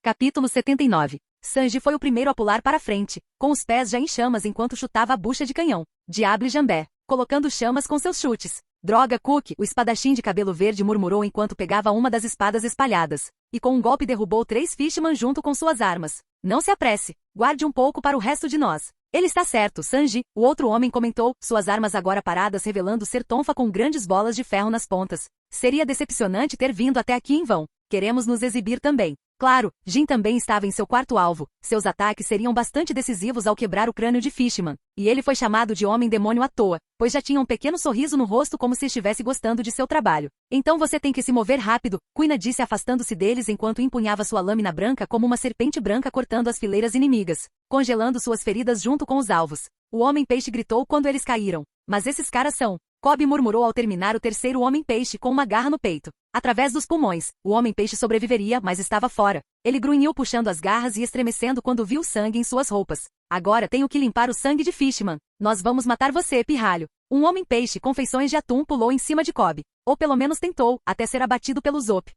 Capítulo 79. Sanji foi o primeiro a pular para frente, com os pés já em chamas enquanto chutava a bucha de canhão. Diable Jambé, colocando chamas com seus chutes. Droga, Cook, o espadachim de cabelo verde murmurou enquanto pegava uma das espadas espalhadas. E com um golpe derrubou 3 Fishman junto com suas armas. Não se apresse, guarde um pouco para o resto de nós. Ele está certo, Sanji, o outro homem comentou, suas armas agora paradas revelando ser tonfa com grandes bolas de ferro nas pontas. Seria decepcionante ter vindo até aqui em vão. Queremos nos exibir também. Claro, Jin também estava em seu quarto alvo. Seus ataques seriam bastante decisivos ao quebrar o crânio de Fishman. E ele foi chamado de Homem-Demônio à toa, pois já tinha um pequeno sorriso no rosto como se estivesse gostando de seu trabalho. Então você tem que se mover rápido, Kuina disse afastando-se deles enquanto empunhava sua lâmina branca como uma serpente branca cortando as fileiras inimigas, congelando suas feridas junto com os alvos. O Homem-Peixe gritou quando eles caíram. Mas esses caras são... Kobe murmurou ao terminar o terceiro Homem-Peixe com uma garra no peito. Através dos pulmões, o Homem-Peixe sobreviveria, mas estava fora. Ele grunhiu puxando as garras e estremecendo quando viu sangue em suas roupas. Agora tenho que limpar o sangue de Fishman. Nós vamos matar você, pirralho. Um Homem-Peixe com feições de atum pulou em cima de Kobe. Ou pelo menos tentou, até ser abatido pelo Usopp.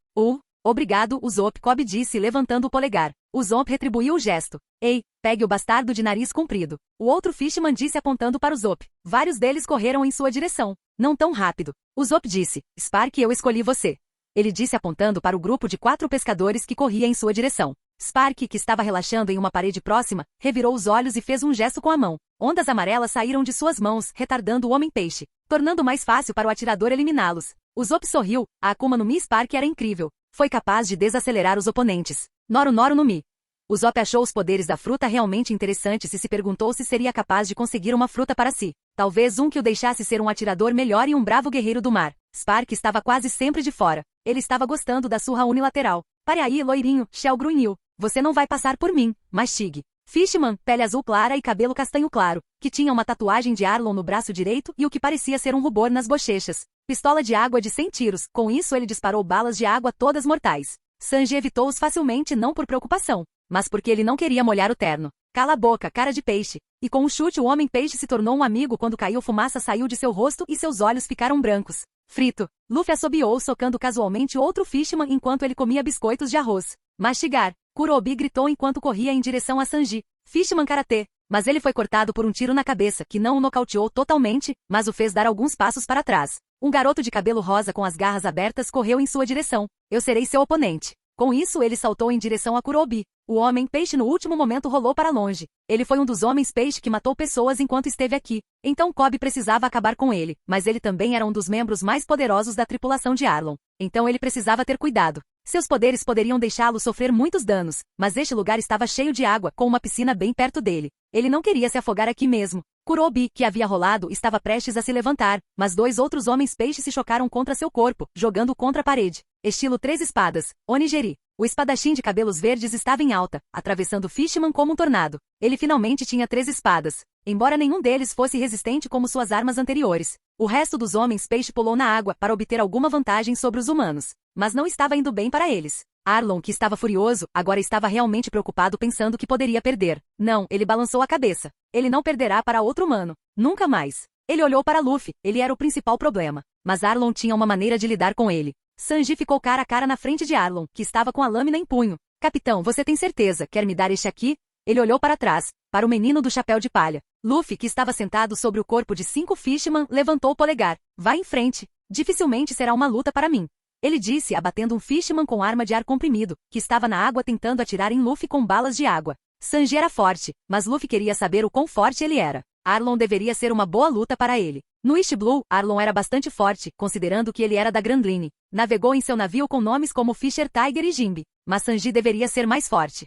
Obrigado, Usopp, Kobe disse levantando o polegar. Usopp retribuiu o gesto. Ei, pegue o bastardo de nariz comprido. O outro Fishman disse apontando para Usopp. Vários deles correram em sua direção. Não tão rápido. Usopp disse. Spark, eu escolhi você. Ele disse apontando para o grupo de 4 pescadores que corria em sua direção. Spark, que estava relaxando em uma parede próxima, revirou os olhos e fez um gesto com a mão. Ondas amarelas saíram de suas mãos, retardando o Homem-Peixe, tornando mais fácil para o atirador eliminá-los. Usopp sorriu. A Akuma no Mi Spark era incrível. Foi capaz de desacelerar os oponentes. Noru Noru no Mi. Usopp achou os poderes da fruta realmente interessantes e se perguntou se seria capaz de conseguir uma fruta para si. Talvez um que o deixasse ser um atirador melhor e um bravo guerreiro do mar. Spark estava quase sempre de fora. Ele estava gostando da surra unilateral. Pare aí, loirinho, Shell grunhiu. Você não vai passar por mim, mastigue. Fishman, pele azul clara e cabelo castanho claro, que tinha uma tatuagem de Arlong no braço direito e o que parecia ser um rubor nas bochechas. Pistola de água de 100 tiros, com isso ele disparou balas de água todas mortais. Sanji evitou-os facilmente não por preocupação, mas porque ele não queria molhar o terno. Cala a boca, cara de peixe. E com um chute o Homem-Peixe se tornou um amigo quando caiu fumaça saiu de seu rosto e seus olhos ficaram brancos. Frito. Luffy assobiou socando casualmente outro Fishman enquanto ele comia biscoitos de arroz. Mastigar. Kurobi gritou enquanto corria em direção a Sanji. Fishman karatê. Mas ele foi cortado por um tiro na cabeça que não o nocauteou totalmente, mas o fez dar alguns passos para trás. Um garoto de cabelo rosa com as garras abertas correu em sua direção. Eu serei seu oponente. Com isso ele saltou em direção a Kurobi. O homem-peixe no último momento rolou para longe. Ele foi um dos homens-peixe que matou pessoas enquanto esteve aqui. Então Kobe precisava acabar com ele, mas ele também era um dos membros mais poderosos da tripulação de Arlong. Então ele precisava ter cuidado. Seus poderes poderiam deixá-lo sofrer muitos danos, mas este lugar estava cheio de água, com uma piscina bem perto dele. Ele não queria se afogar aqui mesmo. Kurobi, que havia rolado, estava prestes a se levantar, mas 2 outros homens-peixe se chocaram contra seu corpo, jogando contra a parede. Estilo 3 espadas, Onigiri. O espadachim de cabelos verdes estava em alta, atravessando Fishman como um tornado. Ele finalmente tinha 3 espadas, embora nenhum deles fosse resistente como suas armas anteriores. O resto dos homens-peixe pulou na água para obter alguma vantagem sobre os humanos, mas não estava indo bem para eles. Arlong, que estava furioso, agora estava realmente preocupado pensando que poderia perder. Não, ele balançou a cabeça. Ele não perderá para outro humano. Nunca mais. Ele olhou para Luffy, ele era o principal problema. Mas Arlong tinha uma maneira de lidar com ele. Sanji ficou cara a cara na frente de Arlong, que estava com a lâmina em punho. Capitão, você tem certeza, quer me dar este aqui? Ele olhou para trás, para o menino do chapéu de palha. Luffy, que estava sentado sobre o corpo de 5 Fishman, levantou o polegar. Vá em frente. Dificilmente será uma luta para mim. Ele disse, abatendo um Fishman com arma de ar comprimido, que estava na água tentando atirar em Luffy com balas de água. Sanji era forte, mas Luffy queria saber o quão forte ele era. Arlong deveria ser uma boa luta para ele. No East Blue, Arlong era bastante forte, considerando que ele era da Grand Line. Navegou em seu navio com nomes como Fisher Tiger e Jimbe, mas Sanji deveria ser mais forte.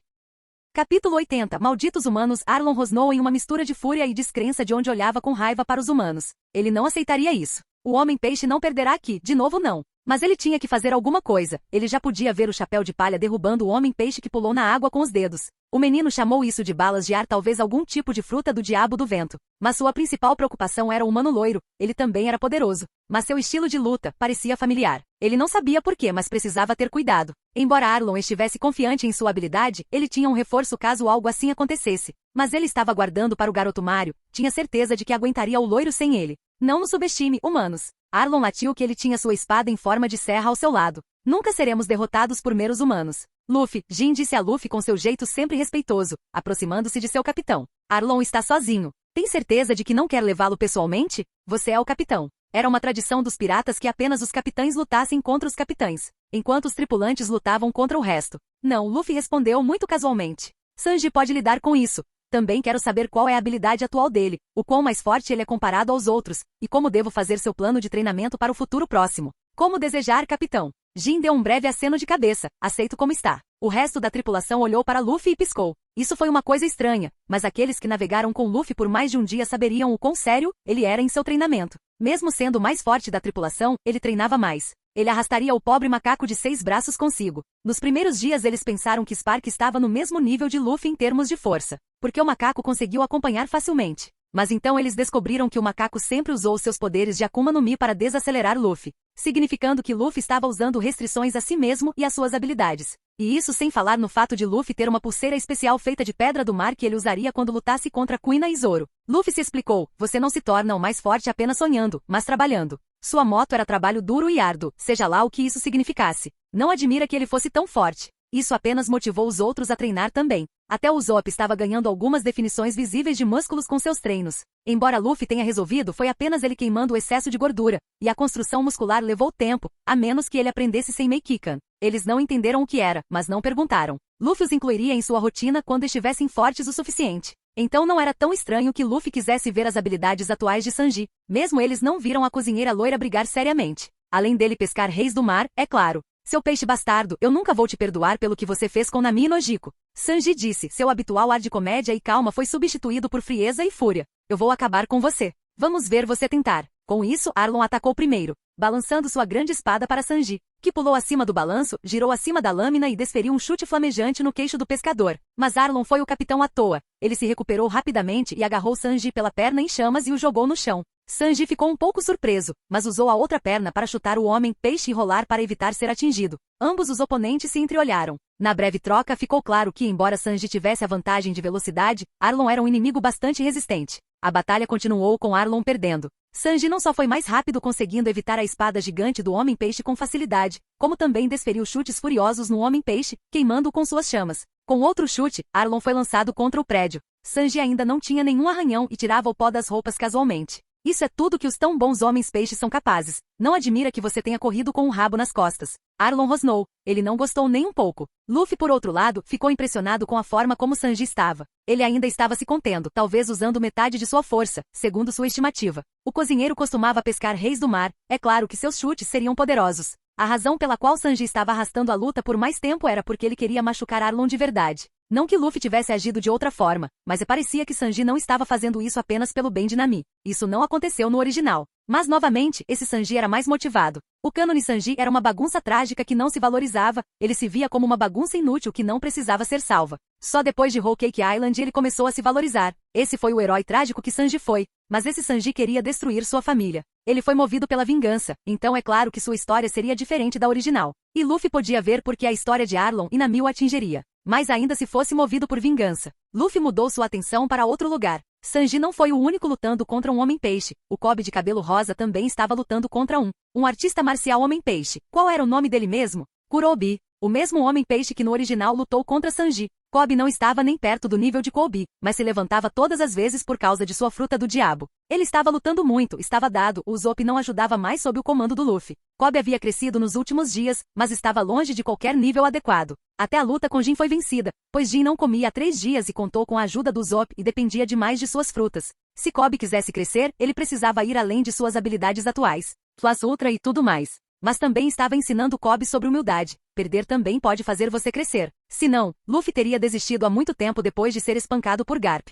Capítulo 80. Malditos humanos. Arlong rosnou em uma mistura de fúria e descrença de onde olhava com raiva para os humanos. Ele não aceitaria isso. O homem-peixe não perderá aqui, de novo não. Mas ele tinha que fazer alguma coisa. Ele já podia ver o chapéu de palha derrubando o homem-peixe que pulou na água com os dedos. O menino chamou isso de balas de ar, talvez algum tipo de fruta do diabo do vento. Mas sua principal preocupação era o humano loiro. Ele também era poderoso. Mas seu estilo de luta parecia familiar. Ele não sabia por quê, mas precisava ter cuidado. Embora Arlong estivesse confiante em sua habilidade, ele tinha um reforço caso algo assim acontecesse. Mas ele estava aguardando para o garoto Mario. Tinha certeza de que aguentaria o loiro sem ele. Não nos subestime, humanos. Arlong latiu que ele tinha sua espada em forma de serra ao seu lado. Nunca seremos derrotados por meros humanos. Luffy, Jin disse a Luffy com seu jeito sempre respeitoso, aproximando-se de seu capitão. Arlong está sozinho. Tem certeza de que não quer levá-lo pessoalmente? Você é o capitão. Era uma tradição dos piratas que apenas os capitães lutassem contra os capitães, enquanto os tripulantes lutavam contra o resto. Não, Luffy respondeu muito casualmente. Sanji pode lidar com isso. Também quero saber qual é a habilidade atual dele, o quão mais forte ele é comparado aos outros, e como devo fazer seu plano de treinamento para o futuro próximo. Como desejar, capitão. Jin deu um breve aceno de cabeça, aceito como está. O resto da tripulação olhou para Luffy e piscou. Isso foi uma coisa estranha, mas aqueles que navegaram com Luffy por mais de um dia saberiam o quão sério ele era em seu treinamento. Mesmo sendo o mais forte da tripulação, ele treinava mais. Ele arrastaria o pobre macaco de 6 braços consigo. Nos primeiros dias eles pensaram que Spark estava no mesmo nível de Luffy em termos de força, porque o macaco conseguiu acompanhar facilmente. Mas então eles descobriram que o macaco sempre usou seus poderes de Akuma no Mi para desacelerar Luffy, significando que Luffy estava usando restrições a si mesmo e às suas habilidades. E isso sem falar no fato de Luffy ter uma pulseira especial feita de pedra do mar que ele usaria quando lutasse contra Kuina e Zoro. Luffy se explicou, você não se torna o mais forte apenas sonhando, mas trabalhando. Sua moto era trabalho duro e árduo, seja lá o que isso significasse. Não admira que ele fosse tão forte. Isso apenas motivou os outros a treinar também. Até o Usopp estava ganhando algumas definições visíveis de músculos com seus treinos. Embora Luffy tenha resolvido, foi apenas ele queimando o excesso de gordura, e a construção muscular levou tempo, a menos que ele aprendesse sem Meikikan. Eles não entenderam o que era, mas não perguntaram. Luffy os incluiria em sua rotina quando estivessem fortes o suficiente. Então não era tão estranho que Luffy quisesse ver as habilidades atuais de Sanji. Mesmo eles não viram a cozinheira loira brigar seriamente. Além dele pescar reis do mar, é claro. Seu peixe bastardo, eu nunca vou te perdoar pelo que você fez com Nami e Nojiko. Sanji disse, seu habitual ar de comédia e calma foi substituído por frieza e fúria. Eu vou acabar com você. Vamos ver você tentar. Com isso, Arlong atacou primeiro, balançando sua grande espada para Sanji, que pulou acima do balanço, girou acima da lâmina e desferiu um chute flamejante no queixo do pescador. Mas Arlong foi o capitão à toa. Ele se recuperou rapidamente e agarrou Sanji pela perna em chamas e o jogou no chão. Sanji ficou um pouco surpreso, mas usou a outra perna para chutar o homem-peixe e rolar para evitar ser atingido. Ambos os oponentes se entreolharam. Na breve troca ficou claro que, embora Sanji tivesse a vantagem de velocidade, Arlong era um inimigo bastante resistente. A batalha continuou com Arlong perdendo. Sanji não só foi mais rápido conseguindo evitar a espada gigante do homem-peixe com facilidade, como também desferiu chutes furiosos no homem-peixe, queimando-o com suas chamas. Com outro chute, Arlong foi lançado contra o prédio. Sanji ainda não tinha nenhum arranhão e tirava o pó das roupas casualmente. Isso é tudo que os tão bons homens peixes são capazes. Não admira que você tenha corrido com um rabo nas costas. Arlong rosnou. Ele não gostou nem um pouco. Luffy, por outro lado, ficou impressionado com a forma como Sanji estava. Ele ainda estava se contendo, talvez usando metade de sua força, segundo sua estimativa. O cozinheiro costumava pescar reis do mar, é claro que seus chutes seriam poderosos. A razão pela qual Sanji estava arrastando a luta por mais tempo era porque ele queria machucar Arlong de verdade. Não que Luffy tivesse agido de outra forma, mas parecia que Sanji não estava fazendo isso apenas pelo bem de Nami. Isso não aconteceu no original. Mas novamente, esse Sanji era mais motivado. O cânone Sanji era uma bagunça trágica que não se valorizava, ele se via como uma bagunça inútil que não precisava ser salva. Só depois de Whole Cake Island ele começou a se valorizar. Esse foi o herói trágico que Sanji foi, mas esse Sanji queria destruir sua família. Ele foi movido pela vingança, então é claro que sua história seria diferente da original. E Luffy podia ver porque a história de Arlong e Nami o atingiria. Mas ainda se fosse movido por vingança. Luffy mudou sua atenção para outro lugar. Sanji não foi o único lutando contra um homem-peixe. O Kobe de cabelo rosa também estava lutando contra um artista marcial homem-peixe. Qual era o nome dele mesmo? Kurobi. O mesmo homem-peixe que no original lutou contra Sanji. Kobe não estava nem perto do nível de Kobe, mas se levantava todas as vezes por causa de sua fruta do diabo. Ele estava lutando muito, estava dado, o Usopp não ajudava mais sob o comando do Luffy. Kobe havia crescido nos últimos dias, mas estava longe de qualquer nível adequado. Até a luta com Jin foi vencida, pois Jin não comia há 3 dias e contou com a ajuda do Usopp e dependia demais de suas frutas. Se Kobe quisesse crescer, ele precisava ir além de suas habilidades atuais, Plus Ultra e tudo mais. Mas também estava ensinando Kobe sobre humildade. Perder também pode fazer você crescer. Se não, Luffy teria desistido há muito tempo depois de ser espancado por Garp.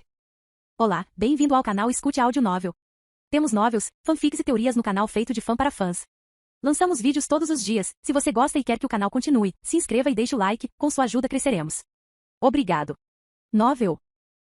Olá, bem-vindo ao canal Escute Áudio Novel. Temos novels, fanfics e teorias no canal feito de fã para fãs. Lançamos vídeos todos os dias. Se você gosta e quer que o canal continue, se inscreva e deixe o like, com sua ajuda cresceremos. Obrigado. Novel.